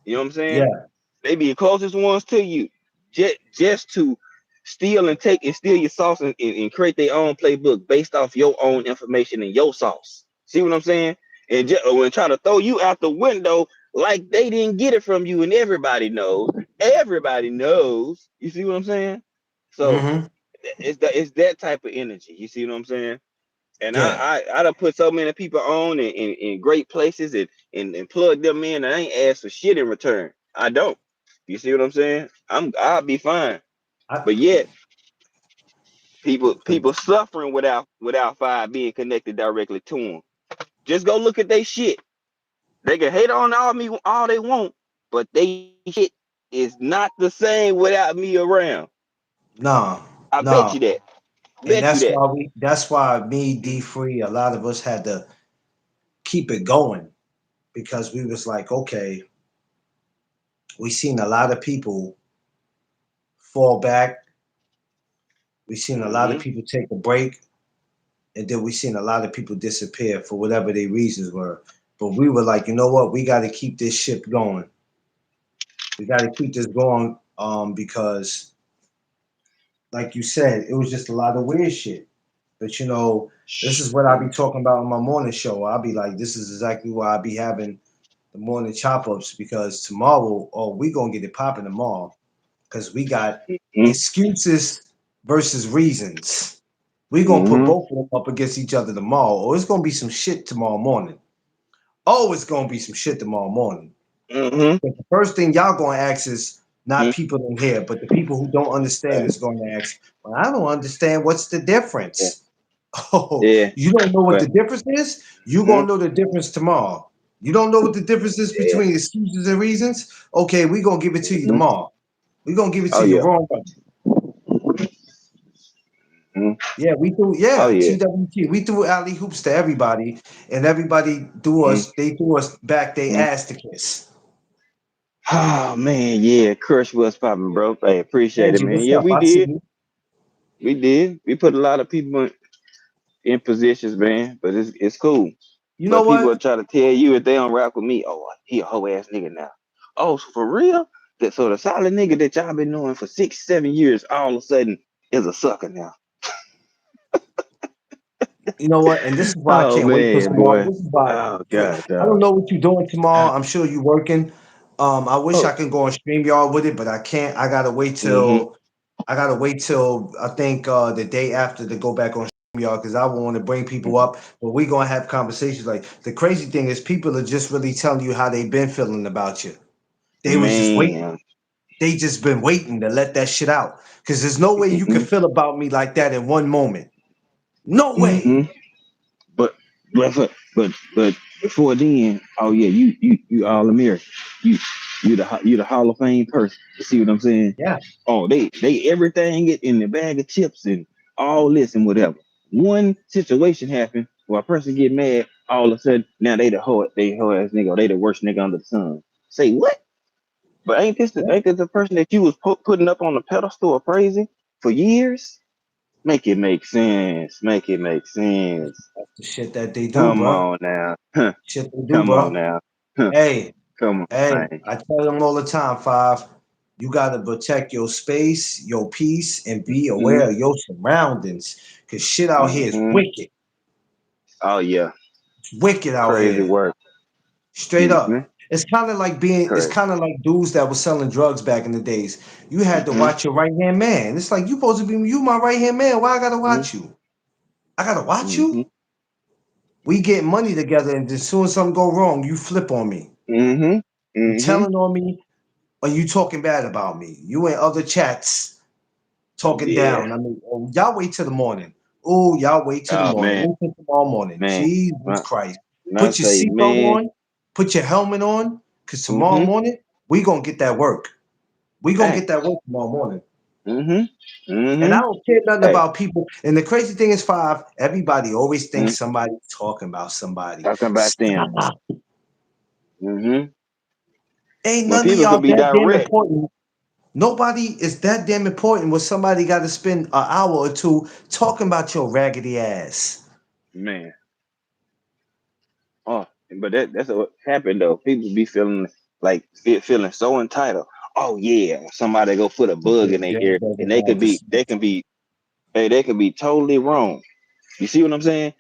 You know what I'm saying? Yeah. They be the closest ones to you. Just to steal and take and steal your sauce and create their own playbook based off your own information and your sauce. See what I'm saying? And when try to throw you out the window like they didn't get it from you, and everybody knows. Everybody knows. You see what I'm saying? So Mm-hmm. it's that type of energy. You see what I'm saying? And Yeah. I done put so many people on in great places and plug them in and I ain't asked for shit in return. I don't. You see what I'm saying? I'll be fine. I, But yet people suffering without fire being connected directly to them. Just go look at they shit. They can hate on all they want, but they shit is not the same without me around. no, I bet no. you that. And Bet you that. that's why me, D Free, a lot of us had to keep it going because we was like, okay, we seen a lot of people fall back. We seen a lot of Mm-hmm. people take a break, and then we seen a lot of people disappear for whatever their reasons were. But we were like, you know what? We got to keep this ship going. We got to keep this going because, like you said, it was just a lot of weird shit. But this is what I be talking about on my morning show. I'll be like, this is exactly why I be having the morning chop ups because tomorrow, oh, we gonna get it popping tomorrow because we got excuses versus reasons. We gonna put Mm-hmm. both of them up against each other tomorrow, or it's gonna be some shit tomorrow morning. Oh, it's gonna be some shit tomorrow morning. Mm-hmm. But the first thing y'all gonna ask is not people in here, but the people who don't understand is going to ask, well, I don't understand what's the Yeah. difference. Oh, Yeah. you don't know what But the difference is? You mhm. gonna know the difference tomorrow. You don't know what the difference is Yeah. between excuses and reasons? Okay, we gonna give it to you Mhm. tomorrow. We gonna give it Oh to you yeah. wrong. Mhm. Yeah, we threw Oh yeah. TWT. We threw alley hoops to everybody, and everybody threw Mhm. us. They threw us back. They Mhm. ass to kiss. Oh man, yeah. Crush was popping, bro. I appreciate it, Angie, man. what's Yeah, up? we I see did. you. We did. We put a lot of people in positions, man. But it's cool. You know But people what? will try to tell you if they don't rock with me, oh, he a hoe ass nigga now. Oh, so for real? So the solid nigga that y'all been knowing for 6, 7 years, all of a sudden is a sucker now. You know what? And this is why I Oh can't wait for man, tomorrow. boy. This is why Oh god, I don't dog. know what you're doing tomorrow. I'm sure you're working. I wish I Oh. could go on StreamYard with it, but I can't. Mm-hmm. I gotta wait till I think the day after to go back on StreamYard because I want to bring people up. But we're gonna have conversations. Like the crazy thing is, people are just really telling you how they've been feeling about you. They was just waiting. Man. They just been waiting to let that shit out. Because there's no way you can Mm-hmm. feel about me like that in one moment. No way. Mm-hmm. But but before then, oh yeah, you all American. You you the Hall of Fame person. You see what I'm saying? Yeah. Oh, they everything get in the bag of chips and all this and whatever. One situation happened where a person get mad, all of a sudden now they hoe ass nigga, or they the worst nigga under the sun. Say what? But Yeah. ain't this the person that you was putting up on the pedestal or praising for years? Make it make sense. Make it make sense. That's the shit that they do, Come bro. on now. Huh. Shit they do, Come on bro. now. Huh. Hey, Come hey, on, man. I tell them all the time, Five, you gotta protect your space, your peace, and be aware of your surroundings. Cause shit out here is Mm-hmm. wicked. Oh yeah. It's wicked out Crazy here. work. Straight Excuse me. up. It's Crazy. kind of like dudes that were selling drugs back in the days. You had to Mm-hmm. watch your right hand man. It's like you supposed to be you my right hand man. Why I gotta Mm-hmm. watch you? I gotta watch Mm-hmm. you? We get money together, and as soon as something go wrong, you flip on me. Mm-hmm. You Mm-hmm. telling on me, or you talking bad about me. You in other chats talking Yeah. down. I mean, oh, y'all wait till the morning. Oh, y'all wait till the Oh morning. man, Wait till tomorrow morning. man. Jesus When Christ. I Put your say seatbelt man, on. Put your helmet on. Cause tomorrow mm-hmm. morning, we gonna get that work. We gonna Hey. get that work tomorrow morning. Mm-hmm. And I Mm-hmm. don't care nothing Hey. about people. And the crazy thing is, Five, everybody always Mm, thinks somebody's talking about somebody. talking about them. Stop. Mm-hmm. Ain't When none of people y'all could be that damn direct. important. Nobody is that damn important when somebody got to spend an hour or two talking about your raggedy ass. Man. Oh, but that's what happened though. People be feeling like feeling so entitled. Oh yeah, somebody go put a bug in their ear, and they can be hey, they can be totally wrong. You see what I'm saying?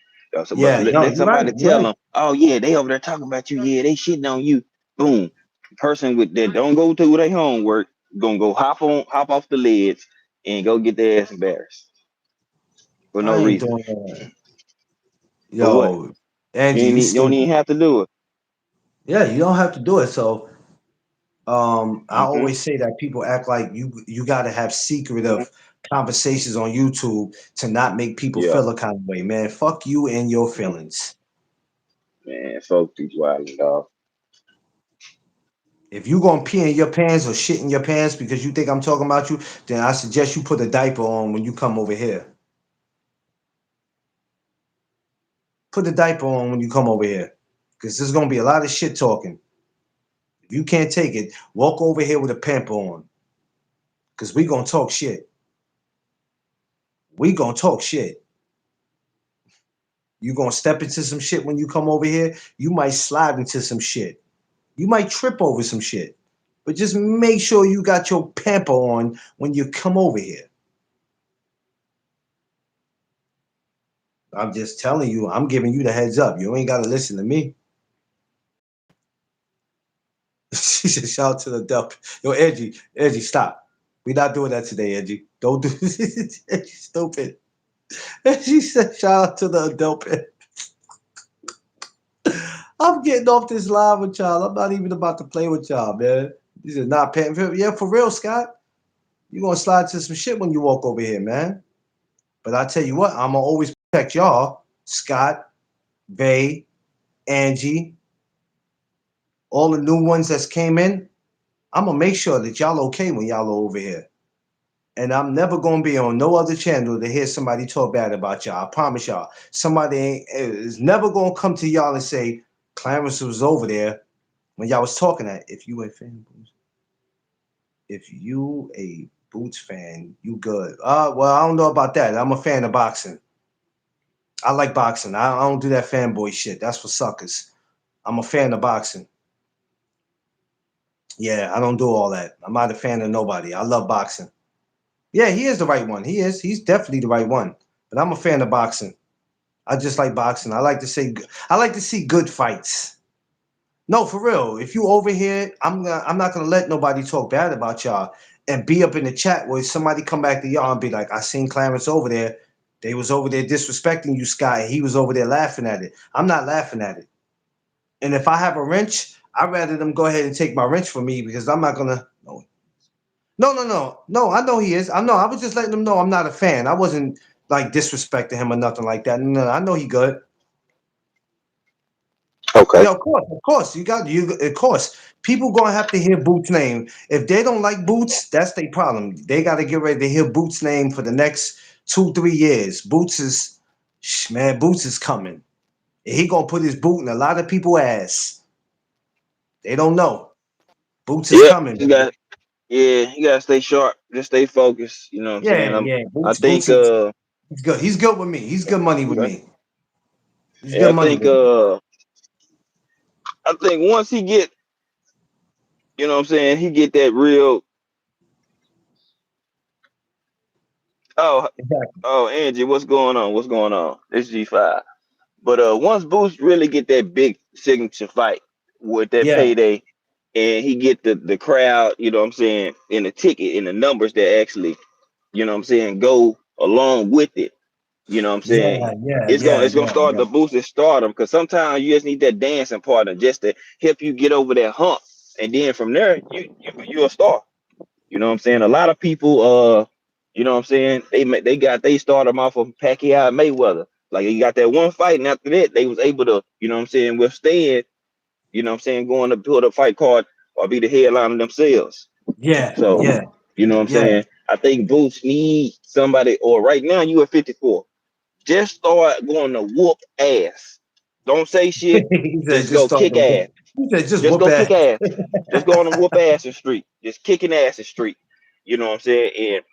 So, but Yeah, no, let you're right. somebody You're tell right. them, oh yeah, they over there talking about you. Yeah, they shitting on you. Boom. Person with that don't go to their homework gonna go hop off the ledge and go get their ass embarrassed for no I ain't reason. doing that. For what? Yo, Angie, you You don't stupid. even have to do it. Yeah, you don't have to do it. So, I Mm-hmm. always say that people act like you got to have Mm-hmm. secretive conversations on YouTube to not make people Yeah, feel a kind of way. Man, fuck you and your mm, feelings. man, folks, these wild dog. If you gonna pee in your pants or shit in your pants because you think I'm talking about you, then I suggest you put a diaper on when you come over here. Put a diaper on when you come over here, because there's gonna be a lot of shit talking. If you can't take it, walk over here with a pamper on, because we gonna talk shit. We gonna talk shit. You gonna step into some shit when you come over here. You might slide into some shit. You might trip over some shit. But just make sure you got your pamper on when you come over here. I'm just telling you. I'm giving you the heads up. You ain't gotta listen to me. She said, "Shout out to the dump." Yo, Edgy, stop. We not doing that today, Edgy. Don't do this. Edgy, stupid. She said, "Shout out to the adult." I'm getting off this live with y'all. I'm not even about to play with y'all, man. These are not paying. Yeah, for real, Scott. You gonna slide to some shit when you walk over here, man. But I tell you what, I'm gonna always protect y'all, Scott, Vay, Angie, all the new ones that's came in. I'm gonna make sure that y'all okay when y'all are over here. And I'm never gonna be on no other channel to hear somebody talk bad about y'all. I promise y'all. Somebody is never gonna come to y'all and say Clarence was over there when y'all was talking that. If you a Boots fan, you good. Well, I don't know about that. I'm a fan of boxing. I like boxing. I don't do that fanboy shit. That's for suckers. I'm a fan of boxing. Yeah, I don't do all that. I'm not a fan of nobody. I love boxing. Yeah, he is the right one. He is. He's definitely the right one. But I'm a fan of boxing. I just like boxing. I like to see good fights. No, for real. If you over here, I'm not gonna let nobody talk bad about y'all and be up in the chat where somebody come back to y'all and be like, I seen Clarence over there. They was over there disrespecting you, Scott, and he was over there laughing at it. I'm not laughing at it. And if I have a wrench, I'd rather them go ahead and take my wrench from me because I'm not gonna no. I know he is. I know. I was just letting them know I'm not a fan. I wasn't like disrespecting him or nothing like that. No, I know he good. Okay. Yeah, of course. You got you. Of course, people gonna have to hear Boots' name. If they don't like Boots, that's their problem. They got to get ready to hear Boots' name for the next 2, 3 years. Man. Boots is coming. He gonna put his boot in a lot of people's ass. They don't know. Boots is Yeah, coming, you man. got you gotta stay sharp, just stay focused. You know what I'm saying? Yeah. I Boots think is he's good. He's good with me. He's good money with okay. me. He's Yeah, good money with me. I think once he get, you know what I'm saying, he get that real oh Exactly. Angie, what's going on? What's going on? It's G5. But once Boost really get that big signature fight with that Yeah. payday and he get the crowd, you know what I'm saying, in the ticket and the numbers that actually, you know what I'm saying, go along with it. You know what I'm saying? Yeah, yeah, It's gonna yeah, it's gonna yeah, start yeah. to boost and stardom because sometimes you just need that dancing partner just to help you get over that hump, and then from there you're a star. You know what I'm saying? A lot of people, you know what I'm saying? They started them off of Pacquiao and Mayweather. Like you got that one fight, and after that they was able to, you know what I'm saying, withstand. You know what I'm saying, going to build a fight card or be the headliner themselves. Yeah, So, yeah, you know what I'm yeah. saying? I think Boots need somebody, or right now you at 54. Just start going to whoop ass. Don't say shit. He said, Just just go start kick to whoop. ass. He said, just Just whoop go kick ass. ass. Just go on and whoop ass in the street. Just kicking ass in the street. You know what I'm saying? And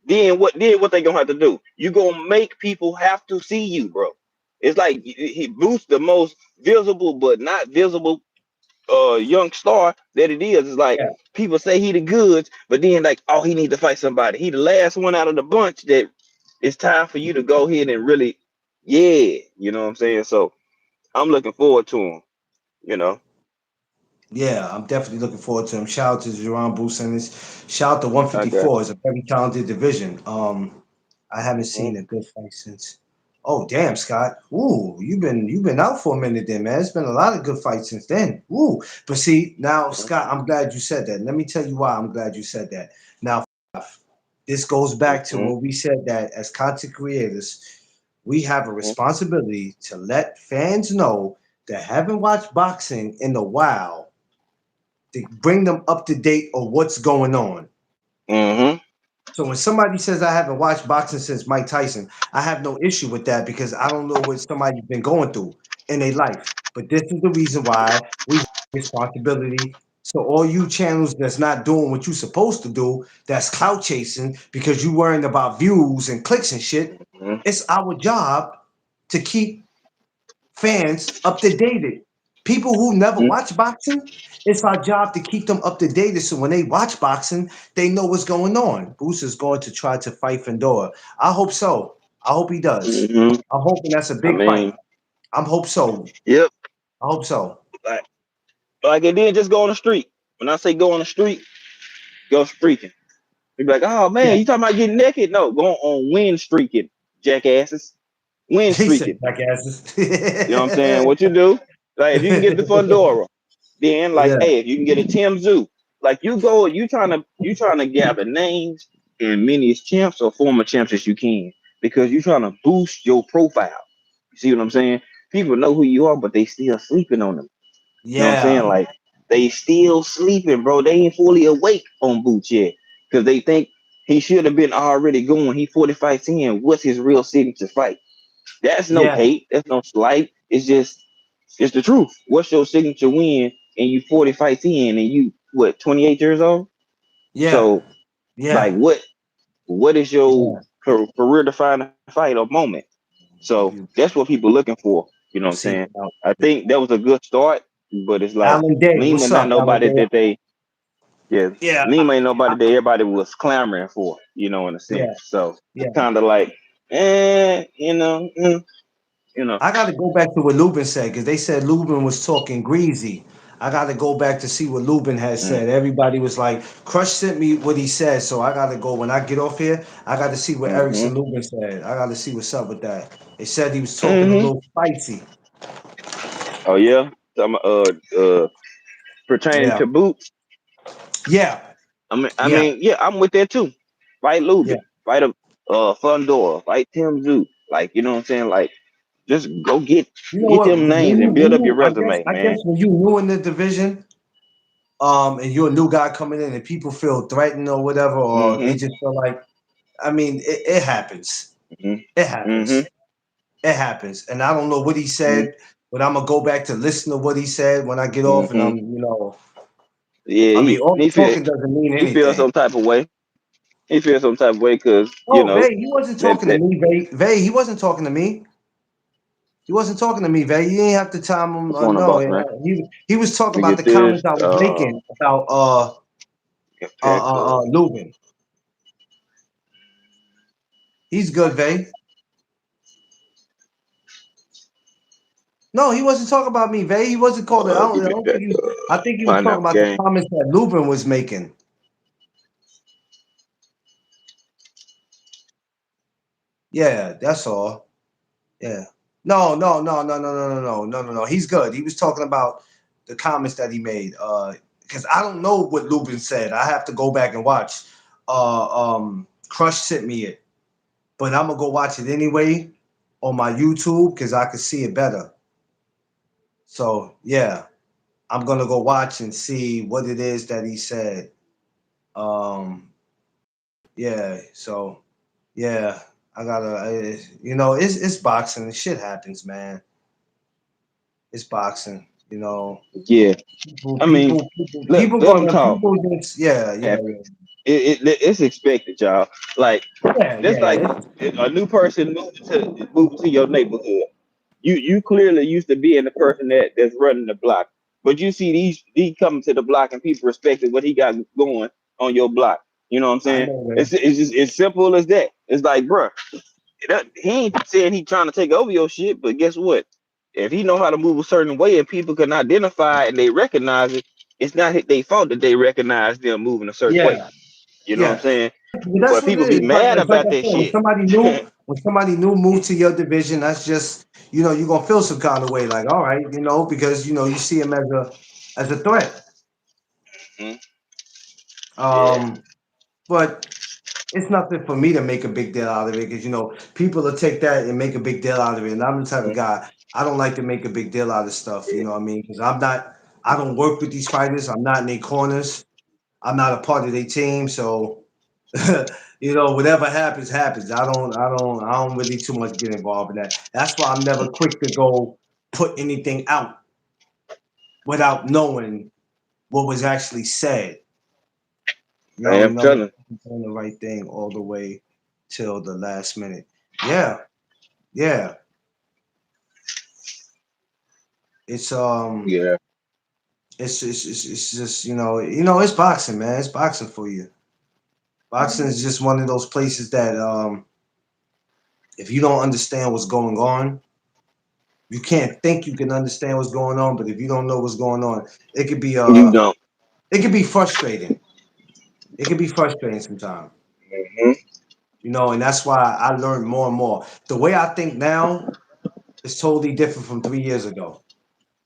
then what they gonna have to do? You gonna make people have to see you, bro. It's like he Boots the most visible but not visible young star that it is. It's like Yeah, people say he the goods, but then like, oh, he need to fight somebody. He the last one out of the bunch that it's time for you to go ahead and really, yeah, you know what I'm saying? So I'm looking forward to him, you know. yeah. I'm definitely looking forward to him. Shout out to Jaron Bruce Ennis. Shout out to I got 154. It's a very talented division. I haven't you. seen a good fight since. Oh damn, Scott. Ooh, you've been out for a minute then, man. It's been a lot of good fights since then. Ooh, but see now, Mhm, Scott, I'm glad you said that. Let me tell you why I'm glad you said that. Now, this goes back to mhm, when we said that as content creators, we have a mhm, responsibility to let fans know that haven't watched boxing in a while to bring them up to date on what's going on. mhm, So when somebody says I haven't watched boxing since Mike Tyson, I have no issue with that because I don't know what somebody's been going through in their life. But this is the reason why we have responsibility. So all you channels that's not doing what you're supposed to do, that's clout chasing because you worrying about views and clicks and shit, mhm, it's our job to keep fans up to date. People who never mhm, watch boxing, it's our job to keep them up to date so when they watch boxing, they know what's going on. Bruce is going to try to fight Fedor. I hope so. I hope he does. mhm. I'm hoping that's a I big fight. mean, I hope so. yep. I hope so. Like, and then just go on the street. When I say go on the street, go streaking. You be like, oh man, Yeah. you talking about getting naked? No, go on wind streaking, jackasses. Wind He said streaking. jackasses. You know what I'm saying? What you do? Like if you can get the Fundora, then like, Yeah. hey, if you can get a Tim Zoo, like you trying to gather names and many as champs or former champs as you can because you trying to boost your profile. You see what I'm saying? People know who you are, but they still sleeping on them. You know what I'm saying? Yeah. Like they still sleeping, bro. They ain't fully awake on Boots yet because they think he should have been already going. He 45 in. What's his real signature fight? That's no Yeah. hate. That's no slight. It's the truth. What's your signature win? And you 45 in, and you what 28 years old? Yeah. So like Yeah. what is your Yeah. career defining fight or moment? So You that's what people looking for. You know what I'm see saying? now. I think that was a good start, but it's like Alan Day. Lima What's not up, Alan nobody Day? that they yeah, Yeah. Lima ain't nobody that everybody was clamoring for, in a sense. Yeah. So Yeah. kind of like, you know. I got to go back to what Lubin said because they said Lubin was talking greasy. I got to go back to see what Lubin has Mm, said. Everybody was like, Crush sent me what he said, so I got to go. When I get off here, I got to see what mm-hmm, Erickson Lubin said. I got to see what's up with that. They said he was talking a mm-hmm. little spicy. Oh yeah, so pertaining Yeah, to boots. yeah, I yeah, mean, yeah, I'm with that too. Fight yeah. Lubin, fight a Fundora, fight Tim Zoo. Like, you know what I'm saying? Like, just go get You know get what? them names and build up your resume, I guess man. when you new in the division, and you're a new guy coming in, and people feel threatened or whatever, or they Mm-hmm. just feel like, I mean, it happens. It Mm-hmm. Mm-hmm. happens. It happens. And I don't know what he Mm-hmm. said, but I'm gonna go back to listen to what he said when I get off and Mm-hmm. Yeah, I mean, all the he feel talking doesn't mean he feels anything. some type of way. He feels some type of way because Oh, Vay, he wasn't that talking to that me, Vay. Vay, he wasn't talking to me. He wasn't talking to me, Vay. You didn't have to tell him. what's going on, No, boss man? he was talking Let me about get the this. comments I was making about Okay, cool. Lubin. He's good, Vay. No, he wasn't talking about me, Vay. He wasn't called. Give I me don't that think he. I think he was talking pineapple about the game. comments that Lubin was making. Yeah, that's all. Yeah. No, no, no, no, no, no, no, no, no, no, no. He's good. He was talking about the comments that he made. Because I don't know what Lubin said. I have to go back and watch. Crush sent me it, but I'm gonna go watch it anyway on my YouTube because I can see it better. So yeah, I'm gonna go watch and see what it is that he said. Yeah. So yeah, I gotta. It's boxing. Shit happens, man. It's boxing. Yeah, People, I mean, people, people, let people let them gonna talk. people just yeah, yeah, Happen. It's expected, y'all. Like yeah, just yeah, like yeah. a new person moving to your neighborhood. You clearly used to being the person that's running the block, but you see these coming to the block and people respected what he got going on your block. You know what I'm I saying? know, man. It's just as simple as that. It's like, bruh, he ain't saying he trying to take over your shit, but guess what? If he know how to move a certain way and people can identify and they recognize it, it's not their fault that they recognize them moving a certain way. Yeah, You know what I'm yeah. saying? But that's But what people it be is. mad It's like about I that said, when shit. somebody new moved to your division, that's just you're gonna feel some kind of way, like all right, because you see him as a threat. Mhm. Yeah. Um, but it's nothing for me to make a big deal out of it because people will take that and make a big deal out of it. And I'm the type of Mhm. guy I don't like to make a big deal out of stuff. You Yeah. know what I mean? Because I don't work with these fighters. I'm not in their corners. I'm not a part of their team. So whatever happens, happens. I don't really too much get involved in that. That's why I'm never quick to go put anything out without knowing what was actually said. I am telling. Doing the right thing all the way till the last minute. Yeah, yeah. It's Yeah. it's just it's boxing, man. It's boxing for you. Boxing is just one of those places that if you don't understand what's going on, you can't think you can understand what's going on. But if you don't know what's going on, it could be You don't. frustrating. It could be frustrating sometimes. Hmm. And that's why I learned more and more. The way I think now is totally different from 3 years ago.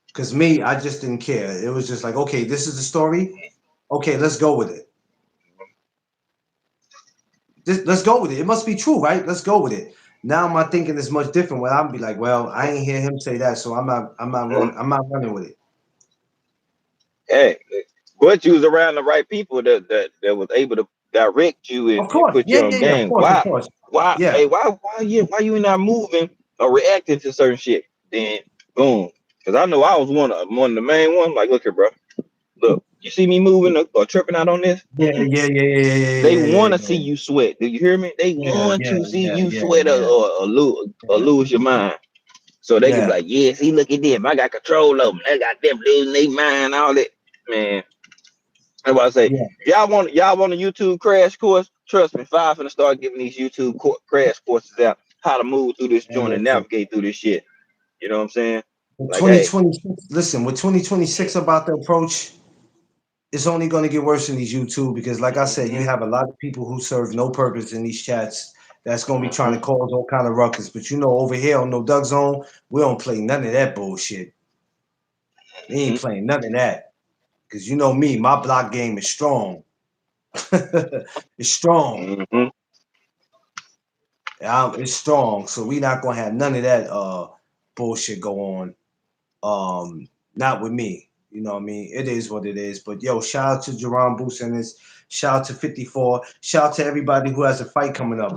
Because me, I just didn't care. It was just like, okay, this is the story. Okay, let's go with it. Let's go with it. It must be true, right? Let's go with it. Now my thinking is much different. Where I'm be like, well, I ain't hear him say that, so I'm not running with it. Hey, but you was around the right people that was able to direct you Of and course, put yeah, you on yeah, yeah, of game. course, of course, yeah, Hey, why you not moving or reacting to certain shit? Then boom. Because I know I was one of the main ones. Like, look here, bro. Look, you see me moving or tripping out on this? yeah, Mm-mm. yeah, yeah, yeah, They yeah, yeah, want to see yeah, you sweat. Do you hear me? They yeah, want yeah, to see yeah, you yeah, sweat yeah, or yeah, lose your mind. So they can be yeah, like, yeah, see, look at them. I got control of them. They got them losing their mind, all that. Man, that's what I say. yeah. Y'all want a YouTube crash course? Trust me, Five finna start giving these YouTube crash courses out how to move through this And joint and listen, navigate through this shit. You know what I'm saying? with Like, hey, 2026, listen, with 2026 about the approach, it's only going to get worse in these YouTube because, like I said, you hmm have a lot of people who serve no purpose in these chats that's going to be trying hmm to cause all kind of ruckus. But over here on No Doug Zone, we don't play none of that bullshit. We ain't playing none of that because me, my block game is strong. It's strong. hmm It's strong. So we not gonna have none of that bullshit go on. Not with me. You know what I mean? It is what it is. But yo, shout out to Jaron Boost and this. Shout out to 54. Shout out to everybody who has a fight coming up.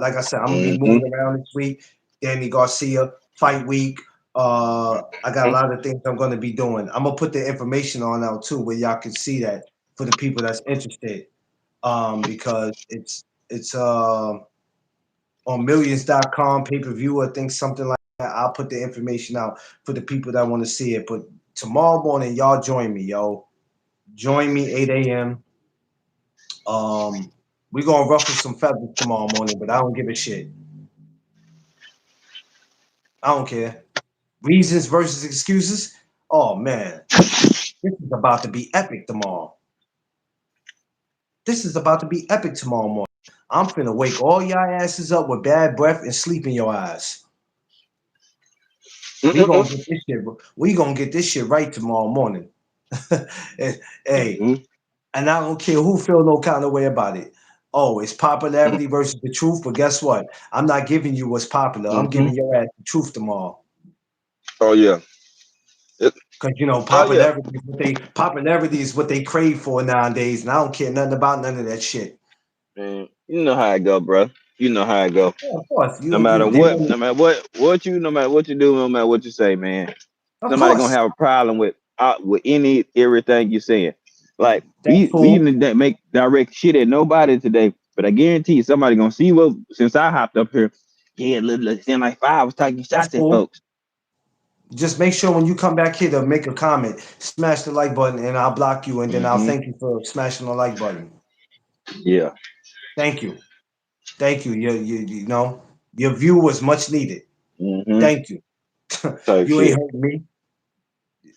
Like I said, I'm gonna be hmm moving around this week. Danny Garcia, fight week. I got a lot of things I'm gonna be doing. I'm gonna put the information on out too where y'all can see that for the people that's interested. Because it's on millions.com pay-per-view, I think something like that. I'll put the information out for the people that want to see it. But tomorrow morning, y'all join me, yo. Join me 8 a.m. We're gonna ruffle some feathers tomorrow morning, but I don't give a shit. I don't care. Reasons versus excuses. Oh man, this is about to be epic tomorrow. This is about to be epic tomorrow morning. I'm finna wake all y'all asses up with bad breath and sleep in your eyes. We gonna Mm-mm-mm. get this shit. We gonna get this shit right tomorrow morning. Hey, Mm-hmm. and I don't care who feel no kind of way about it. Oh, it's popularity versus the truth, but guess what? I'm not giving you what's popular. I'm Mm-hmm. giving your ass the truth tomorrow. Oh yeah. It, Cause you know oh yeah. popularity is what they crave for nowadays, and I don't care nothing about none of that shit. Man, you know how it go, bro. You know how it go. Yeah, of course, No you matter they what, don't, no matter what you do, no matter what you say, man. of Somebody gonna course. have a problem with any everything you saying. Like That's we cool. even make direct shit at nobody today, but I guarantee you somebody gonna see what since I hopped up here. Yeah, look, seem like five was taking That's shots at cool. folks. Just make sure when you come back here to make a comment, smash the like button, and I'll block you, and then I'll Hmm. thank you for smashing the like button. Yeah. Thank you, thank you. You know your view was much needed. Hmm. Thank you. Type You ain't shit. hurting me.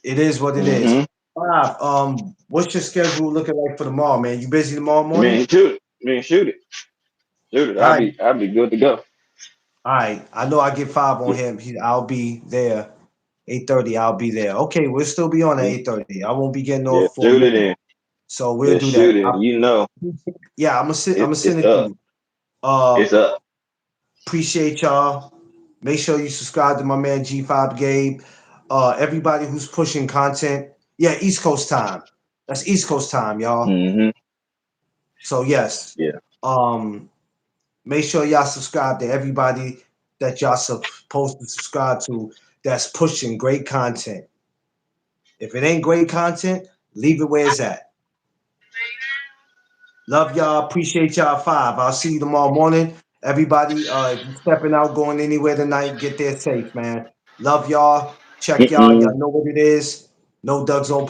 It is what it is. Hmm. Bob, what's your schedule looking like for tomorrow, man? You busy tomorrow morning? Man, shoot it. Man, shoot it. Shoot it. All right, I'll be good to go. all right. I know I get 5 on Yeah. him. I'll be there. 8:30. I'll be there. Okay, we'll still be on at Mhm. 8:30. I won't be getting Yeah, off for a shoot it minute, in. so we'll Yeah, do that. shoot it. You know, Yeah, I'm gonna sit. I'm gonna it's send it to up. you. It's Uh, up. appreciate y'all. Make sure you subscribe to my man G5 Gabe. Everybody who's pushing content. Yeah, East Coast time. That's East Coast time, y'all. Hmm. So yes. Yeah. Um, make sure y'all subscribe to everybody that y'all supposed to subscribe to that's pushing great content. If it ain't great content, leave it where it's at. Love y'all. Appreciate y'all. 5. I'll see you tomorrow morning. Everybody, if you stepping out, going anywhere tonight, get there safe, man. Love y'all. Check y'all. Mm-mm. Y'all know what it is. No Doug Zone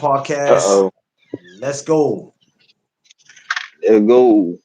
Uh Podcast. oh. Let's go. There go.